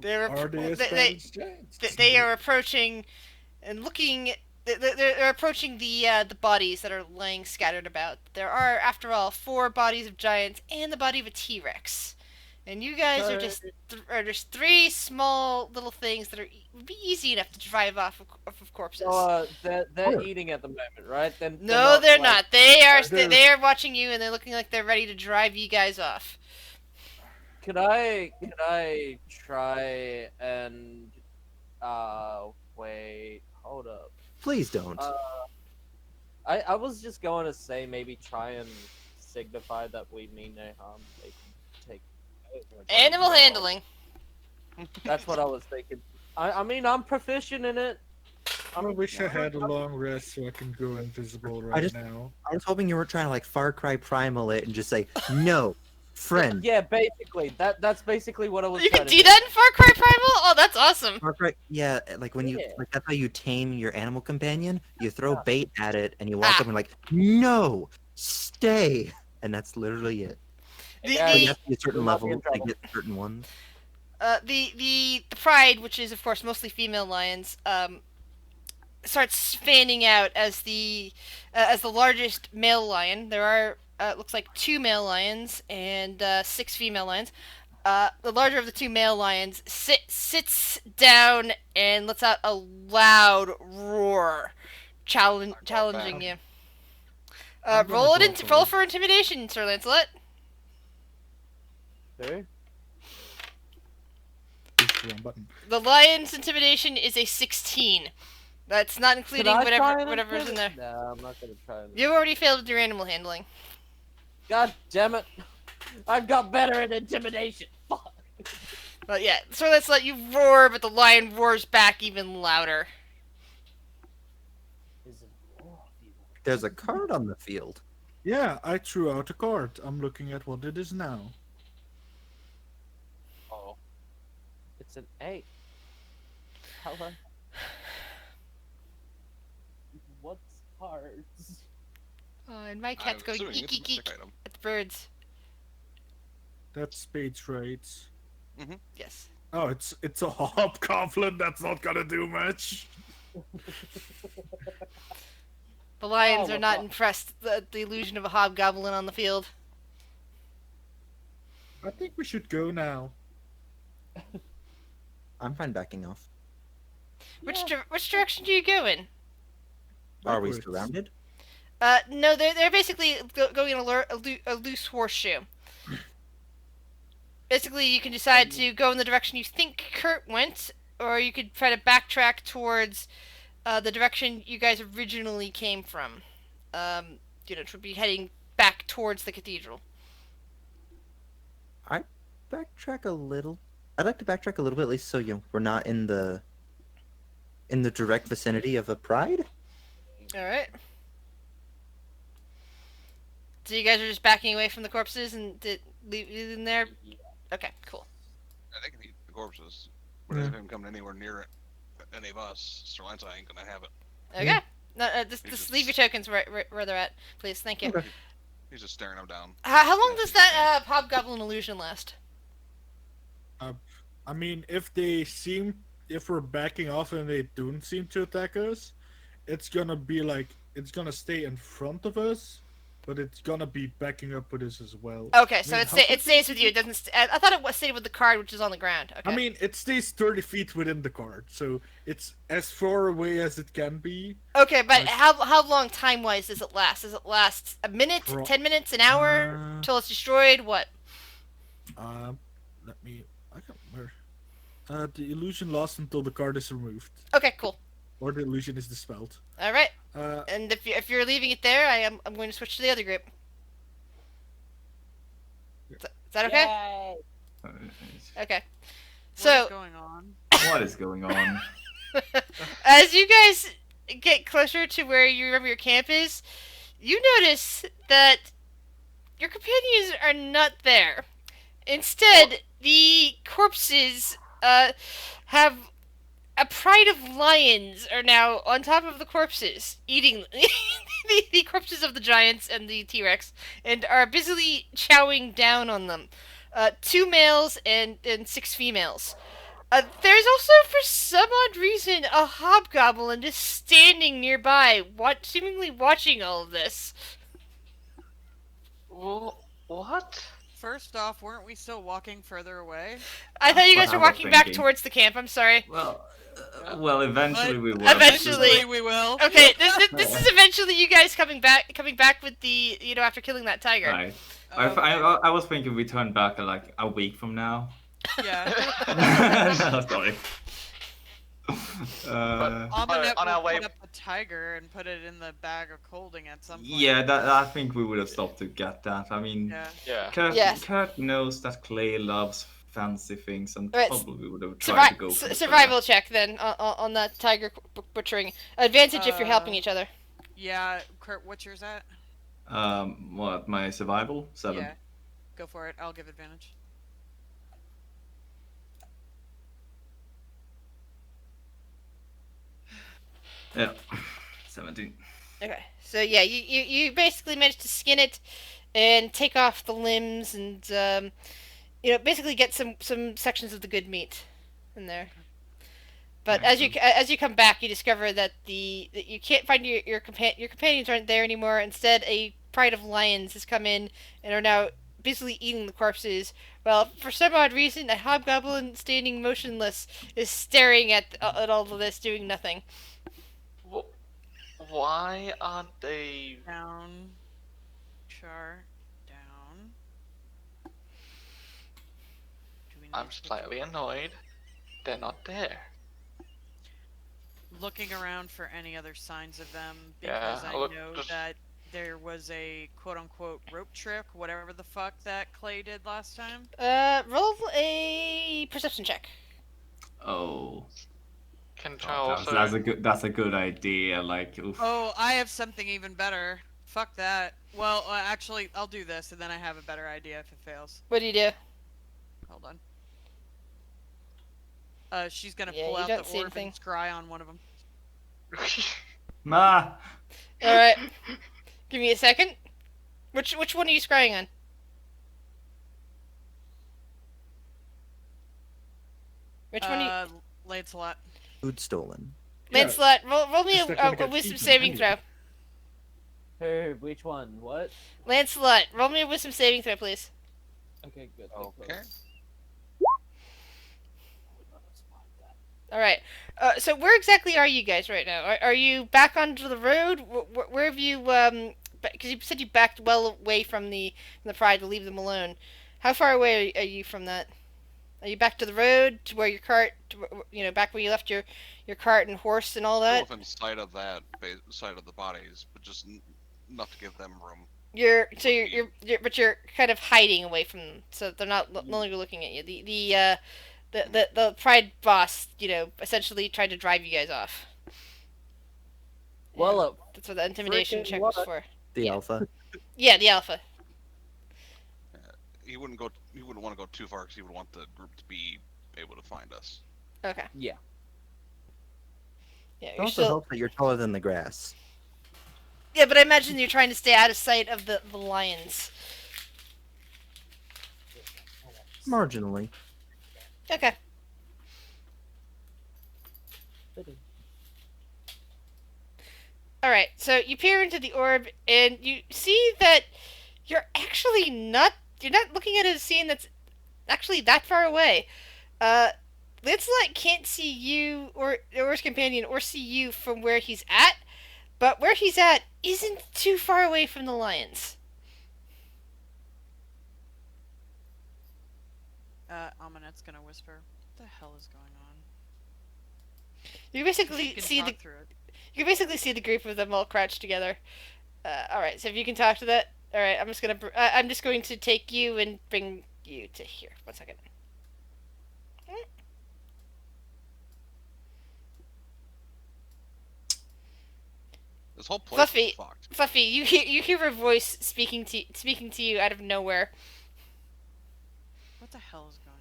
They're Are they as they- bad they- as giants? they are approaching and looking. They're approaching the bodies that are laying scattered about. There are, after all, 4 bodies of giants and the body of a T-Rex, and you guys are just 3 small little things that would be easy enough to drive off of corpses. So they're Sure. eating at the moment, right? Then No, they're like- not. They are they're- they are watching you, and they're looking like they're ready to drive you guys off. Could I try and wait, hold up. Please don't. I was just going to say maybe try and signify that we mean no harm. They can take over. Animal handling. That's what I was thinking. I mean I'm proficient in it. I wish I had a long rest so I can go invisible right now. I was hoping you were trying to like Far Cry Primal it and just say, no, friend. Yeah, basically. That's basically what I was You trying can to do that in Far Cry Primal? Oh, that's awesome. Far Cry, yeah, like when you, Yeah. like that's how you tame your animal companion. You throw Yeah. bait at it and you walk up and like, no, stay. And that's literally it. The, Yeah, But you the, have to be a certain You'll not be level in to trouble. get certain ones. the pride, which is of course mostly female lions, starts fanning out as the largest male lion. There are looks like 2 male lions and 6 female lions. The larger of the 2 male lions sits down and lets out a loud roar, challenging you. I'm gonna Roll go for roll it. for intimidation, Sir Lancelot. Okay. Push the wrong button. The lion's intimidation is a 16. That's not Could including I try and whatever's in there. No, I'm not gonna try and... You already failed with your animal handling. God damn it. I've got better at intimidation. Fuck. But yeah, so let's let you roar, but the lion roars back even louder. Is it more of you? There's a card on the field. Yeah, I threw out a card. I'm looking at what it is now. Oh. It's an 8. Hello. What's cards? Oh, and my cat's I'm going assuming eek it's a eek eek mystic item. at the birds. That's spades, right? Yes. Oh, it's a hobgoblin. That's not gonna do much. The lions Oh, are not fuck. impressed at the illusion of a hobgoblin on the field. I think we should go now. I'm fine backing off. Which direction do you go in? Are we Backwards. surrounded? No, they're basically going in a loose horseshoe. Basically, you can decide to go in the direction you think Kurt went, or you could try to backtrack towards the direction you guys originally came from. Which would be heading back towards the cathedral. Backtrack a little. I'd like to backtrack a little bit, at least so we're not in the direct vicinity of a pride. All right. So you guys are just backing away from the corpses and leave it in there. Okay, cool. They can eat the corpses. But if him coming anywhere near it, any of us, Sir Lancelot ain't gonna have it. Okay. No, just leave your tokens where they're at, please. Thank you. Okay. He's just staring them down. How long does that hobgoblin illusion last? I mean, if we're backing off and they don't seem to attack us, it's gonna stay in front of us but it's gonna be backing up with us as well. Okay, I so mean, it how it quick stays is with you. It doesn't. I thought it stayed with the card, which is on the ground. Okay. I mean, it stays 30 feet within the card, so it's as far away as it can be. Okay, but Nice. how long time wise does it last? Does it last a minute, 10 minutes, an hour till it's destroyed? What? Let me. I can't remember. The illusion lasts until the card is removed, Okay, cool. or the illusion is dispelled. All right. Uh, And if you're leaving it there, I'm going to switch to the other group. Is that okay? Yay! Okay. What So is going on? What is going on? as you guys get closer to where you remember your camp is, you notice that your companions are not there. Instead, the corpses have a pride of lions are now on top of the corpses, eating the corpses of the giants and the T-Rex, and are busily chowing down on them. 2 males and 6 females. There's also, for some odd reason, a hobgoblin just standing nearby, seemingly watching all of this. What? First off, weren't we still walking further away? I thought you That's guys what were I was walking back thinking. towards the camp. I'm sorry. Well, eventually we will. Eventually. we will. Okay, this is eventually you guys coming back with the after killing that tiger. Right. Okay. I was thinking we turn back like a week from now. Yeah. No, sorry. Ominette on our will way- put up a tiger and put it in the bag of holding at some point. Yeah, I think we would have stopped to get that. I mean, Yeah. Yeah. Kurt, Yes. Kurt knows that Clay loves fancy things and Alright, probably would have tried to go for the survival check then on that tiger butchering. Advantage if you're helping each other. Yeah, Kurt, what's yours at? What, my survival? 7. Yeah. Go for it. I'll give advantage. Yeah. 17. Okay, so yeah, you basically managed to skin it and take off the limbs and basically get some sections of the good meat in there. But as you come back, you discover that that you can't find your companions aren't there anymore. Instead, a pride of lions has come in and are now busily eating the corpses. Well, for some odd reason, a hobgoblin standing motionless is staring at all of this, doing nothing. Why aren't they? Down. Char. Down. Do we need I'm to- slightly annoyed. They're not there. Looking around for any other signs of them Yeah, because I look, know just- that there was a quote-unquote rope trick, whatever the fuck that Clay did last time. Roll a perception check. Oh. Can try Oh, also. that's a good idea. Like, oof. Oh, I have something even better. Fuck that. Well, actually, I'll do this, and then I have a better idea if it fails. What do you do? Hold on. She's gonna Yeah, pull you out don't the see orb anything. and scry on one of them. Ma. All right. Give me a second. Which one are you scrying on? Which one? Are you... Lancelot. Food stolen. Lancelot, roll me Just not gonna a get wisdom eaten saving throw. anyway. Who? Which one? What? Lancelot, roll me a wisdom saving throw, please. Okay, good. Okay. All right. So where exactly are you guys right now? Are you back onto the road? Where have you? Because you said you backed well away from the pride to leave them alone. How far away are you from that? Are you back to the road to where your cart, back where you left your cart and horse and all Still that? within sight of that, sight of the bodies, but just enough to give them room. You're kind of hiding away from them, so they're no longer looking at you. The pride boss, essentially tried to drive you guys off. Well, That's what the intimidation freaking check was what? for. The Yeah. alpha. Yeah, the alpha. He wouldn't want to go too far because he would want the group to be able to find us. Okay. yeah. Yeah, It you're also still. helps that you're taller than the grass. Yeah, but I imagine you're trying to stay out of sight of the lions. Marginally. Okay. All right, so you peer into the orb and you see that you're actually not. You're not looking at a scene that's actually that far away. Uh, Lancelot can't see you or his companion or see you from where he's at, but where he's at isn't too far away from the lions. Amanet's gonna whisper, "What the hell is going on?" You can She basically can see talk the through it. you can basically see the group of them all crouched together. All right, so if you can talk to that, all right. I'm just going to take you and bring you to here. 1 second. This whole place Fluffy, is fucked. Fluffy, you hear her voice speaking to you out of nowhere. What the hell is going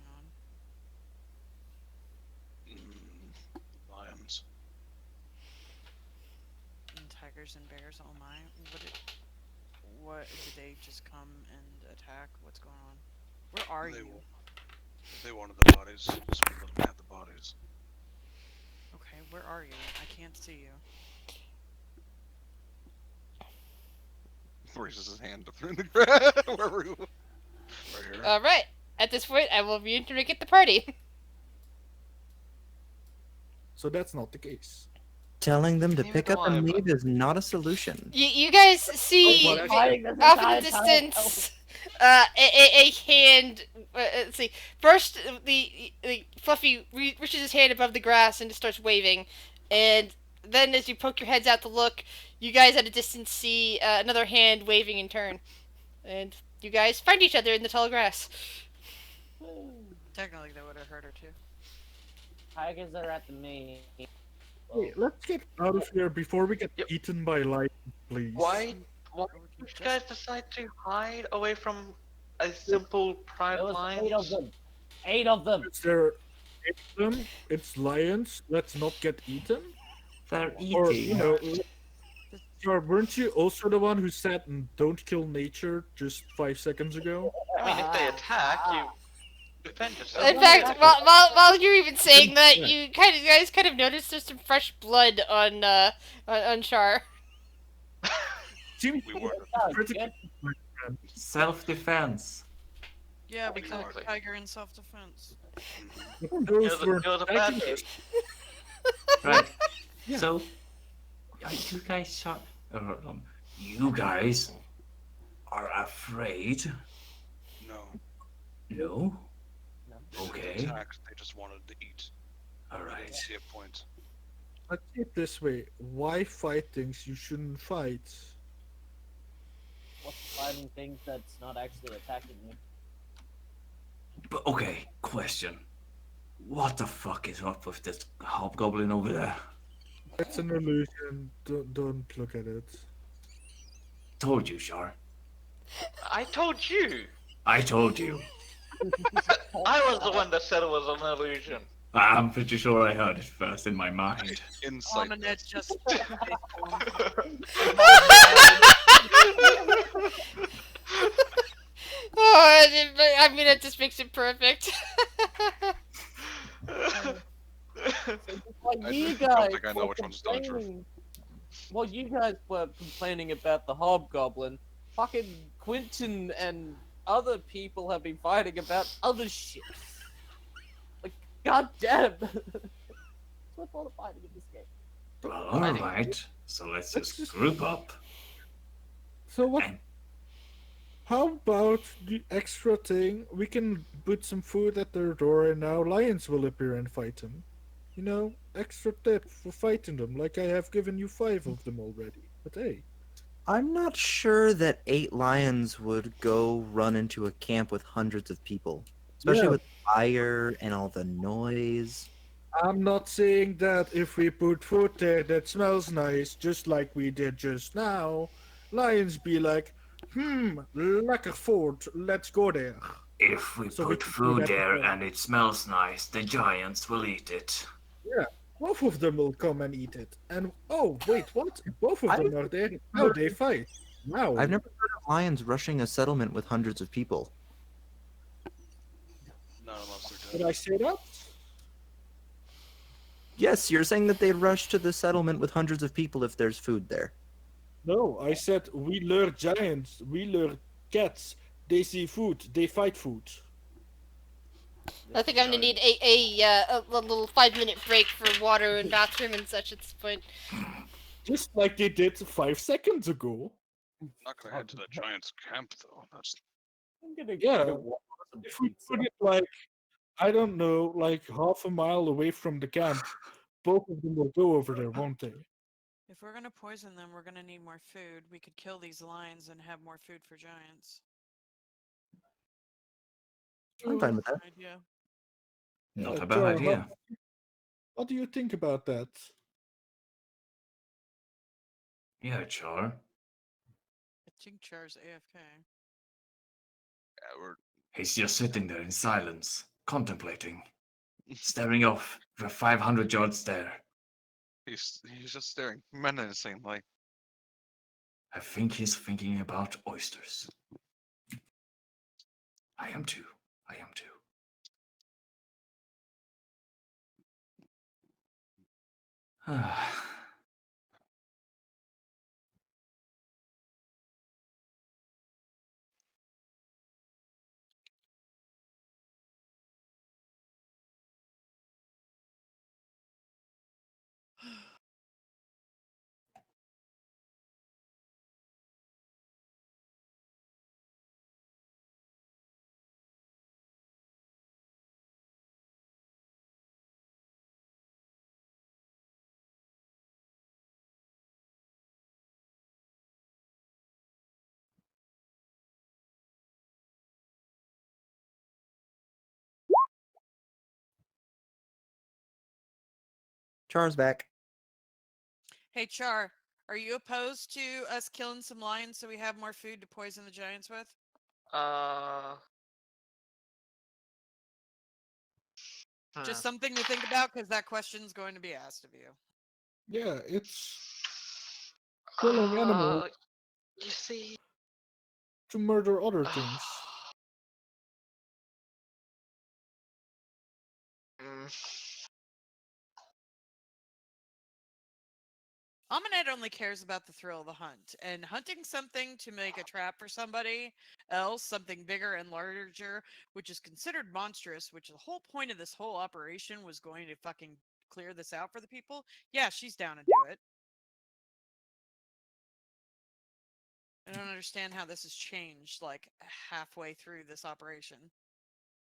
on? Lions. And tigers and bears, oh my. What did they just come and attack? What's going on? Where are They you? They wanted the bodies. Just let them have the bodies. Okay, where are you? I can't see you. Raises his hand up in the ground. Where were you? Right here. All right. At this point, I will reintegrate the party. So that's not the case. Telling them to Neither pick do up and I, but- leave is not a solution. You guys see Oh, well, Fighting this off in the entire time. distance a hand. Let's see. First, the Fluffy reaches his hand above the grass and just starts waving, and then as you poke your heads out to look, you guys at a distance see another hand waving in turn, and you guys find each other in the tall grass. Technically, that would have hurt her too. Tigers are at the main. Hey, let's get out of here before we get Yep. eaten by lions, please. Why Or we did can you guys decide to hide away from a simple pride There was line? 8 of them. 8 of them. Is there 8 of them? It's lions. Let's not get eaten. They're Or, eating. Sure, weren't you also the one who said "Don't kill nature" just 5 seconds ago? I mean, if they attack, you defend yourself. In fact, while you're even saying that, you guys kind of noticed there's some fresh blood on Char. Seems We were. pretty Self-defense. Yeah, we killed Exactly. the tiger in self-defense. those were You're the bad tigers. kid. Right. Yeah. So, you guys shot. You guys are afraid? No. No. They Okay. attacked. They just wanted to eat. All They right. didn't see a point. Let's say it this way: why fight things you shouldn't fight? What's fighting things that's not actually attacking you? But okay, question. What the fuck is up with this hobgoblin over there? It's an illusion. Don't look at it. Told you, Shar. I told you. I told you. I was the one that said it was an illusion. I'm pretty sure I heard it first in my mind. Insight. Amanet's just. Oh, I mean, it just makes it perfect. Like I you don't guys think I know were which one's telling the truth. complaining- Well, you guys were complaining about the hobgoblin. Fucking Quentin and other people have been fighting about other shit. Like, goddamn. What's all the fighting in this game? Well, alright. So let's just group up. So what? And How about the extra thing? We can put some food at their door, and now lions will appear and fight them. You know, extra tip for fighting them. Like I have given you 5 of them already. But hey, I'm not sure that 8 lions would go run into a camp with hundreds of people, especially Yeah. with fire and all the noise. I'm not saying that if we put food there that smells nice, just like we did just now, lions be like, lekker food, let's go there. if we So we put can do food that there again. and it smells nice, the giants will eat it. Both of them will come and eat it. And oh, wait, what? Both of I them are there. Now they fight. Wow. I've never heard of lions rushing a settlement with hundreds of people. Not unless they're Did dead. I say that? Yes, you're saying that they'd rush to the settlement with hundreds of people if there's food there. No, I said we lure giants, we lure cats. They see food, they fight food. I think I'm gonna need a little 5-minute break for water and bathroom and such at this point. Just like they did 5 seconds ago. Not gonna head to the giant's camp though. That's I'm gonna Yeah. go walk some If we pizza. put it like, I don't know, like half a mile away from the camp, both of them will go over there, won't they? If we're gonna poison them, we're gonna need more food. We could kill these lions and have more food for giants. I'm fine with that. Idea. Not a bad Char, idea. What do you think about that? Yeah, Char. I think Char's AFK. yeah, we're He's just sitting there in silence, contemplating, staring off for 500 yards there. he's just staring menacingly. I think he's thinking about oysters. I am too. I am too. Char's back. Hey Char, are you opposed to us killing some lions so we have more food to poison the giants with? Just something to think about, because that question's going to be asked of you. Yeah, it's killing animals You see, to murder other things. Amunet only cares about the thrill of the hunt, and hunting something to make a trap for somebody else, something bigger and larger, which is considered monstrous, which the whole point of this whole operation was going to fucking clear this out for the people. Yeah, she's down to do it. I don't understand how this has changed, like, halfway through this operation.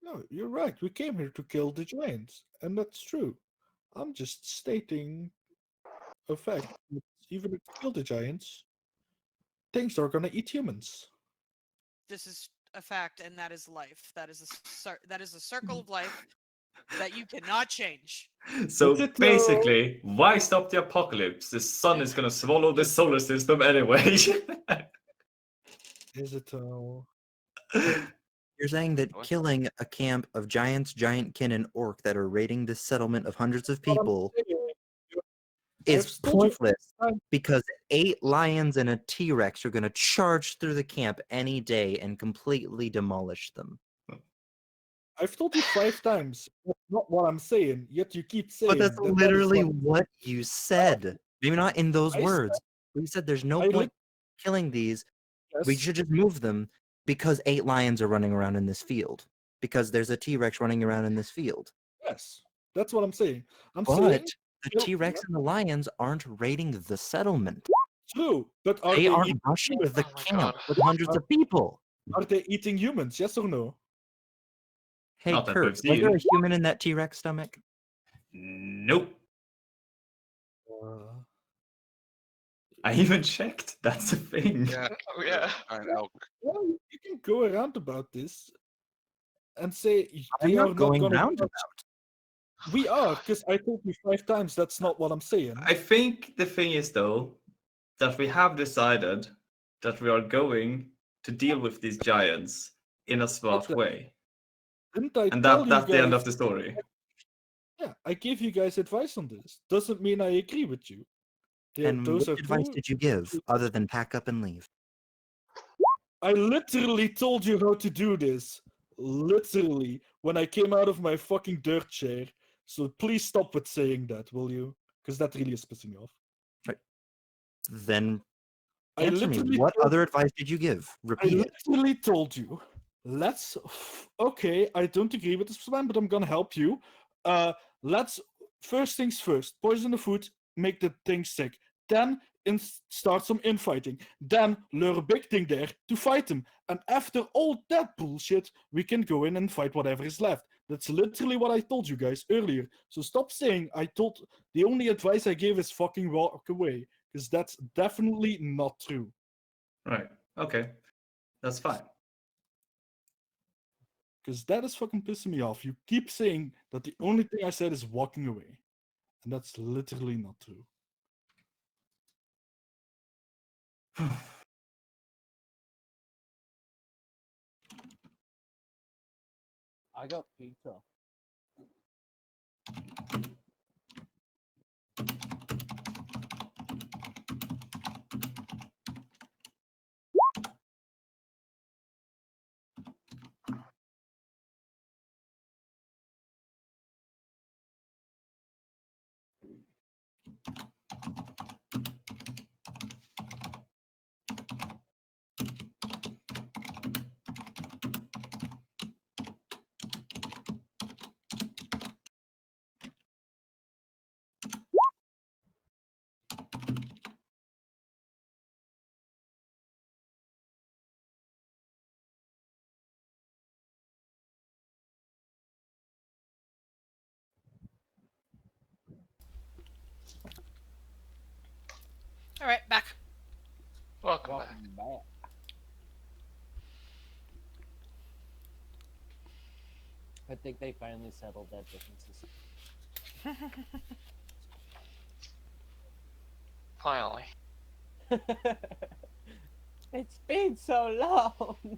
No, you're right. We came here to kill the giants, and that's true. I'm just stating a fact. That even if we kill the giants, things are gonna eat humans. This is a fact, and that is life. That is a circle of life that you cannot change. So Is it, basically, why stop the apocalypse? The sun is gonna swallow the solar system anyway. Is it? You're saying that What? killing a camp of giants, giantkin, and orc that are raiding this settlement of hundreds of What I'm people saying, is I've told you pointless times- because 8 lions and a T-Rex are going to charge through the camp any day and completely demolish them. I've told you 5 times. That's not what I'm saying. Yet you keep saying. But that's that is literally what- what you said. Maybe not in those I said- words. But you said there's no I point killing these. We Yes. should just move them because 8 lions are running around in this field. Because there's a T-Rex running around in this field. Yes, that's what I'm saying. I'm But saying the kill- T-Rex and the lions aren't raiding the settlement. true, but are They they aren't eating rushing humans? the Oh my camp God. with hundreds of people. Are they eating humans? Yes or no? Hey, Not that Kurt, we've was there seen. a human in that T-Rex stomach? Nope. Uh, I even checked. That's a thing. Yeah, Oh, yeah. giant elk. well, you can go around about this and say I'm they are not going gonna round touch- about. We are, because I told you 5 times. That's not what I'm saying. I think the thing is, though, that we have decided that we are going to deal with these giants in a smart Okay. way. Didn't I And tell that's you the end guys- of the story. Yeah, I gave you guys advice on this. Doesn't mean I agree with you. And Those what are advice two- did you give other than pack up and leave? I literally told you how to do this. Literally, when I came out of my fucking dirt chair, So please stop with saying that, will you? Because that really is pissing me off. Then I answer me. literally What told- other advice did you give? I Repeat it. literally told you. Okay, I don't agree with this plan, but I'm gonna help you. Let's first things first. Poison the food, make the thing sick. Then start some infighting. Then lure a big thing there to fight him. And after all that bullshit, we can go in and fight whatever is left. That's literally what I told you guys earlier. So stop saying I told. The only advice I gave is fucking walk away, because that's definitely not true. Right. Okay. That's fine. Because that is fucking pissing me off. You keep saying that the only thing I said is walking away. And that's literally not true. I got pizza. All right, back. Welcome back. Welcome back. I think they finally settled their differences. Finally. It's been so long.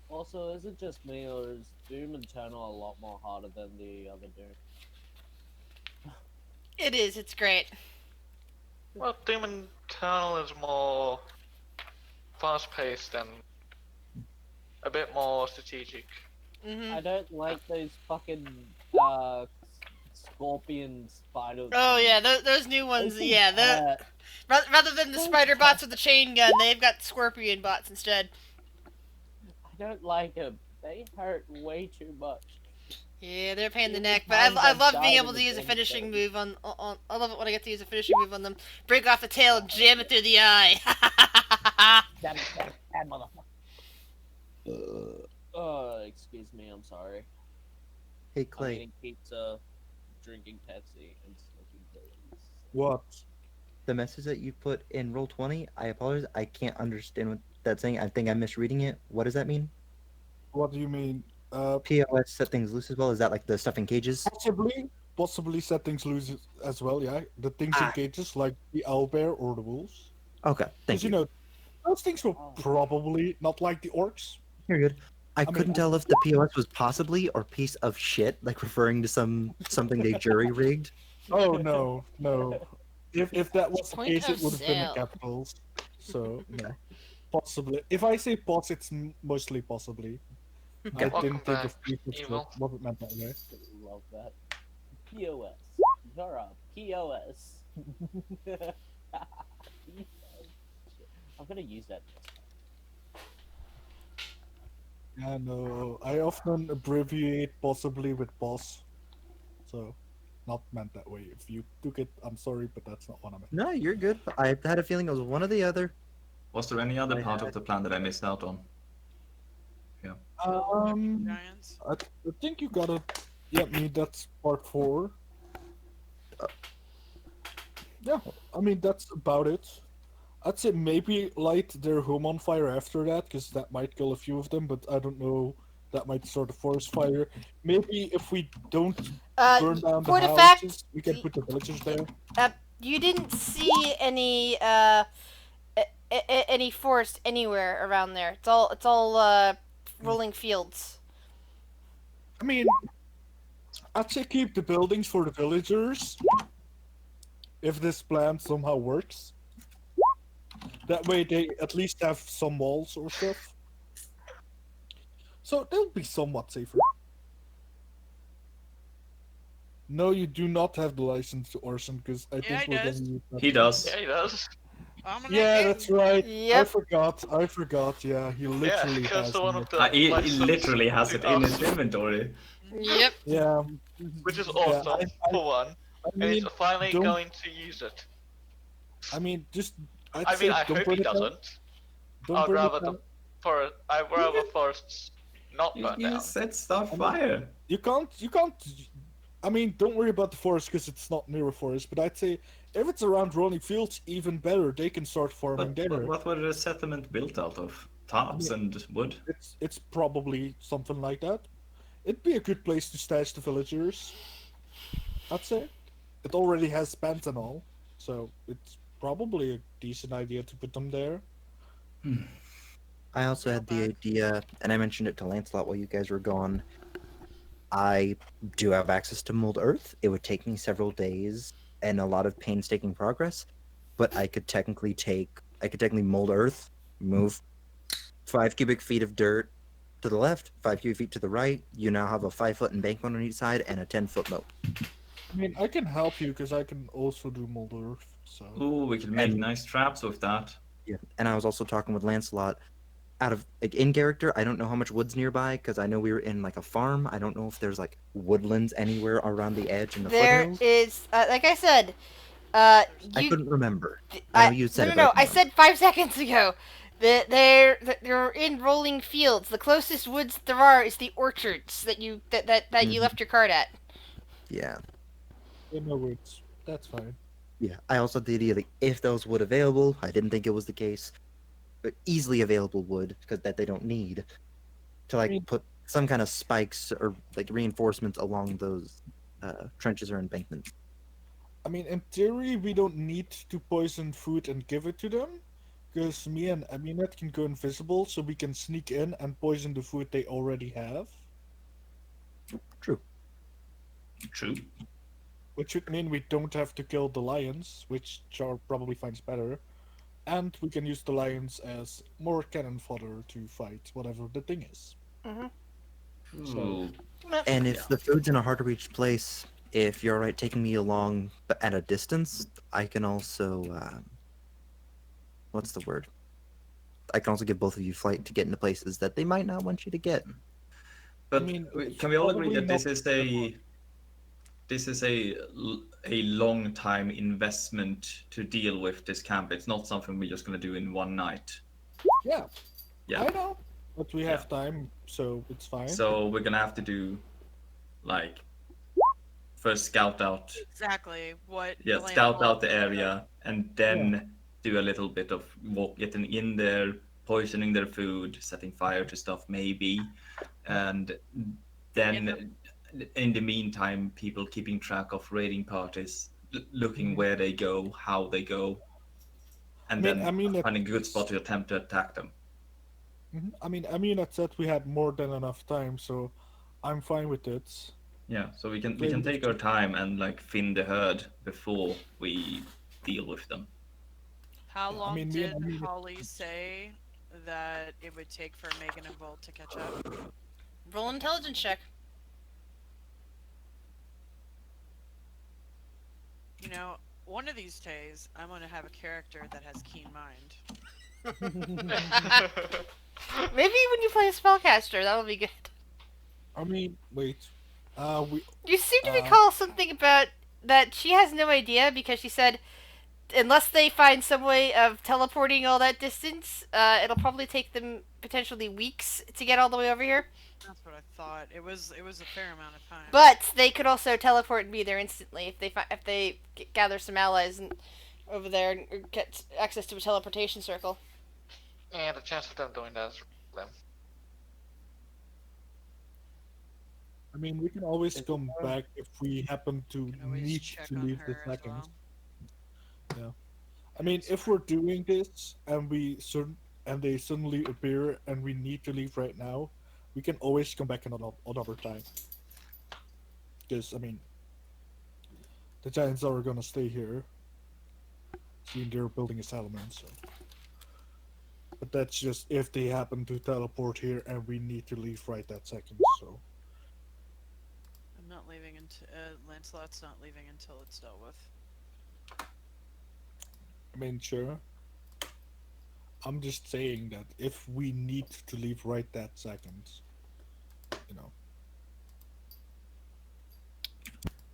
Also, is it just me, or is Doom Eternal a lot more harder than the other Doom? It is. It's great. Well, Doom Eternal is more fast-paced and a bit more strategic. I don't like those fucking scorpion spider. Oh things. yeah, those new They ones. seem Yeah, hurt. rather than the spider bots with the chain gun, they've got scorpion bots instead. I don't like them. They hurt way too much. Yeah, they're a pain in the Even neck, but times I I've love died being in able to the use a same finishing game. move on. I love it when I get to use a finishing move on them. Break off the tail and jam it through the eye. Stab motherfucker. Excuse me, I'm sorry. Hey I'm Clay, eating pizza, drinking Pepsi, and smoking pills. What? the message that you put in Roll20, I apologize. I can't understand what that's saying. I think I'm misreading it. What does that mean? What do you mean? POS set things loose as well? Is that like the stuff in cages? Possibly set things loose as well, yeah. The things in cages, like the owlbear or the wolves. Okay, thank Because, you you. know, those things were Oh. probably not like the orcs. You're good. I mean, couldn't tell if the POS was possibly or piece of shit, like referring to something they jury rigged. Oh, no. If that was the Point case, of it would have been in sale. capitals. So, no. Possibly. If I say pos, it's mostly possibly. I Welcome didn't think back, of pieces Evil. what it meant that way. Love that. POS. You're a POS. I'm gonna use that next time. Yeah, no. I often abbreviate possibly with pos. So, not meant that way. If you took it, I'm sorry, but that's not what I meant. No, you're good. I had a feeling it was one or the other. Was there any other I part had- of the plan that I missed out on? Giants. I think you gotta. Yeah, me. That's part 4. Yeah, I mean that's about it. I'd say maybe light their home on fire after that, because that might kill a few of them. But I don't know. That might start a forest fire. Maybe if we don't burn down the point of houses, fact, we can put the villagers there. you didn't see any any forest anywhere around there. It's all rolling fields. I mean, I'd say keep the buildings for the villagers. If this plan somehow works. That way they at least have some walls or stuff. So they'll be somewhat safer. No, you do not have the license to arson because I Yeah, think he we're does. gonna use that. He does. Yeah, he does. Yeah, that's right. I Yep. forgot. Yeah, he Yeah, literally because has. the one it. of the He license literally has it in his 2000, inventory. Yep. Yeah, which is yeah. awesome for one, I and he's mean, finally don't. going to use it. I mean, just. I'd I say mean, I don't hope burn he it down. doesn't. Don't I'd burn it rather down. the forest. I'd rather forests not burn You down. said start I mean- fire. You can't. I mean, don't worry about the forest because it's not near a forest. But I'd say if it's around rolling fields, even better. They can start farming But there. what were the settlement built out of? Tarps and wood? It's probably something like that. It'd be a good place to stash the villagers. I'd say. It already has spans and all, so it's probably a decent idea to put them there. I also had the idea, and I mentioned it to Lancelot while you guys were gone. I do have access to mold earth. It would take me several days and a lot of painstaking progress, but I could technically mold earth, move 5 cubic feet of dirt to the left, 5 cubic feet to the right. You now have a 5 foot embankment on each side and a 10 foot moat. I mean, I can help you because I can also do mold earth. So Ooh, we can make And- nice traps with that. Yeah, and I was also talking with Lancelot. Out of like in character, I don't know how much wood's nearby because I know we were in like a farm. I don't know if there's like woodlands anywhere around the edge and the There foothills. is, like I said, I you. couldn't remember. I know you said no, it. no, no. but I couldn't said 5 seconds ago that they're in rolling fields. The closest woods that there are is the orchards that you you Mhm. left your card at. remember. in the woods, that's fine. Yeah. I also had the idea that if those wood available, I didn't think it was the case, but easily available wood because that they don't need to like mean- put some kind of spikes or like reinforcements along those trenches or embankments. I mean, in theory, we don't need to poison food and give it to them, because me and Aminet can go invisible, so we can sneak in and poison the food they already have. True. True. Which would mean we don't have to kill the lions, which Char probably finds better. And we can use the lions as more cannon fodder to fight whatever the thing is. Ooh. And if the food's in a hard to reach place, if you're alright taking me along but at a distance, I can also what's the word? I can also give both of you flight to get into places that they might not want you to get. But mean, can we all agree probably that this not- is a long time investment to deal with this camp? It's not something we're just gonna do in one night. Yeah, Yeah. I know. But we have time, so it's fine. So we're gonna have to do like first scout out Exactly what. yeah, the scout out the landlord- area and then do a little bit of getting in there, poisoning their food, setting fire to stuff maybe, and then in the meantime, people keeping track of raiding parties, looking where they go, how they go, and then finding a good spot to attempt to attack them. I mean, Aminet said we had more than enough time, so I'm fine with it. Yeah, so we can take our time and like thin the herd before we deal with them. How long mean, me did and Aminet- Holly say that it would take for Megan and Volt to catch up? Roll intelligence check. You know, one of these days, I'm going to have a character that has keen mind. Maybe when you play a spellcaster, that'll be good. I mean, wait. We You seem to recall something about that she has no idea because she said unless they find some way of teleporting all that distance, it'll probably take them potentially weeks to get all the way over here. That's what I thought. It was a fair amount of time. But they could also teleport and be there instantly if they gather some allies and over there and get access to a teleportation circle. And the chance of them doing that is them. I mean, we can always come back if we happen to You can always need check to on leave the her as second. well. I mean, if we're doing this and and they suddenly appear and we need to leave right now, we can always come back another time. Because I mean, the giants are gonna stay here, seeing they're building a settlement. So, but that's just if they happen to teleport here and we need to leave right that second. So, I'm not leaving until Lancelot's not leaving until it's dealt with. I mean, sure. I'm just saying that if we need to leave right that second, you know,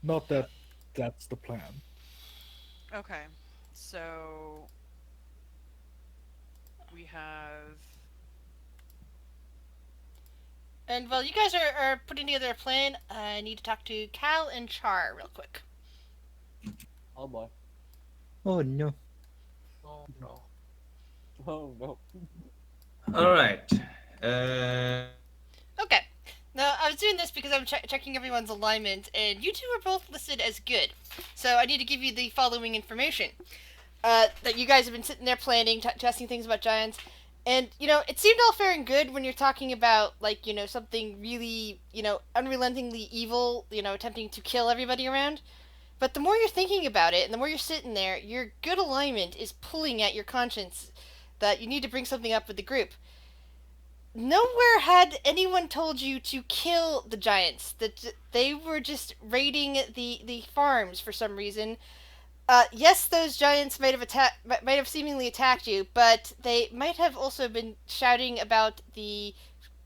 not that that's the plan. Okay, so we have. And while you guys are putting together a plan, I need to talk to Cal and Char real quick. Oh boy. Oh no. Oh no. Oh no. All right. Okay. Now, I was doing this because I'm checking everyone's alignment, and you two are both listed as good. So I need to give you the following information. That you guys have been sitting there planning, testing things about giants. And, it seemed all fair and good when you're talking about, like, something really, unrelentingly evil, attempting to kill everybody around. But the more you're thinking about it, and the more you're sitting there, your good alignment is pulling at your conscience that you need to bring something up with the group. Nowhere had anyone told you to kill the giants. That they were just raiding the farms for some reason. Yes, those giants might have seemingly attacked you, but they might have also been shouting about the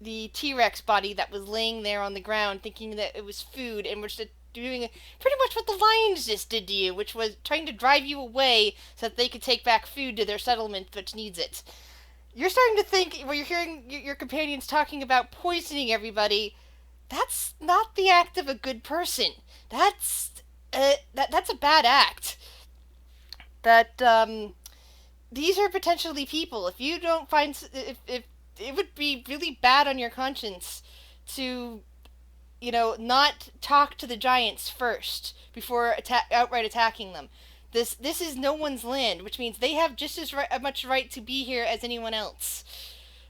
T-Rex body that was laying there on the ground, thinking that it was food, and were just doing pretty much what the lions just did to you, which was trying to drive you away so that they could take back food to their settlement which needs it. You're starting to think, when you're hearing your companions talking about poisoning everybody, that's not the act of a good person. That's that's a bad act. These are potentially people. If you don't find, if it would be really bad on your conscience to, not talk to the giants first before outright attacking them. This is no one's land, which means they have just as much right to be here as anyone else.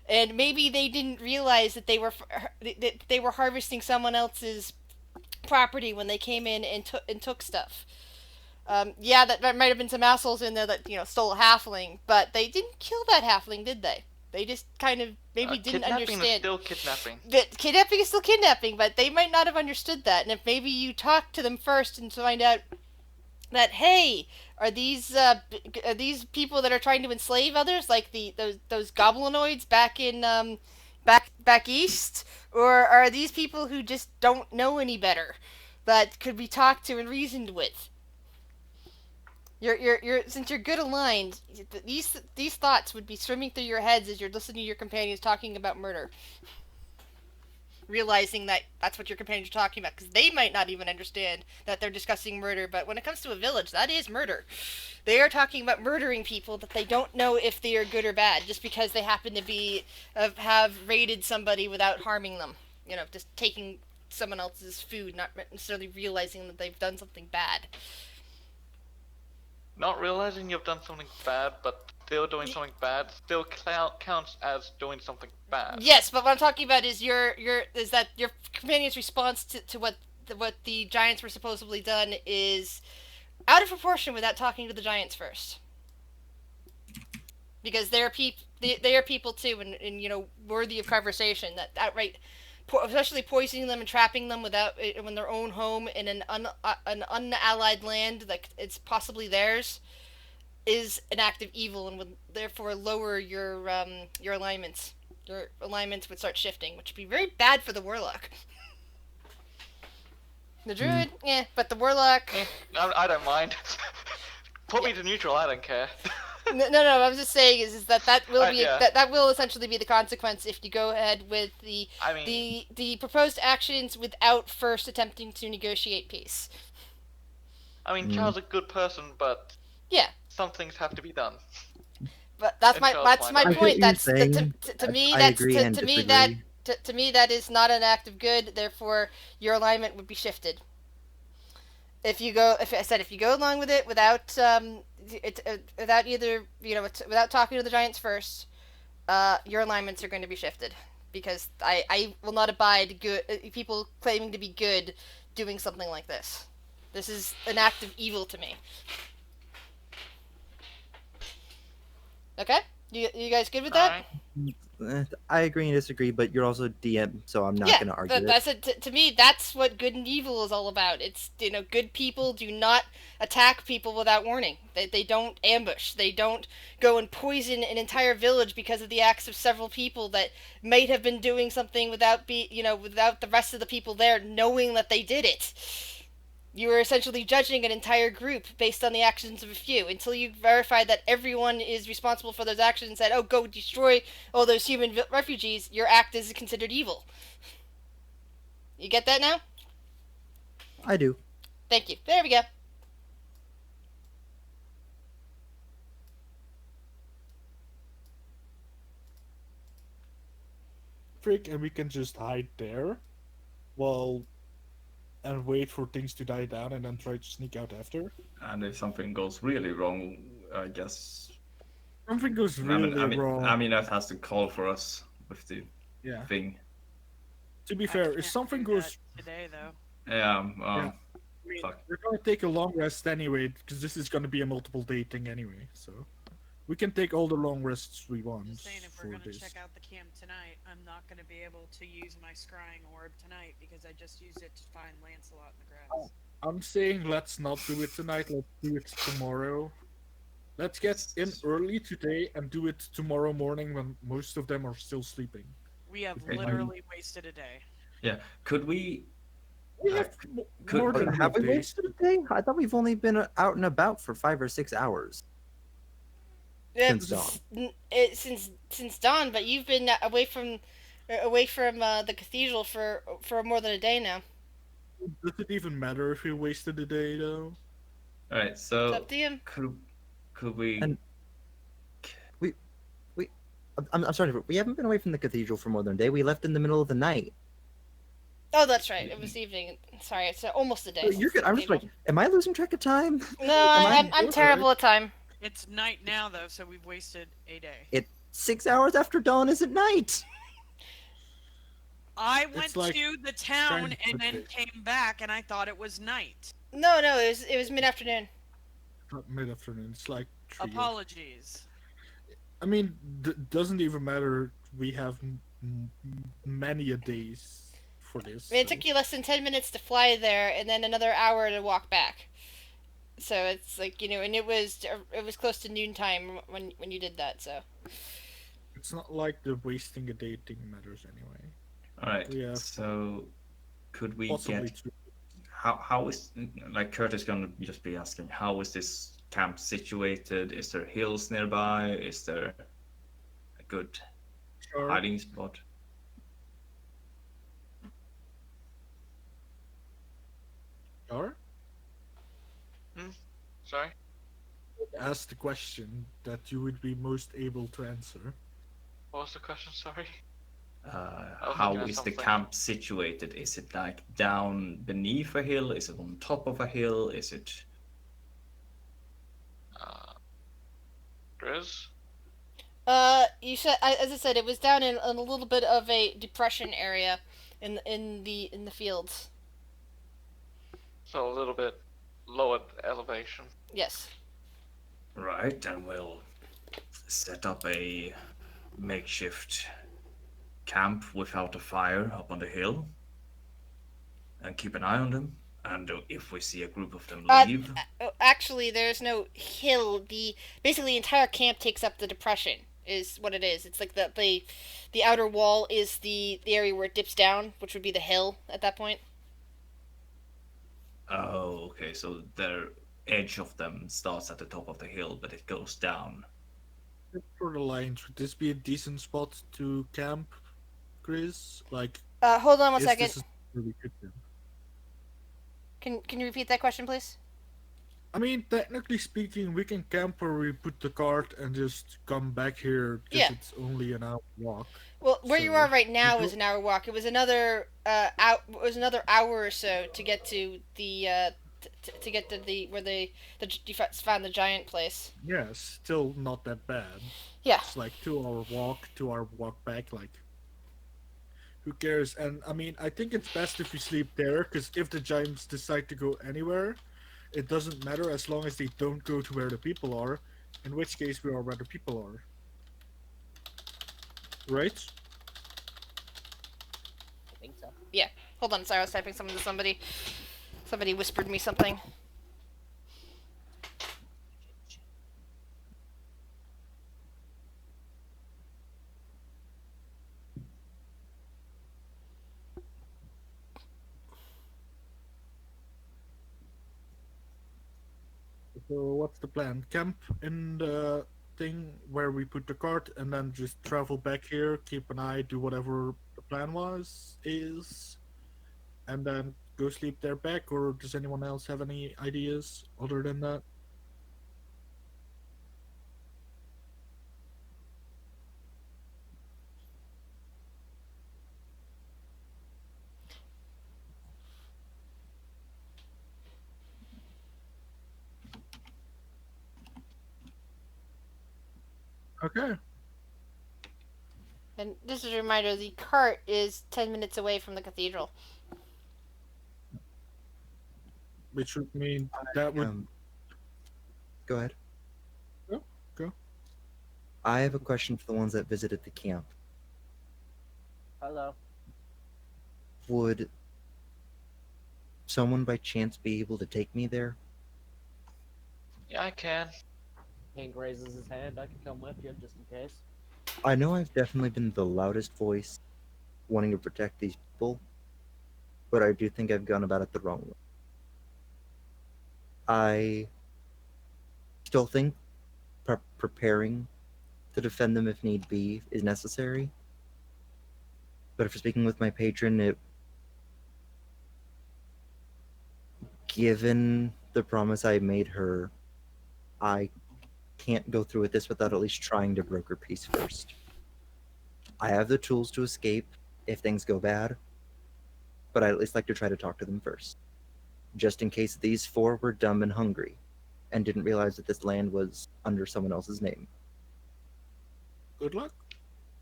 And maybe they didn't realize that they were harvesting someone else's property when they came in and took stuff. Yeah, that might have been some assholes in there that stole a halfling, but they didn't kill that halfling, did they? They just kind of maybe didn't kidnapping understand. Is still kidnapping. Kidnapping is still kidnapping, but they might not have understood that. And if maybe you talk to them first and find out that, hey, are these people that are trying to enslave others, like those goblinoids back in back east, or are these people who just don't know any better that could be talked to and reasoned with? Since you're good aligned, these thoughts would be swimming through your heads as you're listening to your companions talking about murder. Realizing that that's what your companions are talking about, because they might not even understand that they're discussing murder, but when it comes to a village, that is murder. They are talking about murdering people that they don't know if they are good or bad, just because they happen to be have raided somebody without harming them. Just taking someone else's food, not necessarily realizing that they've done something bad. Not realizing you've done something bad, but still doing something bad still counts as doing something bad. Yes, but what I'm talking about is your companion's response to what the giants were supposedly done is out of proportion without talking to the giants first. Because they are people too, and worthy of conversation. That outright, especially poisoning them and trapping them in their own home in an unallied land, like it's possibly theirs, is an act of evil and would therefore lower your alignments. Your alignments would start shifting, which would be very bad for the warlock. The druid, but the warlock. I don't mind. Put me to neutral. I don't care. No. I was just saying is that will be that will essentially be the consequence if you go ahead with the proposed actions without first attempting to negotiate peace. I mean, Charles is a good person, but some things have to be done. But that's my point. That's to me that is not an act of good. Therefore, your alignment would be shifted. if you go, if you go along with it without without either without talking to the giants first, your alignments are going to be shifted because I will not abide good people claiming to be good doing something like this. This is an act of evil to me. Okay, you guys good with that? Alright. I agree and disagree, but you're also DM, so I'm not Yeah, going to argue it. that's it. To me, that's what good and evil is all about. It's good people do not attack people without warning. They don't ambush. They don't go and poison an entire village because of the acts of several people that might have been doing something without the rest of the people there knowing that they did it. You are essentially judging an entire group based on the actions of a few. Until you verify that everyone is responsible for those actions and said, oh, go destroy all those human refugees, your act is considered evil. You get that now? I do. Thank you. There we go. Frick, and we can just hide there, and wait for things to die down, and then try to sneak out after. And if something goes really wrong, I guess. Something goes really wrong. Aminat has to call for us with the Yeah. thing. To be I fair, if can't something do goes, that today though. Yeah. I mean, Fuck. we're gonna take a long rest anyway, because this is gonna be a multiple day thing anyway. So we can take all the long rests we want Just saying, if we're for gonna this. check out the camp tonight, I'm not gonna be able to use my scrying orb tonight because I just used it to find Lancelot in the grass. I'm saying let's not do it tonight. Let's do it tomorrow. Let's get in early today and do it tomorrow morning when most of them are still sleeping. We have Okay. literally wasted a day. Yeah. Could we? We have Could- more But than have a we day. wasted a day? I thought we've only been out and about for 5 or 6 hours. Yeah, Since dawn. Since dawn, but you've been away from the cathedral for more than a day now. Does it even matter if we wasted a day though? All right. It's So up to you. could we? And- I'm sorry, but we haven't been away from the cathedral for more than a day. We left in the middle of the night. Oh, that's right. It was evening. Sorry, it's almost a day. You're since good. the I'm just like, cathedral. am I losing track of time? No, Am I'm terrible at time. It's night now though, so we've wasted a day. 6 hours after dawn isn't night. I went It's like to the town trying to and then put came back and I thought it was night. No, it was mid afternoon. Not mid-afternoon. It's like 3. Apologies. I mean, doesn't even matter. We have many a days for this. I mean, it so- took you less than 10 minutes to fly there, and then another hour to walk back. So it's like and it was close to noontime when you did that. So It's not like the wasting a day thing matters anyway. All right. Yeah. So could we Possibly get? two. How is, like, Kurt is gonna just be asking, how is this camp situated? Is there hills nearby? Is there a good Sure. hiding spot? Sure. Sorry? Ask the question that you would be most able to answer. What was the question? Sorry. How thinking of is the something. camp situated? Is it like down beneath a hill? Is it on top of a hill? Is it? Grizz? you said, as I said, it was down in a little bit of a depression area in the fields. So a little bit lower elevation. Yes. Right, and we'll set up a makeshift camp without a fire up on the hill and keep an eye on them. And if we see a group of them leave, Actually, there's no hill. Basically the entire camp takes up the depression. Is what it is. It's like the outer wall is the area where it dips down, which would be the hill at that point. oh, okay, so the edge of them starts at the top of the hill, but it goes down. For the lines, would this be a decent spot to camp, Chris? Like, Hold on one is second. this a really good camp? Can you repeat that question, please? I mean, technically speaking, we can camp where we put the cart and just come back here because Yeah. it's only an hour walk. Well, where you So, are right now you is an hour walk. It was another hour or so to get to the to get to the where you found the giant place. Yeah, still not that bad. Yeah. It's like 2 hour walk, 2 hour walk back. Like, who cares? And I mean, I think it's best if we sleep there, because if the giants decide to go anywhere, it doesn't matter as long as they don't go to where the people are. In which case, we are where the people are. Right? I think so. Yeah. Hold on, sorry, I was typing something to somebody. Somebody whispered me something. So what's the plan? Camp in the thing where we put the cart, and then just travel back here, keep an eye, do whatever the plan is, and then go sleep there back. Or does anyone else have any ideas other than that? Okay. And just as a reminder, the cart is 10 minutes away from the cathedral. Which would mean that would Go ahead. go. I have a question for the ones that visited the camp. Hello. Would someone by chance be able to take me there? Yeah, I can. Hank raises his hand. I can come with you just in case. I know I've definitely been the loudest voice wanting to protect these people, but I do think I've gone about it the wrong way. I still think preparing to defend them if need be is necessary. But if speaking with my patron, given the promise I made her, I can't go through with this without at least trying to broker peace first. I have the tools to escape if things go bad, but I'd at least like to try to talk to them first. Just in case these four were dumb and hungry and didn't realize that this land was under someone else's name. Good luck.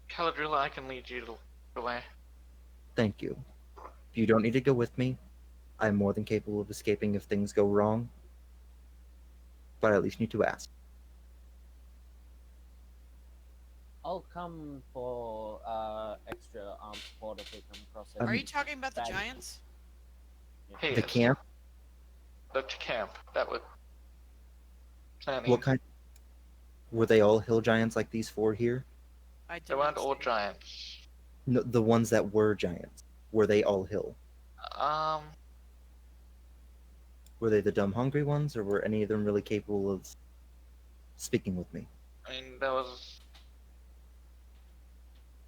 Caladrilla, I can lead you the way. Thank you. If you don't need to go with me, I'm more than capable of escaping if things go wrong, but I at least need to ask. I'll come for extra armed support if we come across it. Are you talking about the Bad. giants? He The is. camp? The camp. That would. Planning. What kind? Were they all hill giants like these four here? I did They weren't not all see. giants. No, the ones that were giants. Were they all hill? Um, Were they the dumb hungry ones, or were any of them really capable of speaking with me? I mean, there was.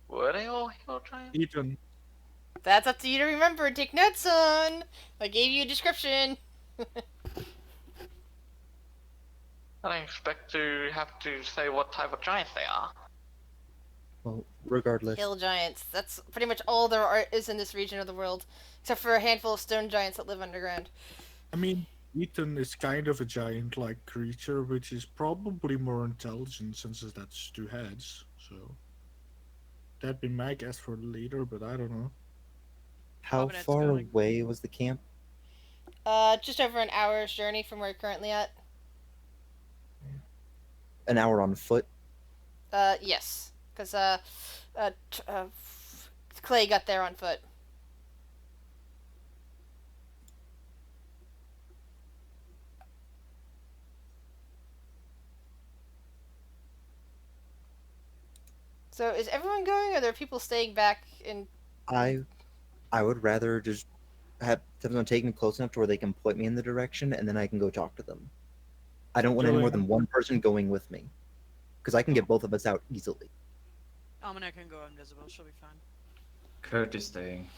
Were they all hill giants? Ethan. That's up to you to remember and take notes on. I gave you a description. I don't expect to have to say what type of giants they are. Well, regardless, Hill giants. That's pretty much all there is in this region of the world, except for a handful of stone giants that live underground. I mean, Ethan is kind of a giant-like creature, which is probably more intelligent since it has two heads. So that'd be my guess for the leader, but I don't know. how Providence far going. away was the camp? Just over an hour's journey from where you're currently at. An hour on foot. Yes, because Clay got there on foot. So is everyone going, or are there people staying back in? I would rather just have someone take me close enough to where they can point me in the direction, and then I can go talk to them. I don't want any more than one person going with me, because I can get both of us out easily. Almanac can go invisible. She'll be fine. Kurt is staying.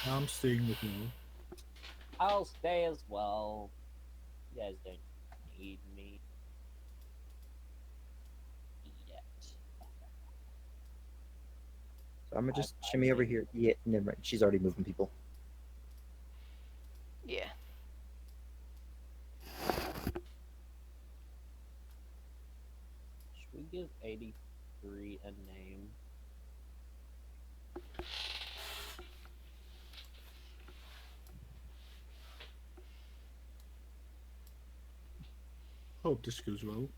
I'm staying with you. I'll stay as well. You guys don't need me yet. So I'm gonna just shimmy over here. Yeah, never mind. She's already moving people. Yeah. give 83 a name? Hope this goes well.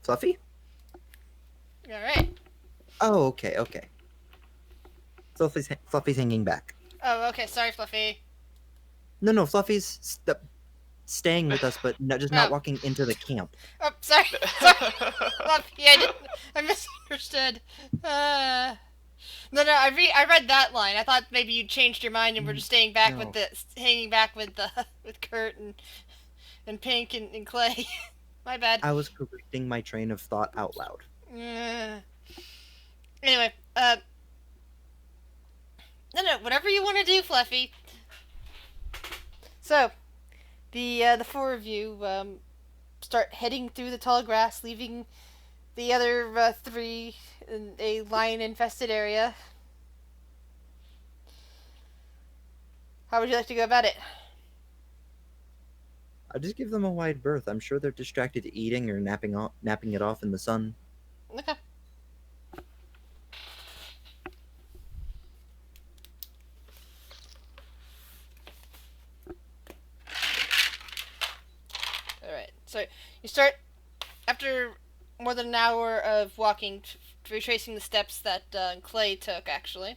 Fluffy? All right. Oh, okay, okay. Fluffy's hanging back. Oh, okay. Sorry, Fluffy. No, Fluffy's staying with us, but just not Oh. walking into the camp. Oh, sorry. Sorry. Fluffy, I misunderstood. No, I read that line. I thought maybe you changed your mind and were just staying back No. hanging back with with Kurt and Pink and Clay. My bad. I was correcting my train of thought out loud. Anyway, no, whatever you want to do, Fluffy. So, the four of you start heading through the tall grass, leaving the other three in a lion-infested area. How would you like to go about it? I'll just give them a wide berth. I'm sure they're distracted eating or napping it off in the sun. Okay. Alright, so you start, after more than an hour of walking, retracing the steps that Clay took, actually,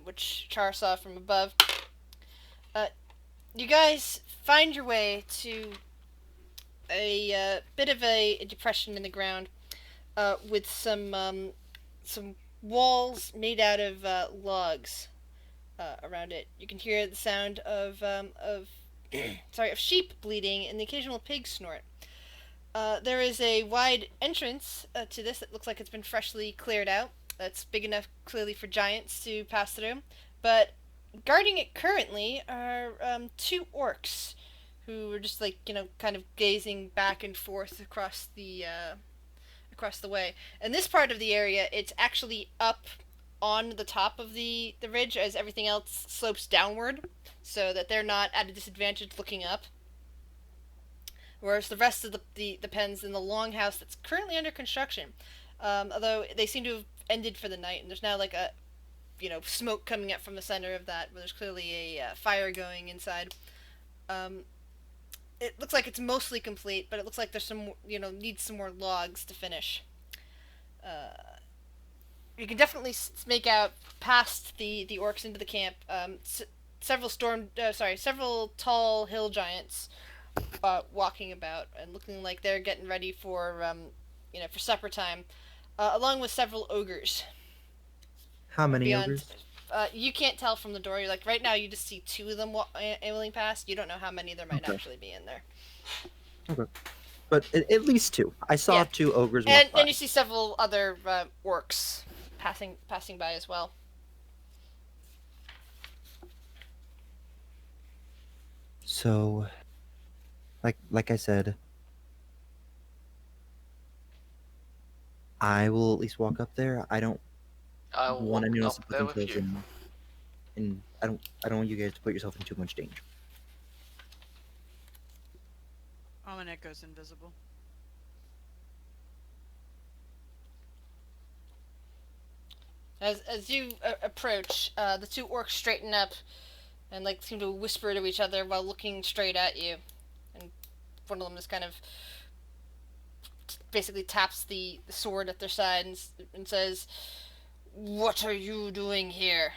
which Char saw from above. You guys find your way to a bit of a depression in the ground, with some walls made out of logs around it. You can hear the sound of of sheep bleating and the occasional pig snort. There is a wide entrance to this that looks like it's been freshly cleared out. That's big enough, clearly, for giants to pass through. But guarding it currently are two orcs who are just kind of gazing back and forth across the way. And this part of the area, it's actually up on the top of the ridge as everything else slopes downward, so that they're not at a disadvantage looking up. Whereas the rest of the pens in the longhouse that's currently under construction, although they seem to have ended for the night, and there's now like a smoke coming up from the center of that, where there's clearly a fire going inside. It looks like it's mostly complete, but it looks like there's some needs some more logs to finish. You can definitely make out past the orcs into the camp. Several tall hill giants walking about and looking like they're getting ready for for supper time, along with several ogres. How many ogres? You can't tell from the door. You're like, right now you just see two of them ambling past. You don't know how many there might actually be in there. Okay. But at least two. I saw two ogres walk and by. you see several other orcs passing by as well. So, like I said, I will at least walk up there. I don't I'll want walk anyone else up to put there with themselves you. in. I don't want you guys to put yourself in too much danger. Almanac goes invisible. As you approach, the two orcs straighten up and seem to whisper to each other while looking straight at you. And one of them just kind of basically taps the sword at their side and says, "What are you doing here?"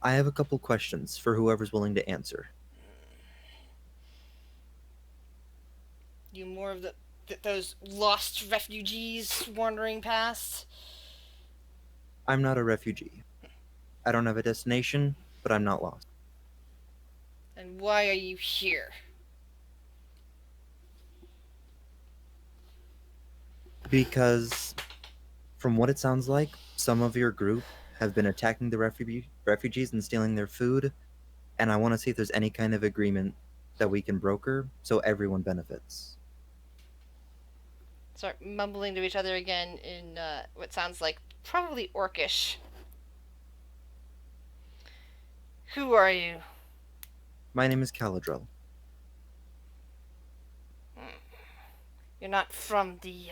I have a couple questions for whoever's willing to answer. You more of those lost refugees wandering past? I'm not a refugee. I don't have a destination, but I'm not lost. And why are you here? Because, from what it sounds like, some of your group have been attacking the refugees and stealing their food, and I want to see if there's any kind of agreement that we can broker so everyone benefits. Start mumbling to each other again in what sounds like probably orcish. Who are you? My name is Caladrel. You're not from the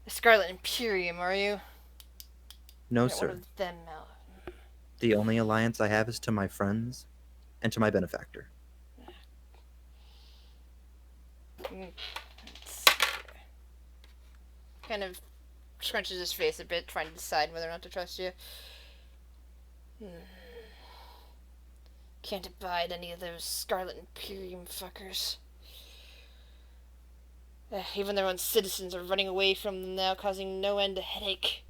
Scarlet Imperium, are you? No, You're not one sir. of them, The only alliance I have is to my friends and to my benefactor. Kind of scrunches his face a bit, trying to decide whether or not to trust you. Can't abide any of those Scarlet Imperium fuckers. Even their own citizens are running away from them now, causing no end of headache.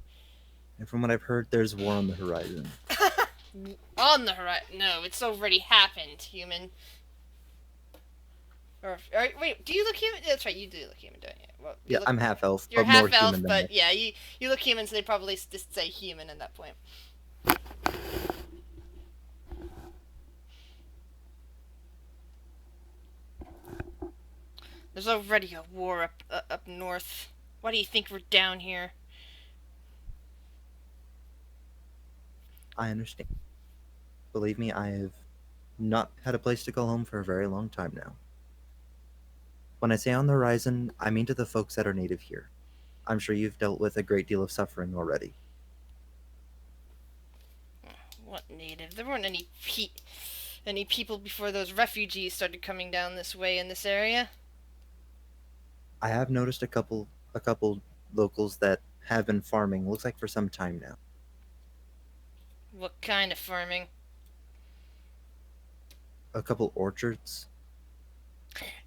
And from what I've heard, there's war on the horizon. On the horizon? No, it's already happened, human. Or wait, do you look human? That's right, you do look human, don't you? Well, you Yeah, look, I'm half elf, you're but more half elf, human than but yeah, you look human, so they probably just say human at that point. There's already a war up north. Why do you think we're down here? I understand. Believe me, I have not had a place to call home for a very long time now. When I say on the horizon, I mean to the folks that are native here. I'm sure you've dealt with a great deal of suffering already. What native? There weren't any people before those refugees started coming down this way in this area. I have noticed a couple locals that have been farming, looks like for some time now. What kind of farming? A couple orchards.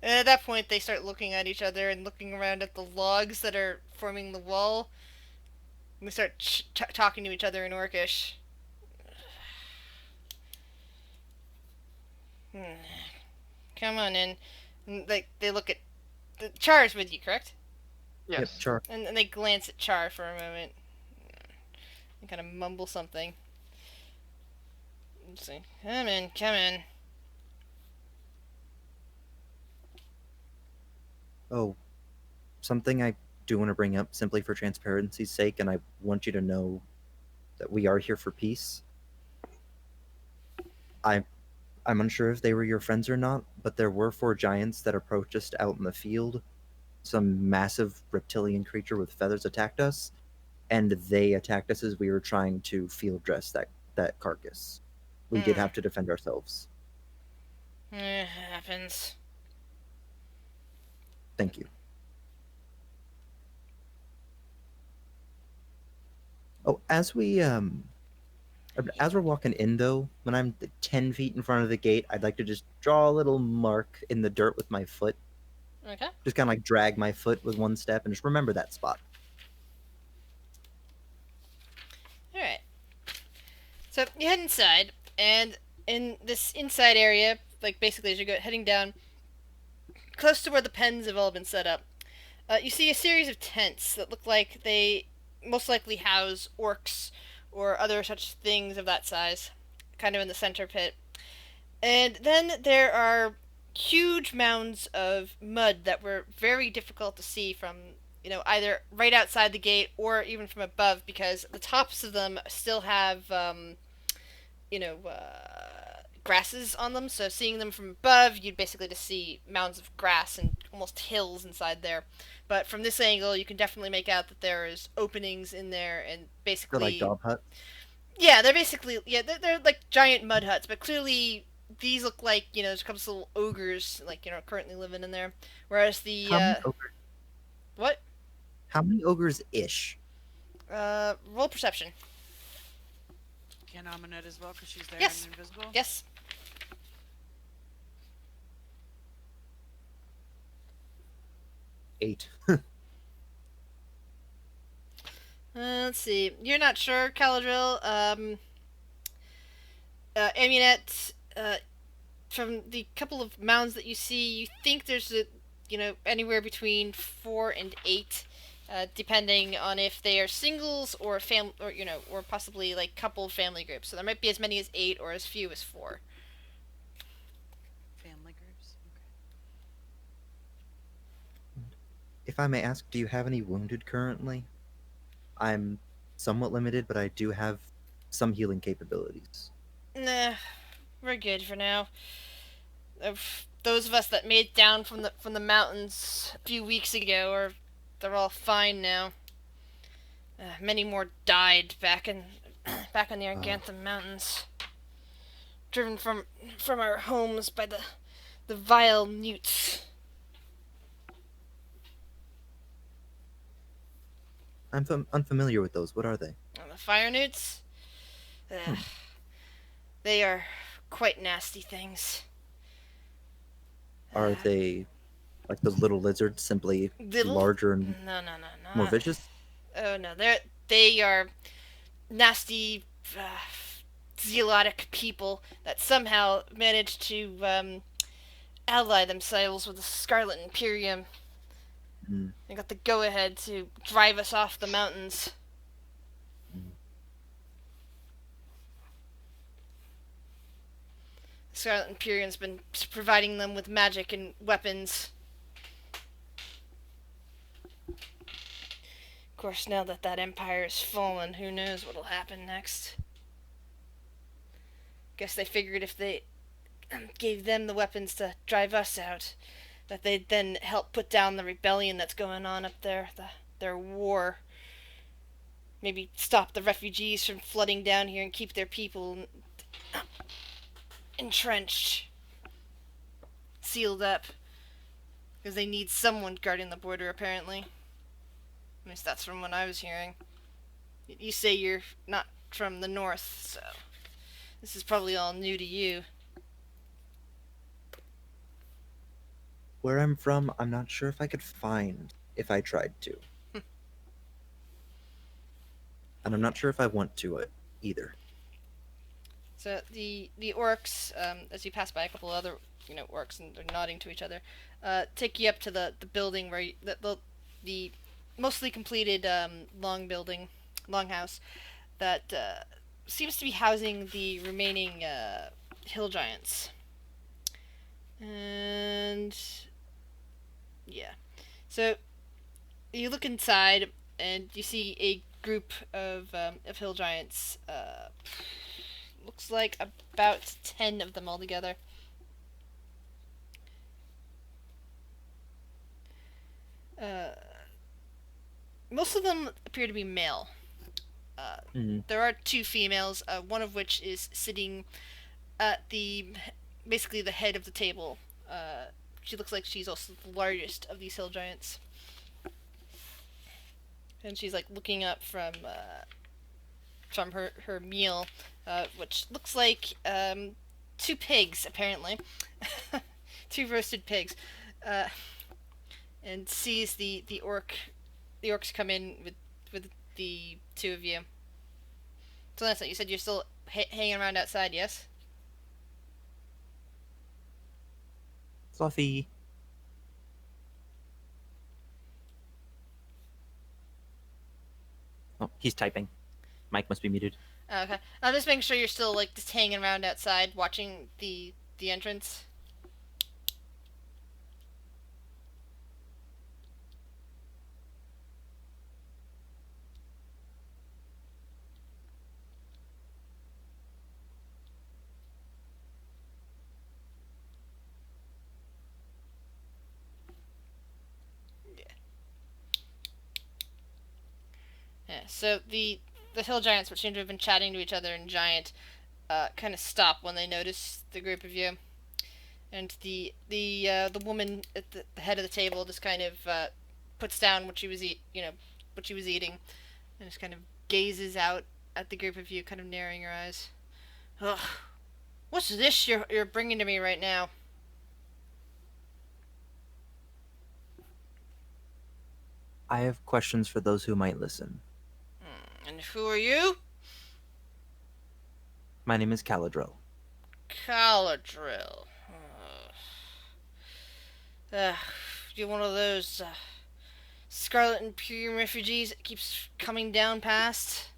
And at that point, they start looking at each other and looking around at the logs that are forming the wall. And they start talking to each other in Orcish. Come on in. And they look at... Char's with you, correct? Yes. Yep, Char. And they glance at Char for a moment. And kind of mumble something. Let's see. Come in, come in. Oh, something I do want to bring up simply for transparency's sake, and I want you to know that we are here for peace. I'm unsure if they were your friends or not, but there were 4 giants that approached us out in the field. Some massive reptilian creature with feathers attacked us, and they attacked us as we were trying to field dress that carcass. We did have to defend ourselves. It happens. Thank you. Oh, as we're walking in though, when I'm 10 feet in front of the gate, I'd like to just draw a little mark in the dirt with my foot. Okay. Just kind of like drag my foot with one step and just remember that spot. Alright. So you head inside, and in this inside area, like basically as you're heading down, close to where the pens have all been set up, you see a series of tents that look like they most likely house orcs or other such things of that size, kind of in the center pit. And then there are huge mounds of mud that were very difficult to see from, either right outside the gate or even from above, because the tops of them still have, grasses on them. So seeing them from above, you'd basically just see mounds of grass and almost hills inside there. But from this angle, you can definitely make out that there's openings in there, and basically... They're like dog huts. Yeah, they're basically... Yeah, they're like giant mud huts, but clearly these look like, there's a couple of little ogres, like, currently living in there. Whereas the... How many ogres? What? How many ogres-ish? Roll perception. Can Amunet as well, because she's there Yes. and invisible? Yes. 8. Let's see. You're not sure, Caladriel. Amunet, from the couple of mounds that you see, you think there's anywhere between 4 and 8, depending on if they are singles or or possibly like couple family groups. So there might be as many as 8 or as few as 4. Family groups? Okay. If I may ask, do you have any wounded currently? I'm somewhat limited, but I do have some healing capabilities. Nah, we're good for now. those of us that made it down from the mountains a few weeks ago they're all fine now. Many more died back in back in the Arganthum Mountains, driven from our homes by the vile newts. I'm unfamiliar with those. What are they? And the fire newts, they are quite nasty things. Are they like those little lizards, simply Little? larger and No, more vicious? Oh no, they are nasty, zealotic people that somehow managed to ally themselves with the Scarlet Imperium. Mm. They got the go-ahead to drive us off the mountains. The Scarlet Imperium's been providing them with magic and weapons. Of course, now that empire is fallen, who knows what'll happen next. Guess they figured if they gave them the weapons to drive us out, that they'd then help put down the rebellion that's going on up there, their war. Maybe stop the refugees from flooding down here and keep their people entrenched, sealed up, because they need someone guarding the border, apparently. At least that's from what I was hearing. You say you're not from the north, so this is probably all new to you. Where I'm from, I'm not sure if I could find if I tried to. And I'm not sure if I want to either. So the orcs, as you pass by a couple of other orcs and they're nodding to each other, take you up to the building where the mostly completed longhouse that seems to be housing the remaining hill giants. And yeah, so you look inside and you see a group of hill giants. Looks like about 10 of them altogether. Most of them appear to be male. There are 2 females, one of which is sitting at basically the head of the table. She looks like she's also the largest of these hill giants. And she's like looking up from her meal, which looks like 2 pigs, apparently. 2 roasted pigs. And sees the orcs come in with the 2 of you. So that's it. You said you're still hanging around outside, yes? Fluffy. Oh, he's typing. Mike must be muted. Oh, okay. I'm just making sure you're still like just hanging around outside, watching the entrance. Yeah. So the hill giants, which seem to have been chatting to each other in giant, kind of stop when they notice the group of you, and the woman at the head of the table just kind of puts down what she was eating, and just kind of gazes out at the group of you, kind of narrowing her eyes. Ugh, what's this you're bringing to me right now? I have questions for those who might listen. And who are you? My name is Caladril. Caladril. You're one of those Scarlet Imperium refugees that keeps coming down past?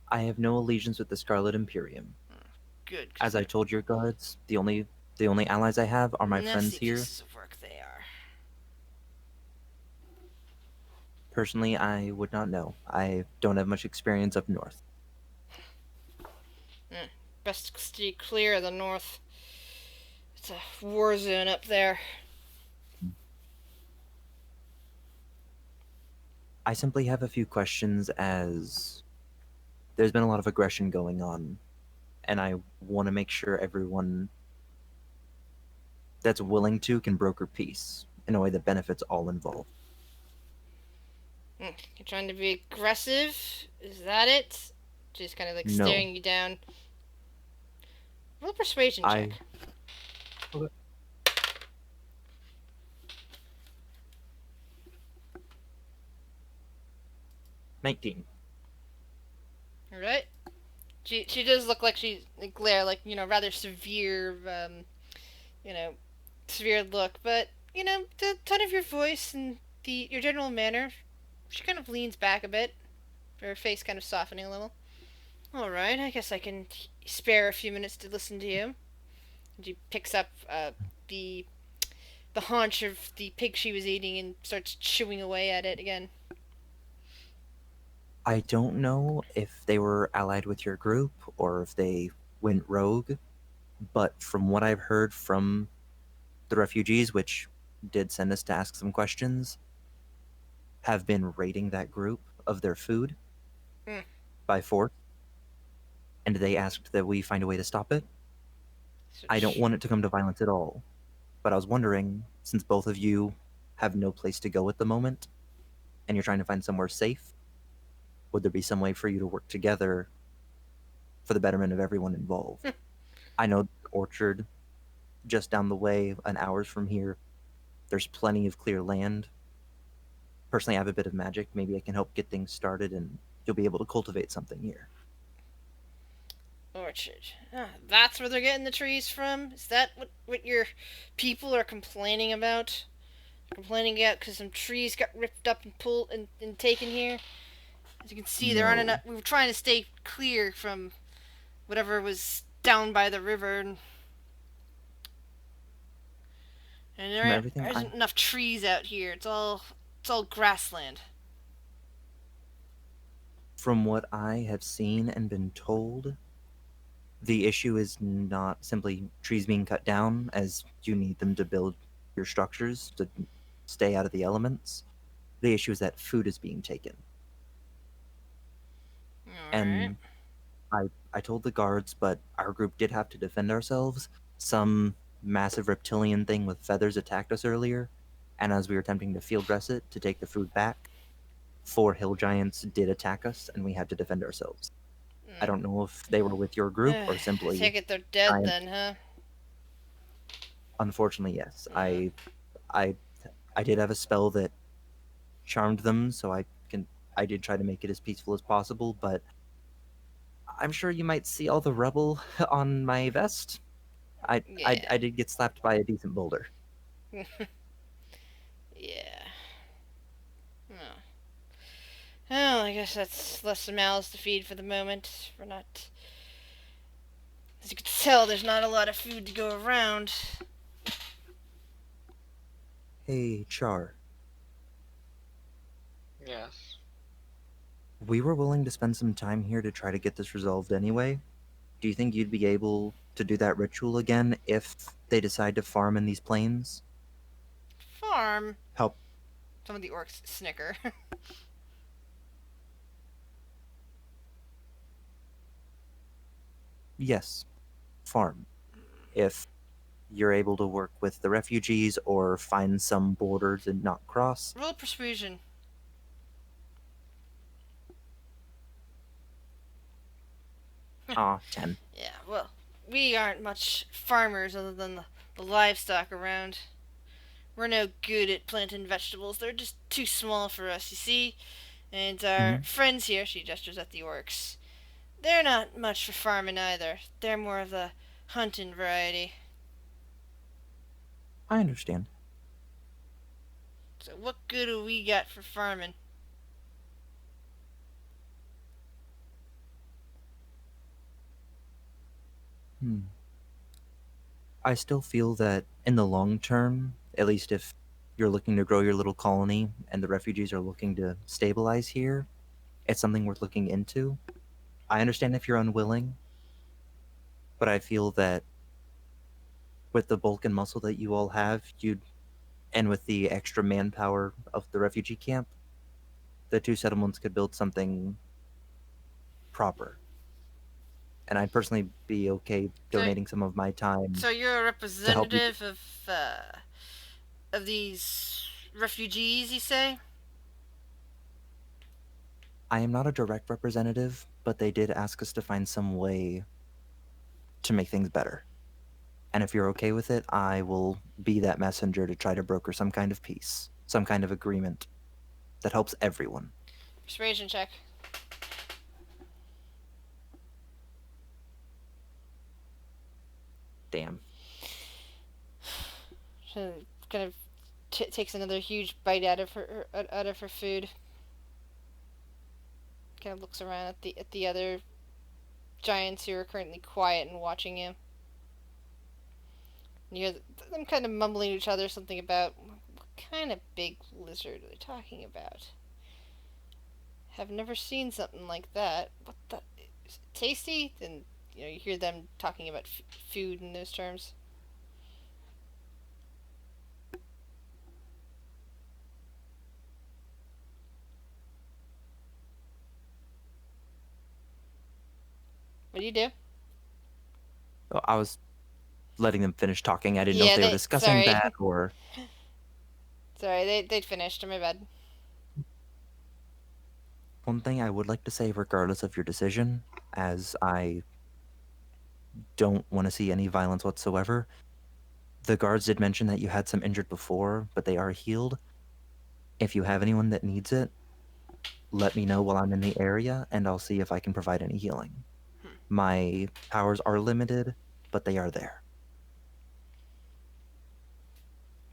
I have no allegiance with the Scarlet Imperium. Good. As I told your guards, the only allies I have are my friends here. Pieces of work they are. Personally, I would not know. I don't have much experience up north. Best to stay clear of the north. It's a war zone up there. I simply have a few questions as there's been a lot of aggression going on, and I want to make sure everyone that's willing to can broker peace in a way that benefits all involved. You're trying to be aggressive? Is that it? Just kind of like No. staring you down. Roll a persuasion check. Okay. $19. Alright. She does look like she's like glare, like, rather severe, severe look, but, the tone of your voice and your general manner, she kind of leans back a bit, her face kind of softening a little. Alright, I guess I can spare a few minutes to listen to you. And she picks up the haunch of the pig she was eating and starts chewing away at it again. I don't know if they were allied with your group or if they went rogue, but from what I've heard from the refugees, which did send us to ask some questions, have been raiding that group of their food by force, and they asked that we find a way to stop it. So I don't want it to come to violence at all, but I was wondering, since both of you have no place to go at the moment, and you're trying to find somewhere safe, would there be some way for you to work together for the betterment of everyone involved? I know the orchard just down the way, an hour's from here, there's plenty of clear land. Personally, I have a bit of magic. Maybe I can help get things started and you'll be able to cultivate something here. Orchard. That's where they're getting the trees from? Is that what your people are complaining about? Complaining about because some trees got ripped up and pulled and taken here? As you can see, there aren't No. enough. We were trying to stay clear from whatever was down by the river, and there From everything isn't enough trees out here. It's all grassland. From what I have seen and been told, the issue is not simply trees being cut down, as you need them to build your structures to stay out of the elements. The issue is that food is being taken. And I told the guards, but our group did have to defend ourselves. Some massive reptilian thing with feathers attacked us earlier, and as we were attempting to field dress it to take the food back, 4 hill giants did attack us, and we had to defend ourselves. I don't know if they were with your group or simply. I take it they're dead then, huh? Unfortunately, yes. I did have a spell that charmed them, so I did try to make it as peaceful as possible, but I'm sure you might see all the rubble on my vest. I did get slapped by a decent boulder. Yeah. Well, I guess that's less mouths to feed for the moment. We're not. As you can tell, there's not a lot of food to go around. Hey, Char. Yes. We were willing to spend some time here to try to get this resolved anyway. Do you think you'd be able to do that ritual again if they decide to farm in these plains? Farm? Help. Some of the orcs snicker. Yes. Farm. If you're able to work with the refugees or find some border to not cross. Roll persuasion. Ah, 10. Yeah, well, we aren't much farmers other than the livestock around. We're no good at planting vegetables. They're just too small for us, you see? And our friends here, she gestures at the orcs, they're not much for farming either. They're more of the hunting variety. I understand. So what good do we got for farming? I still feel that in the long term, at least if you're looking to grow your little colony and the refugees are looking to stabilize here, it's something worth looking into. I understand if you're unwilling, but I feel that with the bulk and muscle that you all have, and with the extra manpower of the refugee camp, the two settlements could build something proper. And I'd personally be okay donating some of my time So you're a to help you. representative of these refugees, you say? I am not a direct representative, but they did ask us to find some way to make things better. And if you're okay with it, I will be that messenger to try to broker some kind of peace, some kind of agreement that helps everyone. Persuasion check. Damn. She kind of takes another huge bite out of her food. Kind of looks around at the other giants who are currently quiet and watching you. And you hear them kind of mumbling to each other something about what kind of big lizard are they talking about? Have never seen something like that. What the? Is it tasty? And you hear them talking about food in those terms. What do you do? Oh, I was letting them finish talking. I didn't know if they were discussing that or. Sorry, they'd finished. My bad. One thing I would like to say, regardless of your decision, as I don't want to see any violence whatsoever, the guards did mention that you had some injured before, but they are healed. If you have anyone that needs it, let me know while I'm in the area, and I'll see if I can provide any healing. My powers are limited, but they are there.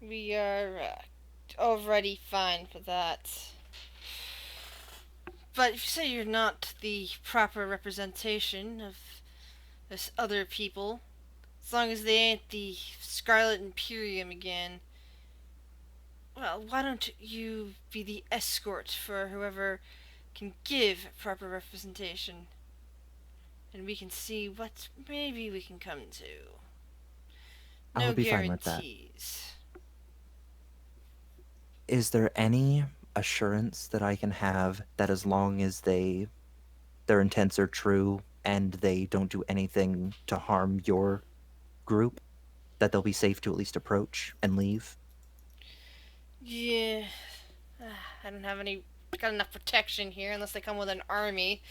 We are already fine for that. But if you say you're not the proper representation of this other people, as long as they ain't the Scarlet Imperium again, well, why don't you be the escort for whoever can give proper representation? And we can see what maybe we can come to. I No would be fine with that. guarantees. Is there any assurance that I can have that as long as their intents are true and they don't do anything to harm your group, that they'll be safe to at least approach and leave? Yeah. I don't have got enough protection here unless they come with an army.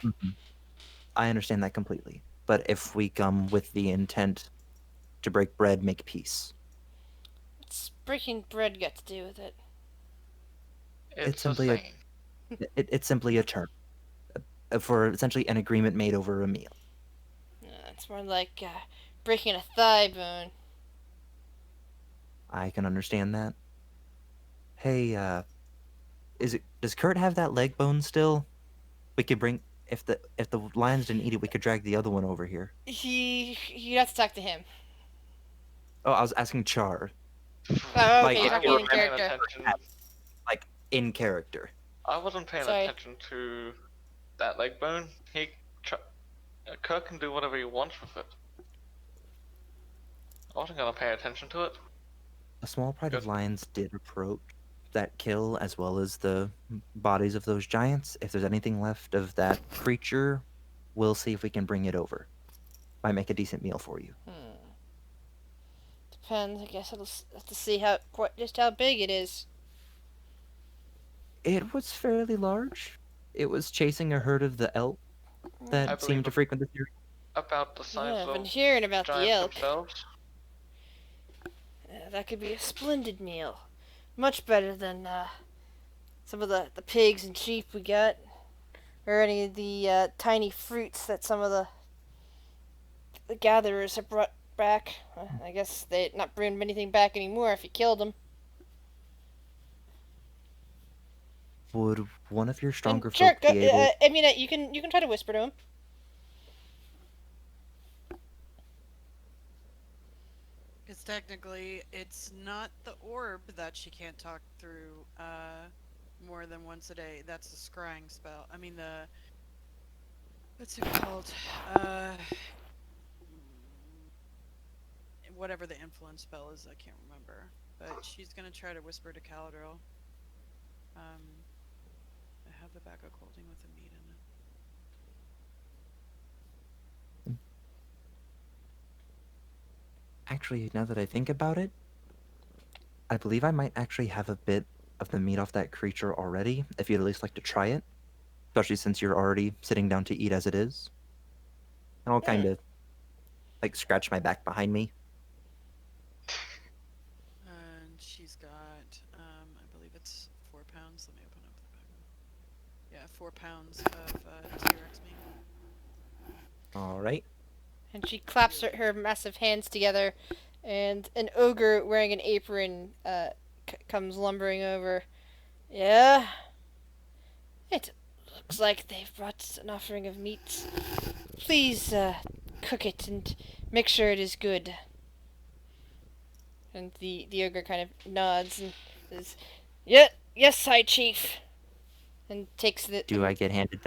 Mm-hmm. I understand that completely. But if we come with the intent to break bread, make peace. What's breaking bread got to do with it? It's simply it's simply a term for essentially an agreement made over a meal. It's more like breaking a thigh bone. I can understand that. Hey, does Kurt have that leg bone still? We could bring if the lions didn't eat it, we could drag the other one over here. You have to talk to him. Oh, I was asking Char. Oh, okay, Like, you're talking in character. Like in character. I wasn't paying attention to that leg bone. Kirk can do whatever he wants with it. I wasn't gonna pay attention to it. A small pride of lions did approach that kill, as well as the bodies of those giants. If there's anything left of that creature, we'll see if we can bring it over. Might make a decent meal for you. Depends. I guess I'll have to see just how big it is. It was fairly large. It was chasing a herd of the elk that seemed to frequent the area. About the size I've of been hearing about the elk. Themselves. That could be a splendid meal. Much better than some of the pigs and sheep we got. Or any of the tiny fruits that some of the gatherers have brought back. I guess they're not bringing anything back anymore if you killed them. Would one of your stronger folk be able... I mean, you can try to whisper to him. Because technically, it's not the orb that she can't talk through more than once a day. That's the scrying spell. I mean, what's it called? whatever the influence spell is, I can't remember. But she's gonna try to whisper to Caladril. I have the bag of clothing with the meat in it. Actually, now that I think about it, I believe I might actually have a bit of the meat off that creature already, if you'd at least like to try it. Especially since you're already sitting down to eat as it is. And I'll kind of, like, scratch my back behind me. And she's got, I believe it's 4 pounds. Let me open up the bag. Yeah, 4 pounds of T-Rex meat. Alright. And she claps her massive hands together, and an ogre wearing an apron comes lumbering over. Yeah? It looks like they've brought an offering of meat. Please cook it and make sure it is good. And the ogre kind of nods and says, "Yeah, yes, High Chief." And takes the. Do I get handed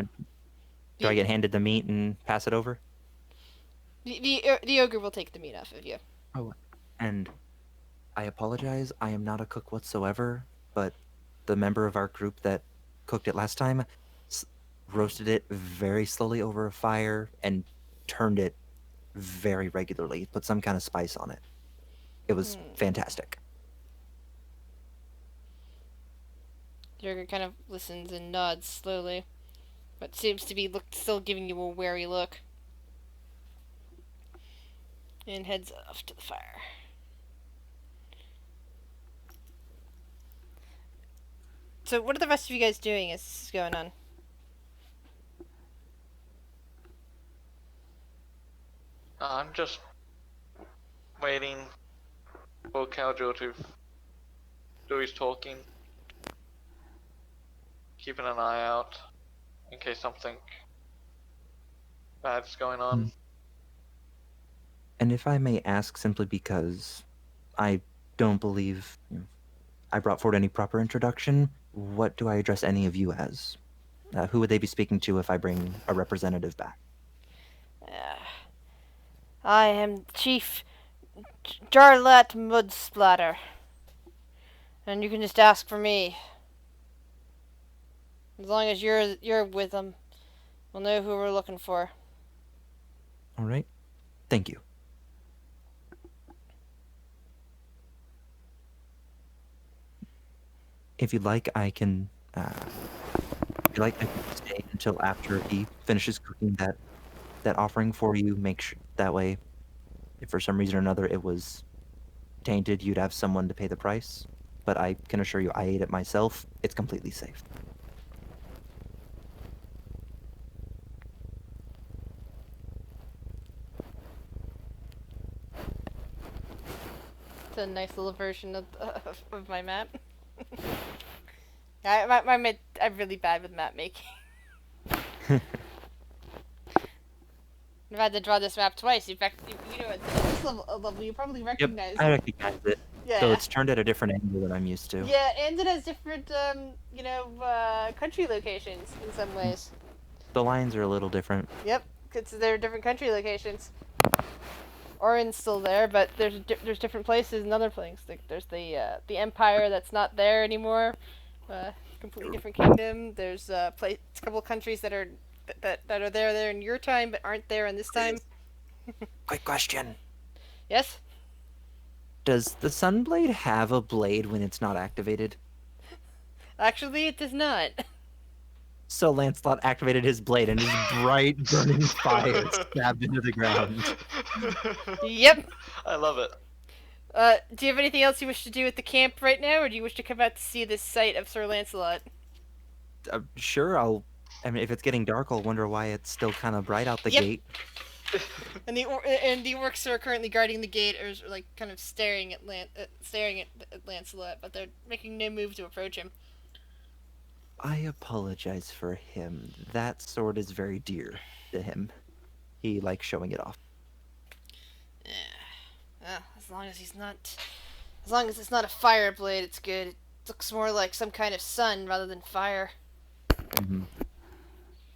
the meat and pass it over? The ogre will take the meat off of you. Oh, and I apologize. I am not a cook whatsoever, but the member of our group that cooked it last time roasted it very slowly over a fire and turned it very regularly. Put some kind of spice on it. It was fantastic. The ogre kind of listens and nods slowly, but seems to be still giving you a wary look. And heads off to the fire. So what are the rest of you guys doing as this is going on? I'm just waiting for Caljo to do his talking. Keeping an eye out in case something bad's going on. And if I may ask, simply because I don't believe I brought forward any proper introduction, what do I address any of you as? Who would they be speaking to if I bring a representative back? I am Chief Jarlat Mudsplatter. And you can just ask for me. As long as you're with them, we'll know who we're looking for. All right. Thank you. If you'd like, I can. If you'd like, I can stay until after he finishes cooking that offering for you. Make sure that way, if for some reason or another it was tainted, you'd have someone to pay the price. But I can assure you, I ate it myself. It's completely safe. It's a nice little version of my map. I'm really bad with map making. I've had to draw this map twice. In fact, you know, at this level you probably recognize. Yep, I recognize it. Yeah. So it's turned at a different angle than I'm used to. Yeah, and it has different, country locations in some ways. The lines are a little different. Yep, because they're different country locations. Orin's still there, but there's different places in other places. Like there's the Empire that's not there anymore. Completely different kingdom. There's a couple of countries that are there in your time but aren't there in this time. Quick question. Yes? Does the Sunblade have a blade when it's not activated? Actually, it does not. So Lancelot activated his blade and his bright burning fire stabbed into the ground. Yep. I love it. Do you have anything else you wish to do at the camp right now, or do you wish to come out to see this site of Sir Lancelot? Sure, I mean, if it's getting dark, I'll wonder why it's still kind of bright out the Yep. gate. And the orcs who are currently guarding the gate are like kind of staring at Lancelot, but they're making no move to approach him. I apologize for him. That sword is very dear to him. He likes showing it off. Yeah. As long as it's not a fire blade, it's good. It looks more like some kind of sun rather than fire. Mm-hmm.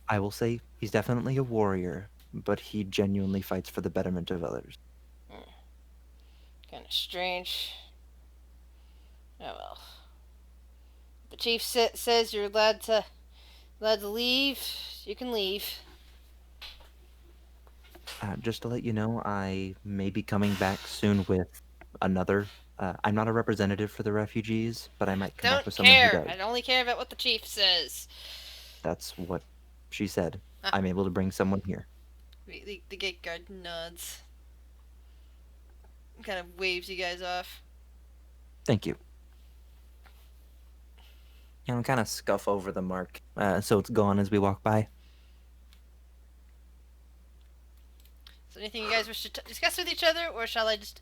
I will say he's definitely a warrior, but he genuinely fights for the betterment of others. Kind of strange. Oh well. The chief says you're allowed to leave. You can leave. Just to let you know, I may be coming back soon with another. I'm not a representative for the refugees, but I might come back Don't with someone who care. does. I only care about what the chief says. That's what she said. Ah. I'm able to bring someone here. The gate guard nods. Kind of waves you guys off. Thank you. Kind of scuff over the mark, so it's gone as we walk by. So anything you guys wish to discuss with each other, or shall I just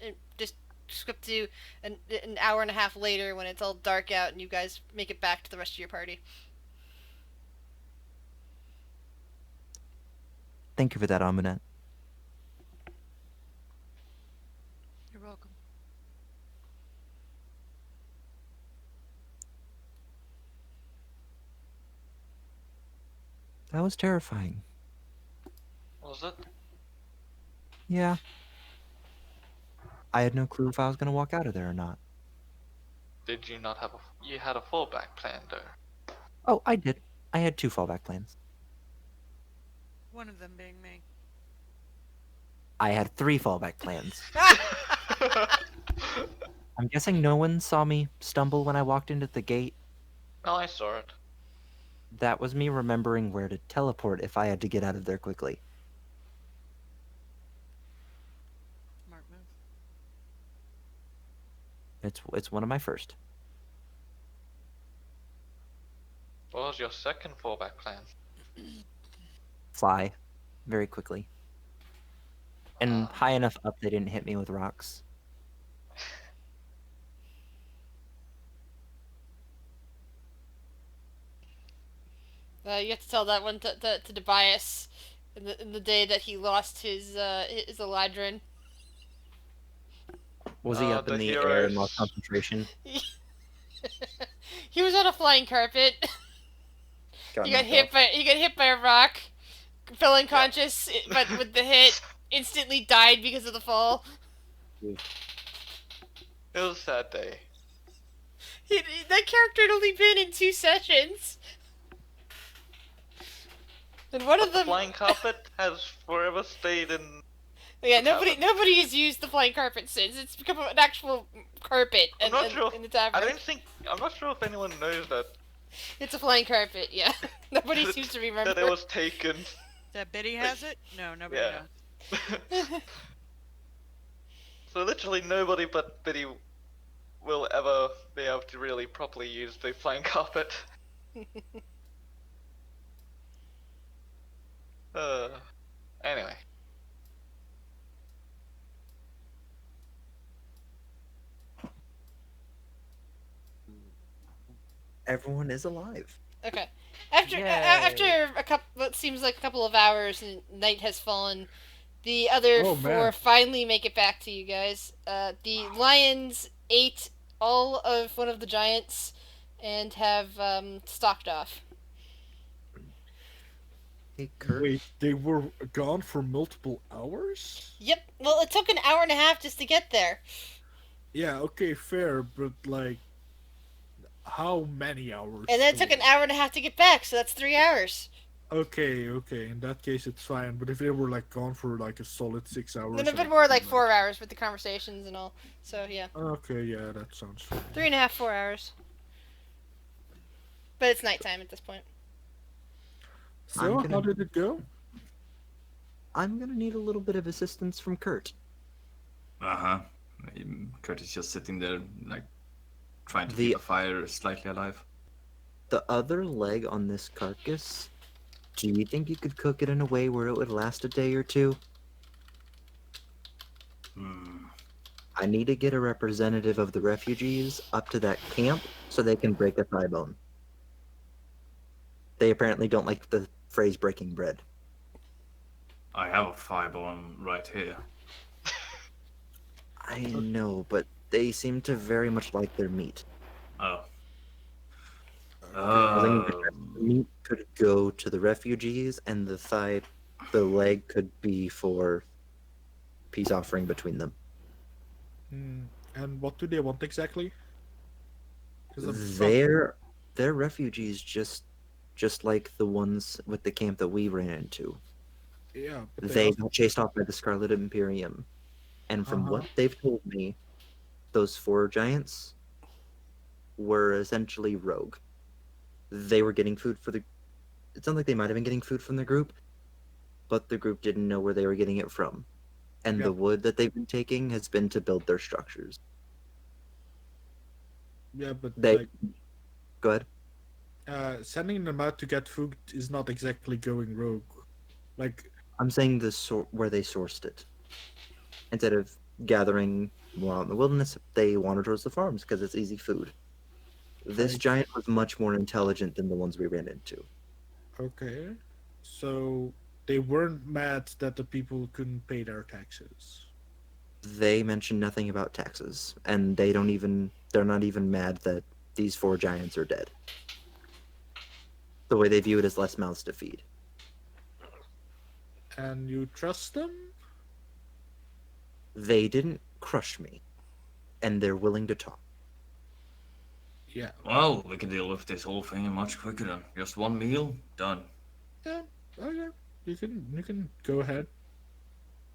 skip to an hour and a half later when it's all dark out and you guys make it back to the rest of your party? Thank you for that, Amunet. You're welcome. That was terrifying. Was it? Yeah. I had no clue if I was going to walk out of there or not. Did you not have a... You had a fallback plan, though. Oh, I did. I had 2 fallback plans. One of them being me. I had 3 fallback plans. I'm guessing no one saw me stumble when I walked into the gate. No, I saw it. That was me remembering where to teleport if I had to get out of there quickly. Smart move. It's one of my first. What was your second fallback plan? Fly very quickly. And high enough up they didn't hit me with rocks. You have to tell that one to Tobias in the day that he lost his Eladrin. Was he up in the air and lost concentration? He was on a flying carpet. He got hit by a rock, fell unconscious, but with the hit, instantly died because of the fall. It was a sad day. That character had only been in 2 sessions. And one of them... The flying carpet has forever stayed in... Yeah, nobody has used the flying carpet since. It's become an actual carpet in the tavern. I'm not sure if anyone knows that. It's a flying carpet, yeah. Nobody seems to remember. That it was taken. That Biddy has it? No, nobody Yeah. knows. So literally nobody but Biddy will ever be able to really properly use the flying carpet. Anyway. Everyone is alive. Okay. After what seems like a couple of hours and night has fallen, the other 4 finally make it back to you guys. The lions ate all of one of the giants and have stalked off. Hey, Kurt. Wait, they were gone for multiple hours? Yep. Well, it took an hour and a half just to get there. Yeah, okay, fair, but like, how many hours? And then it took an hour and a half to get back, so that's 3 hours. Okay, in that case it's fine, but if they were like gone for like a solid 6 hours... Then a bit more like 4 hours with the conversations and all, so yeah. Okay, yeah, that sounds fine. 3.5, 4 hours. But it's nighttime at this point. So, how did it go? I'm gonna need a little bit of assistance from Kurt. Uh-huh. Kurt is just sitting there, like, trying to keep the fire slightly alive. The other leg on this carcass, do you think you could cook it in a way where it would last a day or 2? I need to get a representative of the refugees up to that camp so they can break a thigh bone. They apparently don't like the phrase breaking bread. I have a firebone right here. I know, but they seem to very much like their meat. Oh. I think the meat could go to the refugees, and the leg could be for peace offering between them. Hmm. And what do they want exactly? 'Cause They're refugees just like the ones with the camp that we ran into. yeah, but they They also. got chased off by the Scarlet Imperium. And from Uh-huh. what they've told me, those four giants were essentially rogue. They were getting food for the. It sounds like they might have been getting food from the group, but the group didn't know where they were getting it from. And Yeah, the wood that they've been taking has been to build their structures. yeah, but They like go ahead. sending them out to get food is not exactly going rogue. Like, I'm saying where they sourced it. Instead of gathering more out in the wilderness, they wander towards the farms because it's easy food. This like giant was much more intelligent than the ones we ran into. okay, so they weren't mad that the people couldn't pay their taxes. They mentioned nothing about taxes, and they're not even mad that these four giants are dead. The way they view it is less mouths to feed. And you trust them? They didn't crush me, and they're willing to talk. Yeah, Well, we can deal with this whole thing much quicker than just one meal. Done. yeah. Oh yeah, you can go ahead.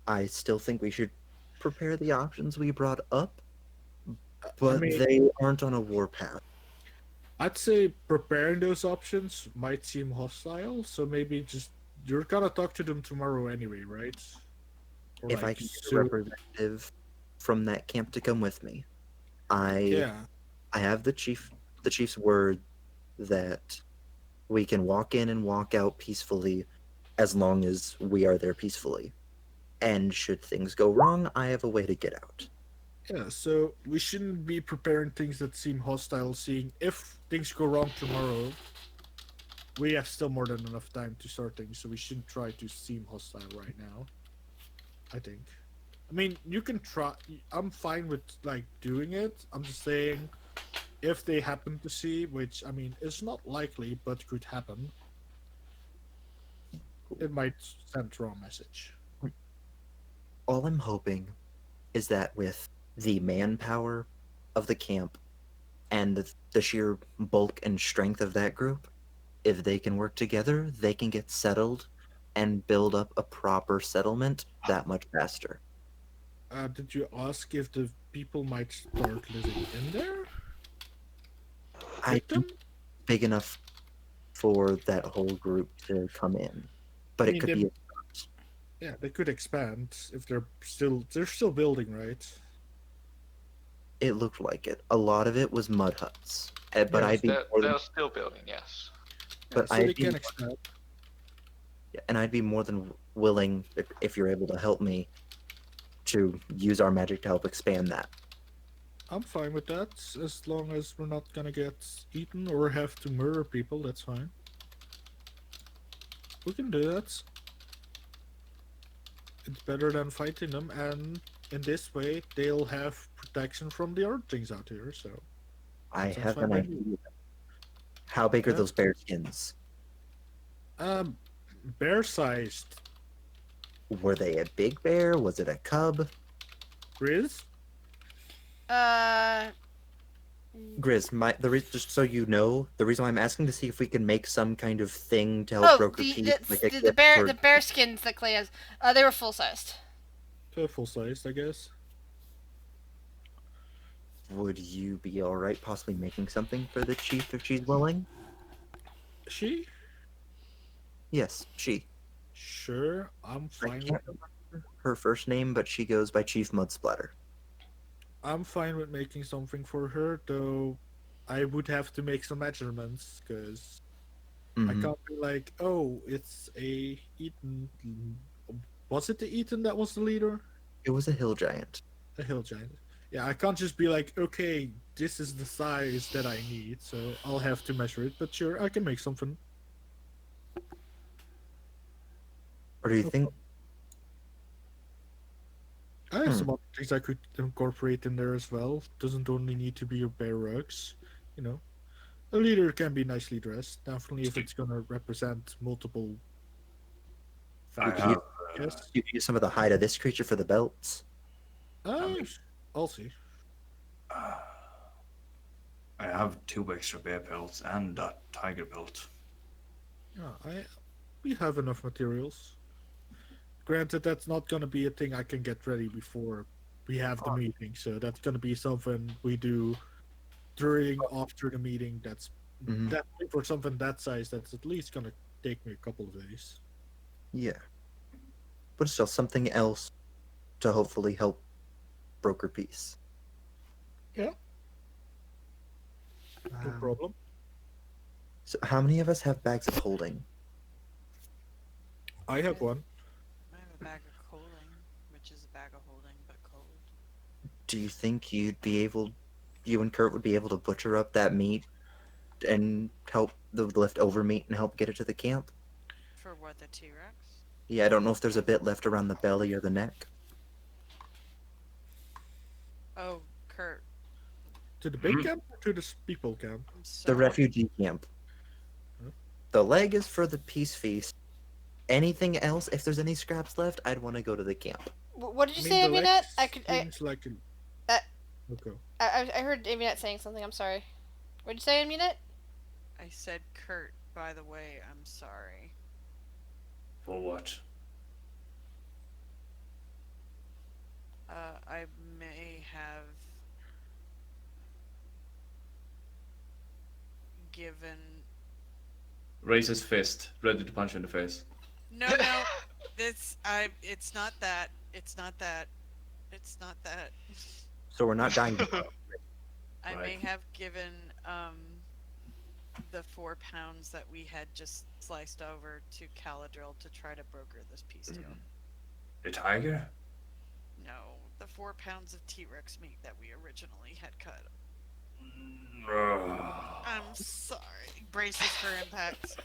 I still think we should prepare the options we brought up, I but mean, they aren't on a warpath. I'd say preparing those options might seem hostile, so maybe just you're gonna talk to them tomorrow anyway, right? Or If I like can get a soon. representative from that camp to come with me, I Yeah, I have the chief's word that we can walk in and walk out peacefully as long as we are there peacefully. And should things go wrong, I have a way to get out. yeah. So we shouldn't be preparing things that seem hostile. Seeing if things go wrong tomorrow, we have still more than enough time to sort things, so we shouldn't try to seem hostile right now. I think. I mean, you can try. I'm fine with like doing it. I'm just saying, if they happen to see, which I mean, is not likely, but could happen, it might send wrong message. All I'm hoping is that with the manpower of the camp and the sheer bulk and strength of that group, if they can work together, they can get settled and build up a proper settlement that much faster. Did you ask if the people might start living in there I with them? think big enough for that whole group to come in, but I it mean, could they, be. yeah, they could expand if they're still building, right? It looked like it. A lot of it was mud huts, but Yeah, I'd be more than They're still building, yes. yeah. but So they I'd be can expand. yeah, and I'd be more than willing if you're able to help me to use our magic to help expand that. I'm fine with that, as long as we're not gonna get eaten or have to murder people. That's fine. We can do that. It's better than fighting them, and in this way, they'll have protection from the other things out here. So I that sounds have fine an by me. idea. How big are Yeah. those bear skins? Um, bear-sized. Were they a big bear? Was it a cub? Grizz? Uh, Grizz, just so you know, the reason why I'm asking to see if we can make some kind of thing to help broker the peace, like a the gift bear or- the bear skins that Clay has, they were full sized. Full-sized, I guess. Would you be all right possibly making something for the chief if she's willing? She? Yes, she. Sure, I'm I fine. can't remember her first name, but she goes by Chief Mudsplatter. I'm fine with making something for her, though. I would have to make some measurements because I Mhm. can't be like, oh, it's a Eaton. Was it the Eaton that was the leader? It was a hill giant. A hill giant. Yeah, I can't just be like, okay, this is the size that I need, so I'll have to measure it. But sure, I can make something. Or do you No think I have some other things I could incorporate in there as well. Doesn't only need to be your bare rugs, you know. A leader can be nicely dressed, definitely if it's gonna represent multiple I factions. have. Yes. you could use some of the hide of this creature for the belts? Uh, I'll see. I have 2 extra bear pelts and a tiger pelt. Yeah, we have enough materials. Granted, that's not gonna be a thing I can get ready before we have the meeting, so that's gonna be something we do during, after the meeting. That's Mhm. definitely for something that size. That's at least gonna take me a couple of days. Yeah. But still, something else to hopefully help broker peace. Yeah, no Um, problem. So, how many of us have bags of holding? I have one. I have a bag of coaling, which is a bag of holding, but cold. Do you think you and Kurt would be able to butcher up that meat and help the leftover meat and help get it to the camp? For what, the T-Rex? Yeah, I don't know if there's a bit left around the belly or the neck. Oh, Kurt, To the big camp or to the people camp? I'm The sorry. refugee camp. Huh? The leg is for the peace feast. Anything else, if there's any scraps left, I'd want to go to the camp. What did you I say, mean, the Aminette? leg seems like an... Uh, Okay. I heard Aminette saying something. I'm sorry. What did you say, Aminette? I said Kurt, by the way, I'm sorry. For what? I may have given... Raise his fist, ready to punch you in the face. No, it's not that. It's not that. It's not that. So we're not dying. I may Right. have given the 4 pounds that we had just sliced over to Caladriel to try to broker this peace deal. The tiger? No, the 4 pounds of T-Rex meat that we originally had cut. I'm sorry. Braces for impact.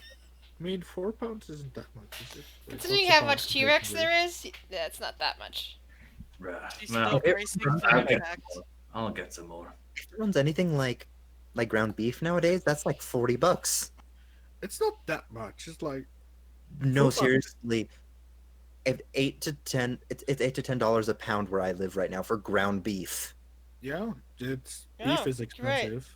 I mean, 4 pounds isn't that much, is it? Like, Considering what's how the much pound T-Rex weight? there is, yeah, it's not that much. She's Well, still bracing for I'll get impact. some more. I'll get some more. If it runs anything like ground beef nowadays, that's like $40. It's not that much. It's like No, 4 pounds. seriously. It's $8 to $10 a pound where I live right now for ground beef. Yeah, it's Yeah, beef is you're right. expensive.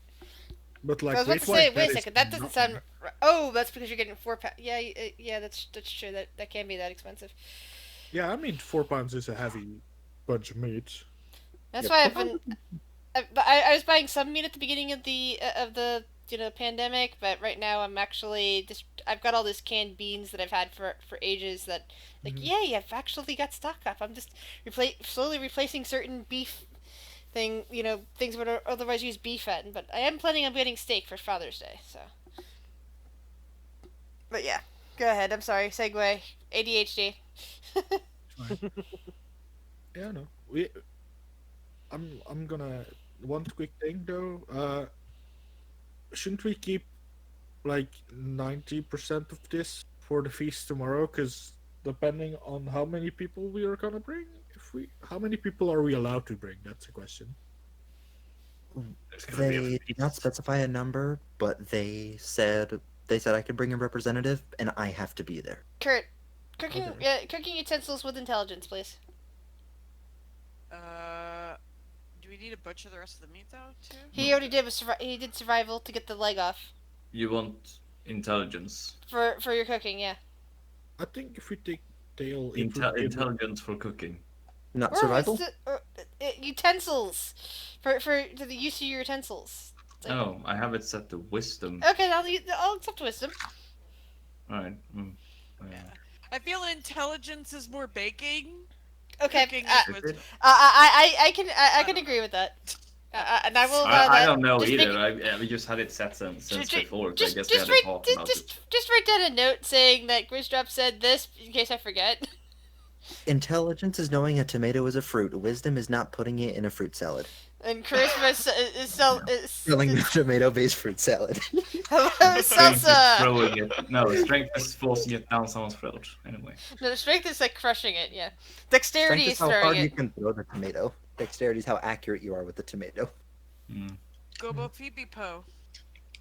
But I like was about to say, weight-wise, wait a is second, that doesn't nothing. sound. Oh, that's because you're getting 4 pounds. Yeah, yeah, that's true. That can be that expensive. Yeah, I mean 4 pounds is a heavy bunch of meat. That's Yeah, why I've 4 been. I was buying some meat at the beginning of the pandemic, but right now I'm actually just I've got all this canned beans that I've had for ages that like Mhm. yay, I've actually got stock up. I'm just slowly replacing certain beef things that would otherwise use beef in, but I am planning on getting steak for Father's Day, so. But yeah, go ahead. I'm sorry. Segue. ADHD. Fine. Yeah, no. I'm gonna one quick thing though. Shouldn't we keep like 90% of this for the feast tomorrow? Because depending on how many people we are gonna bring, how many people are we allowed to bring? That's a question. There's gonna be a They did not feast. specify a number, but they said I could bring a representative, and I have to be there. Kurt, cooking Okay. cooking utensils with intelligence, please. Do we need to butcher the rest of the meat though, too? He already did he did survival to get the leg off You want intelligence. for your cooking, yeah. I think if we take tail, it would give Intelligence for cooking. Not Or survival? utensils for to the use of your utensils. Oh, I have it set to wisdom. Okay, I'll accept wisdom. Alright. Yeah. I feel intelligence is more baking. Okay, Cooking Is is it? I can don't agree with that. And I will allow I that. don't know Just either. make- We just had it set since Ju- before, so I just guess we just had to write talk just, about just, it. just write down a note saying that Grisdrop said this in case I forget. Intelligence is knowing a tomato is a fruit. Wisdom is not putting it in a fruit salad. And charisma is Selling a tomato-based fruit salad. hello Strength is salsa. throwing it. No, strength is forcing it down someone's throat. Anyway. No, strength is like crushing it. Yeah, dexterity Strength is is how hard throwing you it. can throw the tomato. Dexterity is how accurate you are with the tomato. Mm. Gobo Phoebe Po.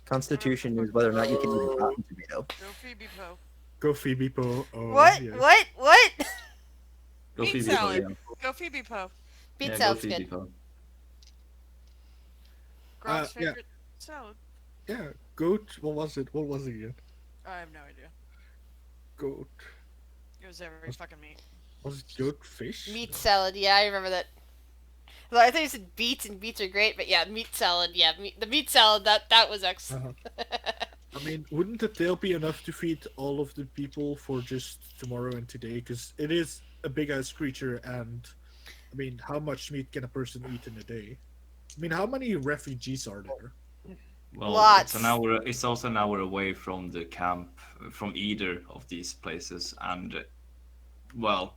Constitution is whether or not you can eat a rotten tomato. Go Phoebe Po. go Phoebe Po. Oh, What? yes. What? Go Meat Phoebe salad. Poe, Go Phoebe Po. Beat yeah. sounds Go Phoebe good. Poe. Grog's yeah. favorite salad. Yeah, goat. What was it? What was it again? I have no idea. Goat. It was every fucking meat. Was it goat fish? Meat salad. Yeah, I remember that. Well, I think you said beets, and beets are great, but yeah, meat salad. Yeah, the meat salad. That was excellent. I mean, wouldn't the tail be enough to feed all of the people for just tomorrow and today? Because it is a big ass creature, and I mean, how much meat can a person eat in a day? I mean, how many refugees are there? Well, Lots. it's an hour. It's also an hour away from the camp, from either of these places, and well,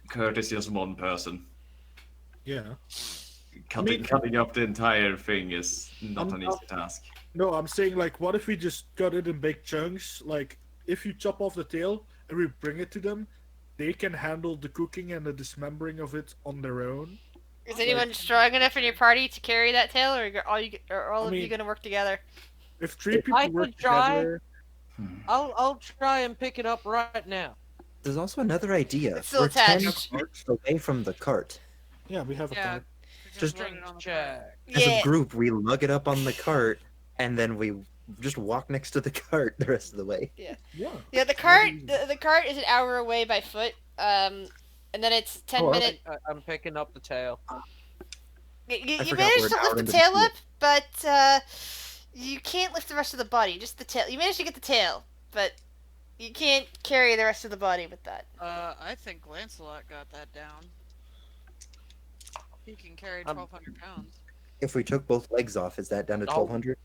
Kurt is just one person. Yeah. Cutting up the entire thing is not an easy task. No, I'm saying like, what if we just cut it in big chunks? Like, if you chop off the tail and we bring it to them, they can handle the cooking and the dismembering of it on their own. Is anyone strong enough in your party to carry that tail, or are all of you mean- gonna work together? If three If people I work could try- together, I'll try and pick it up right now. There's also another idea. It's still We're 10 attached. feet away from the cart. yeah, we have a Yeah. cart. Just load it on the check. As Yeah. a group, we lug it up on the cart, and then we just walk next to the cart the rest of the way. Yeah. Yeah, the cart. The cart is an hour away by foot. And then it's 10 minutes. I'm picking up the tail. You forgot managed we're to an hour lift the into the tail field. up, but you can't lift the rest of the body. Just the tail. You managed to get the tail, but you can't carry the rest of the body with that. I think Lancelot got that down. He can carry 1,200 pounds. If we took both legs off, is that down to Oh. 1,200?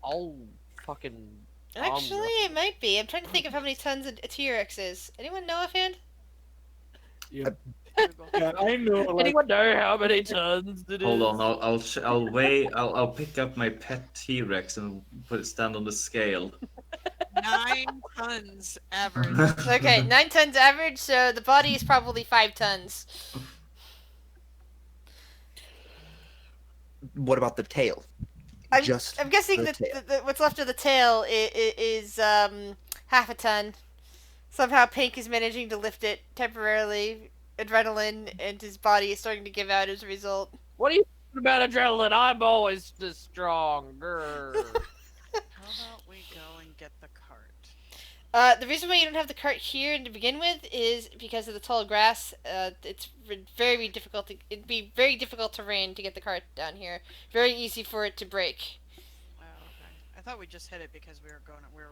I'll fucking. Actually, it might be. I'm trying to think of how many tons a T-Rex is. Anyone know offhand? Yeah. Google. Yeah, I know. Like, Anyone know how many tons it is? Hold on, I'll weigh. I'll pick up my pet T-Rex and stand on the scale. 9 tons average. Okay, 9 tons average, so the body is probably 5 tons. What about the tail? I'm Just guessing the that tail. what's left of the tail is half a ton. Somehow Pink is managing to lift it temporarily. Adrenaline and his body is starting to give out as a result. What are you talking about adrenaline? I'm always the stronger. How about we go and get the cart? The reason why you don't have the cart here to begin with is because of the tall grass. It's very difficult. It'd be very difficult terrain to get the cart down here. Very easy for it to break. Oh, okay. I thought we just hit it because we were gonna. We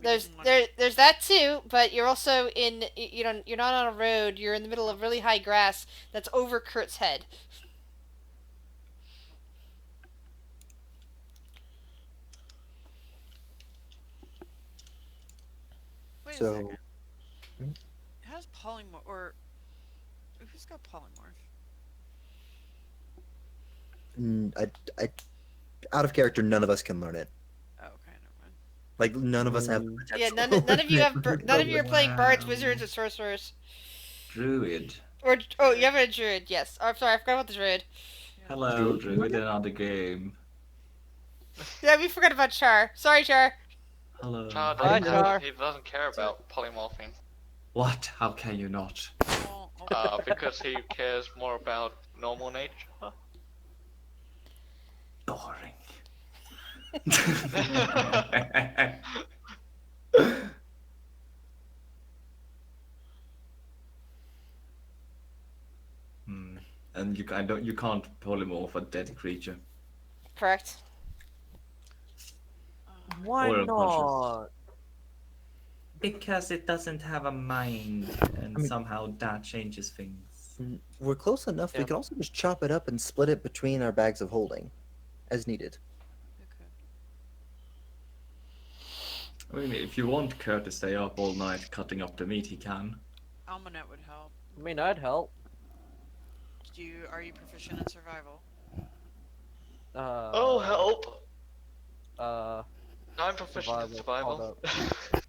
There's didn't wanna- there's that too, but you're also you're not on a road. You're in the middle of really high grass that's over Kurt's head. Wait a So, second. How's polymorph or who's got polymorph? Out of character, none of us can learn it. Oh, okay, never mind. Like none of us have. the Yeah, potential none of you to have. learn it. None of you are playing bards, Wow. wizards, or sorcerers. Druid. Or you have a druid. Yes. Oh, I'm sorry, I forgot about the druid. Hello, Druid, another game. Yeah, we forgot about Char. Sorry, Char. Hello. Char Bye, doesn't, Char. he doesn't care about polymorphing. What? How can you not? Because he cares more about normal nature. Boring. And you can't polymorph a dead creature. Correct. Why Or unconscious. not? Because it doesn't have a mind, and I mean- somehow that changes things. We're close enough. We Yeah. could also just chop it up and split it between our bags of holding, as needed. I mean, if you want Kurt to stay up all night cutting up the meat, he can. Almanet would help. I mean, I'd help. Are you proficient in survival? Oh, help! I'm proficient in Survival, survival.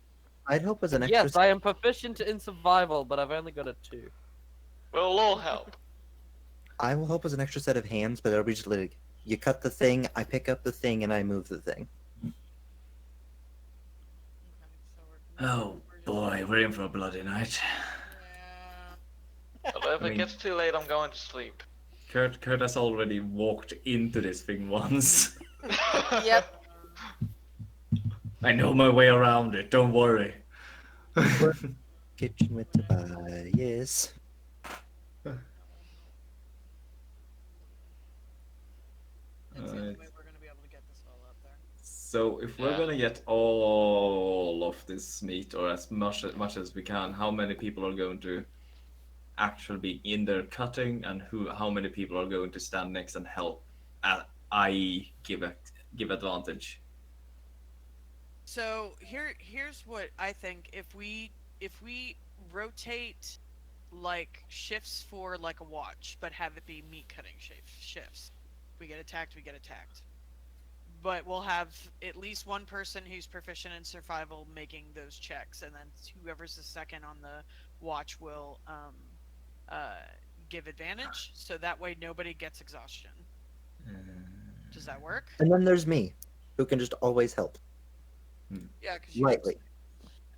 I'd hope as an extra. Yes, I am proficient in survival, but I've only got a 2. We'll all help. I will help as an extra set of hands, but it'll be just like you cut the thing, I pick up the thing, and I move the thing. Okay, so we're Oh just- boy, we're in for a bloody night. Yeah. But if I mean- it gets too late, I'm going to sleep. Kurt has already walked into this thing once. Yep. I know my way around it. Don't worry. Kitchen with Tobias. That's the only way we're gonna be able to get this all up there. So if we're Yeah. gonna get all of this meat, or as much as we can, how many people are going to actually be in there cutting, and how many people are going to stand next and help, i.e. give advantage? So here's what I think. If we rotate like shifts for like a watch, but have it be meat cutting shifts. We get attacked, we get attacked. But we'll have at least one person who's proficient in survival making those checks, and then whoever's the second on the watch will give advantage. So that way nobody gets exhaustion. Does that work? And then there's me, who can just always help. Yeah, because Lightly.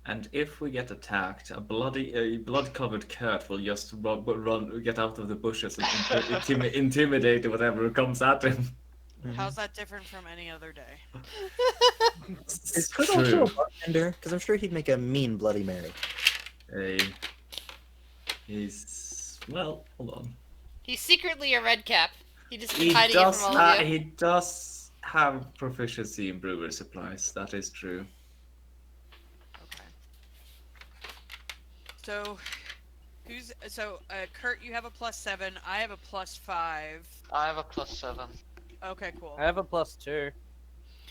And if we get attacked, a blood-covered Kurt will just run, get out of the bushes and intimidate whatever comes at him. How's that different from any other day? Is Kurt also a bartender? Because I'm sure he'd make a mean Bloody Mary. He's well. Hold on. He's secretly a red cap. He just been hiding it from all of you. He does have proficiency in brewer supplies. That is true. Okay. So, Kurt, you have a +7. I have a +5. I have a +7. Okay, cool. I have a +2.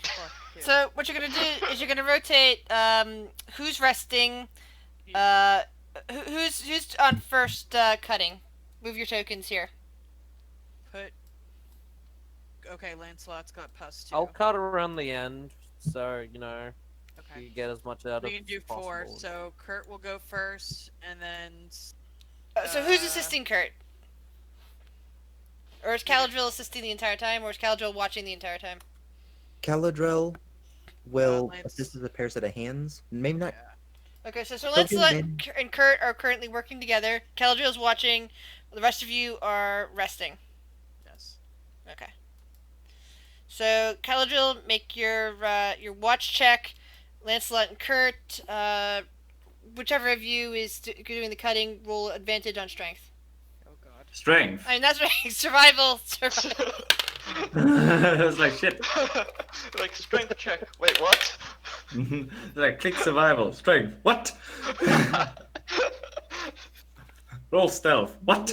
+2. So what you're gonna do is you're gonna rotate who's resting, who's on first cutting. Move your tokens here. Okay, Lancelot's got +2. I'll cut around the end, so you know Okay. you get as much out of We it can do as 4. possible. So Kurt will go first, and then. So who's assisting Kurt? Or is Caladriel assisting the entire time, or is Caladriel watching the entire time? Caladrel will Lance. assist with a pair set of hands. Maybe not. Okay, so Okay, Lancelot then. and Kurt are currently working together. Caladriel's watching. The rest of you are resting. Yes. Okay. So Caladriel, make your watch check. Lancelot and Kurt, whichever of you is doing the cutting, roll advantage on strength. Oh God. Strength. I mean that's right. Survival. It's like shit. Like strength check. Wait, what? It's like click survival. Strength. What? Roll stealth. What?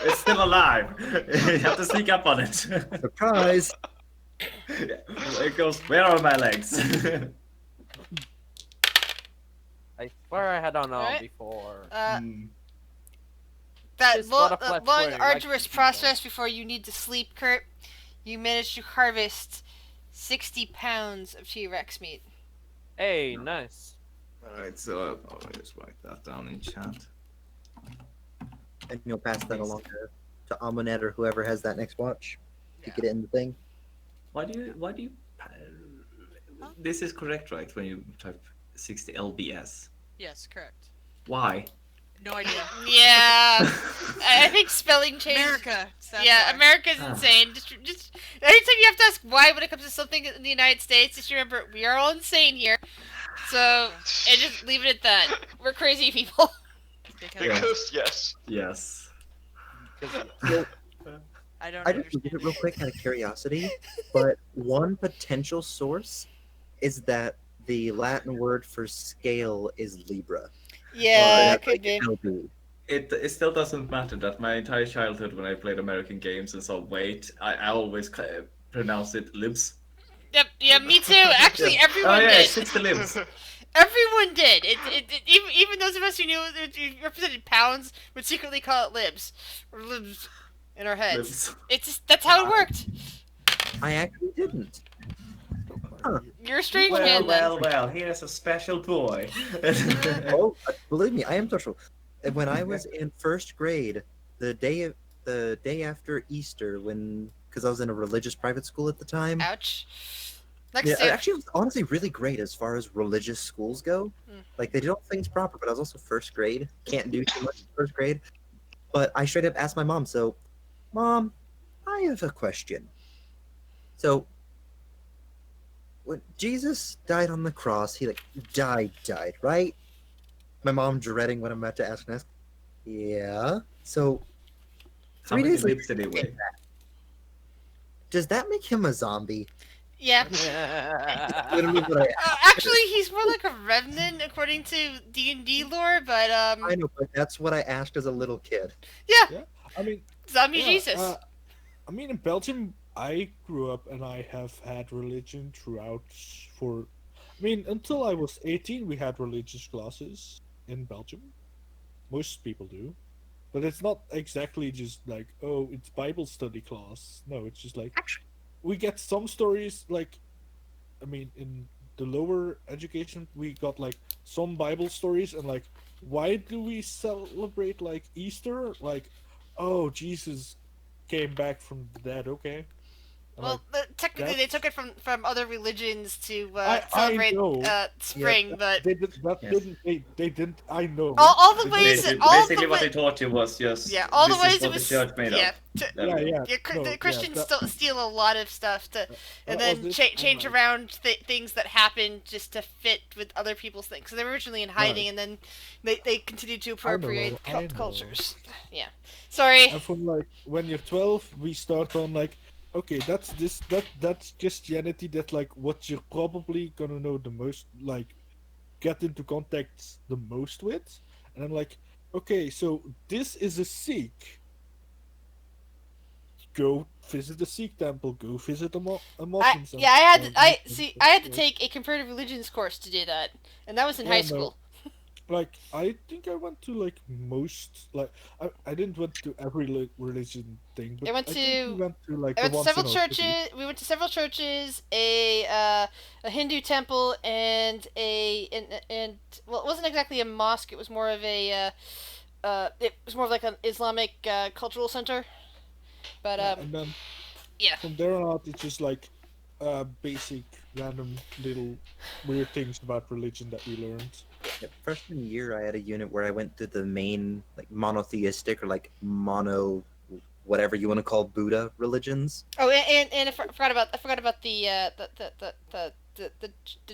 It's still alive. You have to sneak up on it. Surprise! It goes. Where are my legs? I swear I had on arm Alright. before. That Just butterfly long, swing, like arduous people. process before you need to sleep, Kurt. You managed to harvest 60 pounds of T-Rex meat. Hey, nice. Alright, so I'll just write that down in chat. And you'll pass that along to Amunet or whoever has that next watch to get it in the thing. Why do you? This is correct, right? When you type 60 lbs. Yes, correct. Why? No idea. Yeah, I think spelling change. America. That's Yeah, why. America's Ah. insane. Just anytime you have to ask why when it comes to something in the United States, just remember we are all insane here. So and just leave it at that. We're crazy people. Because Yeah. Because yes. Yes. I don't I just looked understand. at it real quick out of curiosity, but one potential source is that the Latin word for scale is Libra. Yeah, Or it could be. LB. It still doesn't matter that my entire childhood when I played American games and saw weight, I always pronounce it libs. Yep, yeah, me too. Actually, everyone Oh yeah, did. it's 60 libs. Everyone did. Even those of us who knew it represented pounds would secretly call it libs or libs in our heads. Libs. It's just, that's how it worked. I actually didn't. You're a strange man. Then. Well. Here's a special boy. Oh, believe me, I am social. And when I was in first grade, the day after Easter, because I was in a religious private school at the time. Ouch. Next Yeah, to actually, it was honestly really great as far as religious schools go. Hmm. Like, they did all things proper, but I was also first grade. Can't do too much in first grade. But I straight up asked my mom, so Mom, I have a question. So, when Jesus died on the cross, he like died, right? My mom dreading what I'm about to ask next. Yeah. So, How 3 many days later, lips did he weigh? does that make him a zombie? Yeah. Literally what I Actually, he's more like a revenant according to D&D lore, but I know, but that's what I asked as a little kid. yeah, Yeah, I mean, zombie yeah, Jesus. I mean, in Belgium, I grew up and I have had religion throughout for. I mean, until I was 18, we had religious classes in Belgium. Most people do. But it's not exactly just like, oh, it's Bible study class. No, it's just like we get some stories like, I mean, in the lower education we got like some Bible stories and like, why do we celebrate like Easter? Like, oh, Jesus came back from the dead. Okay, and like Well, technically they that's took it from other religions to I celebrate know. spring, but They did that Yes. didn't they didn't I know. all the They ways, didn't- Basically, what they taught you was just yeah, all the this ways is it what was, the church made yeah, up. There yeah, we go. yeah. yeah. No, The yeah, Christians that- still steal a lot of stuff to, and that was then it, change and, like, around things that happened just to fit with other people's things. So they were originally in hiding, Right. and then they continued to appropriate I know. cultures. Yeah, sorry. And from like when you're 12, we start on like, okay, that's Christianity. That's like what you're probably gonna know the most, like get into contact the most with. And I'm like, okay, so this is a Sikh. Go visit the Sikh temple. Go visit a Muslim temple. Yeah, I had to, I had to take a comparative religions course to do that, and that was in high Yeah, no. school. Like I think I went to like most like I didn't went to every religion thing, but I went think we to- went to like I the went to ones several in our churches. city. We went to several churches, a Hindu temple, and and well, it wasn't exactly a mosque. It was more of a it was more of like an Islamic cultural center. But Yeah, and then yeah. from there on out, it's just like basic, random little weird things about religion that we learned. Yeah, freshman year, I had a unit where I went through the main like monotheistic or like mono, whatever you want to call Buddha religions. Oh, and I forgot about the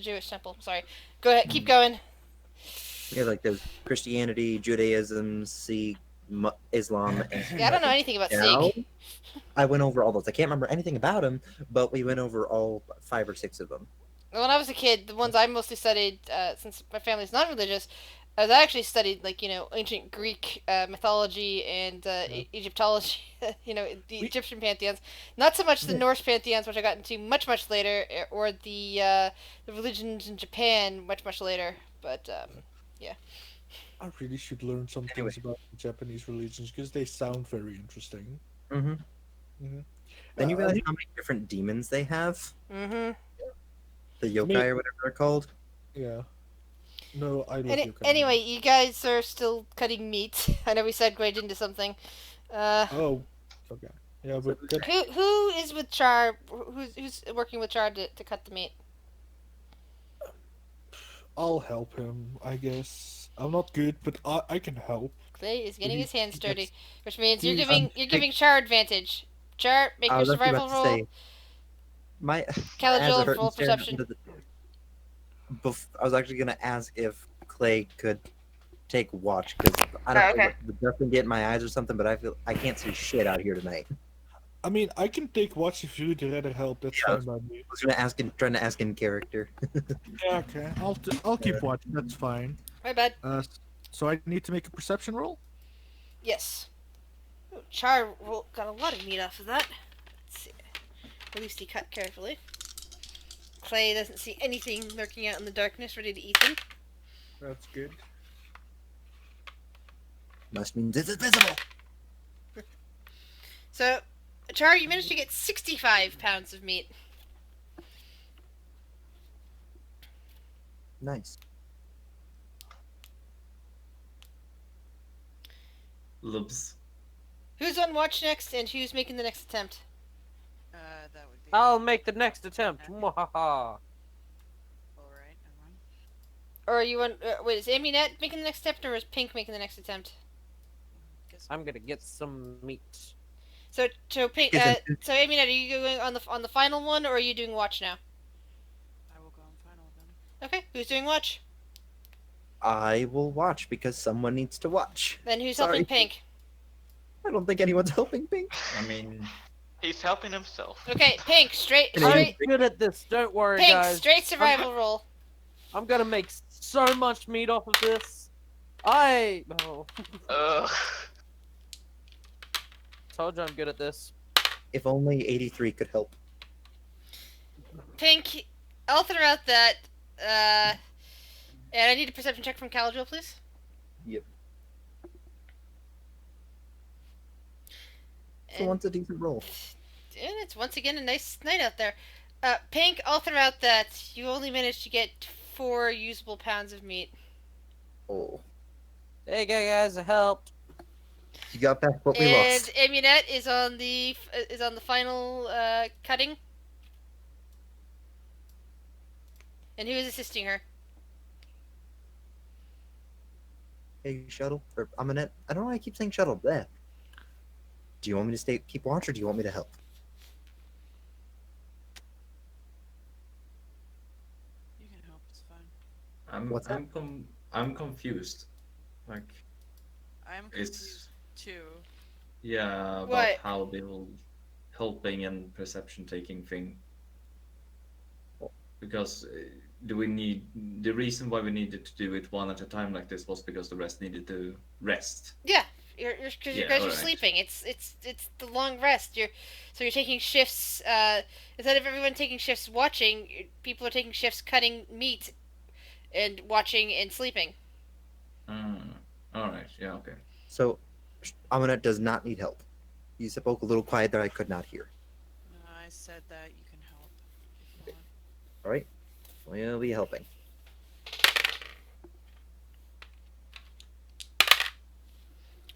Jewish temple. Sorry. Go ahead. Keep going. Yeah, like there's Christianity, Judaism, Sikh, Islam, and Yeah, I don't know anything about now, Sikh. I went over all those. I can't remember anything about them, but we went over all 5 or 6 of them. When I was a kid, the ones I mostly studied, since my family's not religious, I actually studied like ancient Greek mythology and Egyptology. The Egyptian pantheons. Not so much the Norse pantheons, which I got into much later, or the religions in Japan much later. But yeah. I really should learn some things about the Japanese religions because they sound very interesting. Mm-hmm. Mm-hmm. Then you realize how many different demons they have. Mm-hmm. The yokai or whatever they're called. Yeah. No, I love yokai. Anyway, you guys are still cutting meat. I know we segued into something. Oh, okay. Yeah, but who is with Char? Who's working with Char to cut the meat? I'll help him, I guess. I'm not good, but I can help. Clay is getting his hands dirty, Yes. which means you're He's- giving Char advantage. Char, make I your was actually survival about to roll. say, my Caligil eyes are and hurting roll staring perception. into I was actually gonna ask if Clay could take watch because I don't know okay. what the dust can get in my eyes or something, but I can't see shit out here tonight. I mean, I can take watch if you'd rather help. That's Yeah. fine by me. I was gonna trying to ask in character. Yeah, okay. I'll keep watching. That's fine. My bad. So I need to make a perception roll. Yes. Ooh, Char got a lot of meat off of that. Let's see. At least he cut carefully. Clay doesn't see anything lurking out in the darkness, ready to eat them. That's good. Must mean this is visible. So, Char, you managed to get 65 pounds of meat. Nice. Lubs. Who's on watch next, and who's making the next attempt? That would be. I'll make the next attempt. Mwahaha. All right, never mind. Or are you on? Wait, is Aminette making the next attempt, or is Pink making the next attempt? Guess I'm gonna get some meat. So Pink, Isn't- so Amy, are you going on the final one, or are you doing watch now? I will go on final then. Okay, who's doing watch? I will watch because someone needs to watch. Then who's Sorry. helping Pink? I don't think anyone's helping Pink. I mean, He's helping himself. Okay, Pink, straight, Can I- straight, I'm good at this. Don't worry, Pink, guys. straight survival roll. I'm gonna make so much meat off of this. Oh, Ugh. told you I'm good at this. If only 83 could help. Pink, all throughout that, and I need a perception check from Caladriel, please. Yep. So And, one's a decent roll. and it's once again a nice night out there. Pink, all throughout that, you only managed to get 4 usable pounds of meat. Oh. Hey, guys, I helped. You got back what we And lost. Amunet is on the final cutting. And who is assisting her? Hey, Shuttle. Or Aminette. I don't know why I keep saying Shuttle. There. Do you want me to keep watch, or do you want me to help? You can help. It's fine. What's that? I'm confused. Like, I'm It's- confused too. yeah, about What? how the whole helping and perception taking thing. Because do we need the reason why we needed to do it one at a time like this was because the rest needed to rest. Yeah, because you Yeah, guys are alright. sleeping. It's the long rest. You're taking shifts. Instead of everyone taking shifts watching, people are taking shifts cutting meat, and watching and sleeping. All right. Yeah. Okay. So, Aminette does not need help. You spoke a little quiet that I could not hear. No, I said that you can help if you want. All right? We'll be helping.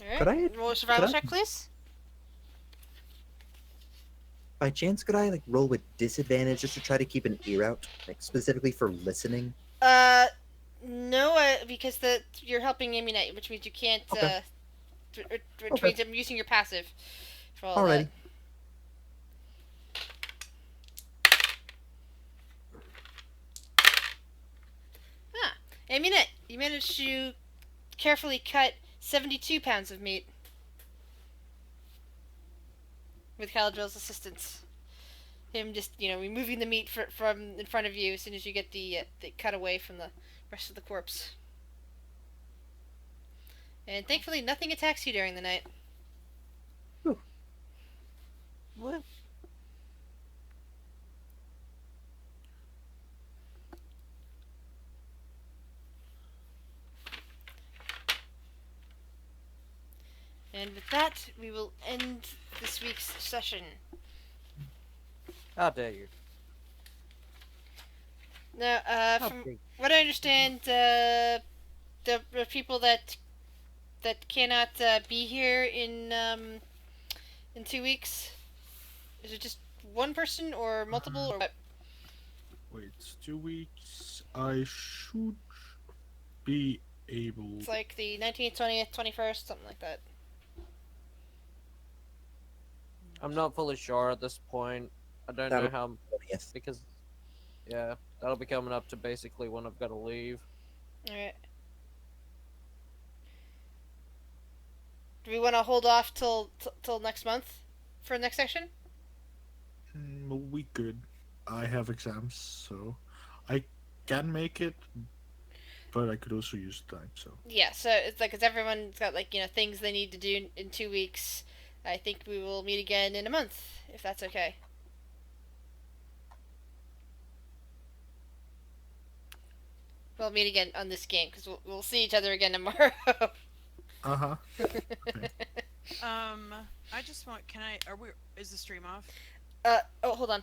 All right. Could I- roll a survival could I- check, please? By chance, could I roll with disadvantage just to try to keep an ear out, specifically for listening? No, because you're helping Amunet, which means you can't. Okay. Which Okay. means I'm using your passive for all Alrighty. that. Amunet, you managed to carefully cut 72 pounds of meat with Caladriel's assistance. Him just, removing the meat from in front of you as soon as you get the cut away from the rest of the corpse. And thankfully, nothing attacks you during the night. What? And with that, we will end this week's session. How dare you? Now, How from dare you. what I understand, the people that cannot be here in 2 weeks, is it just one person or multiple or what? Wait, 2 weeks. I should be able. It's like the 19th, 20th, 21st, something like that. I'm not fully sure at this point. I don't know That'll- how, Yes. because, yeah, that'll be coming up to basically when I've got to leave. Alright. Do we want to hold off till next month for next section? We could. I have exams, so I can make it, but I could also use the time. So Yeah, so it's like, 'cause everyone's got things they need to do in 2 weeks. I think we will meet again in a month, if that's okay. We'll meet again on this game because we'll see each other again tomorrow. uh-huh. I just want. Can I? Is the stream off? Oh, hold on.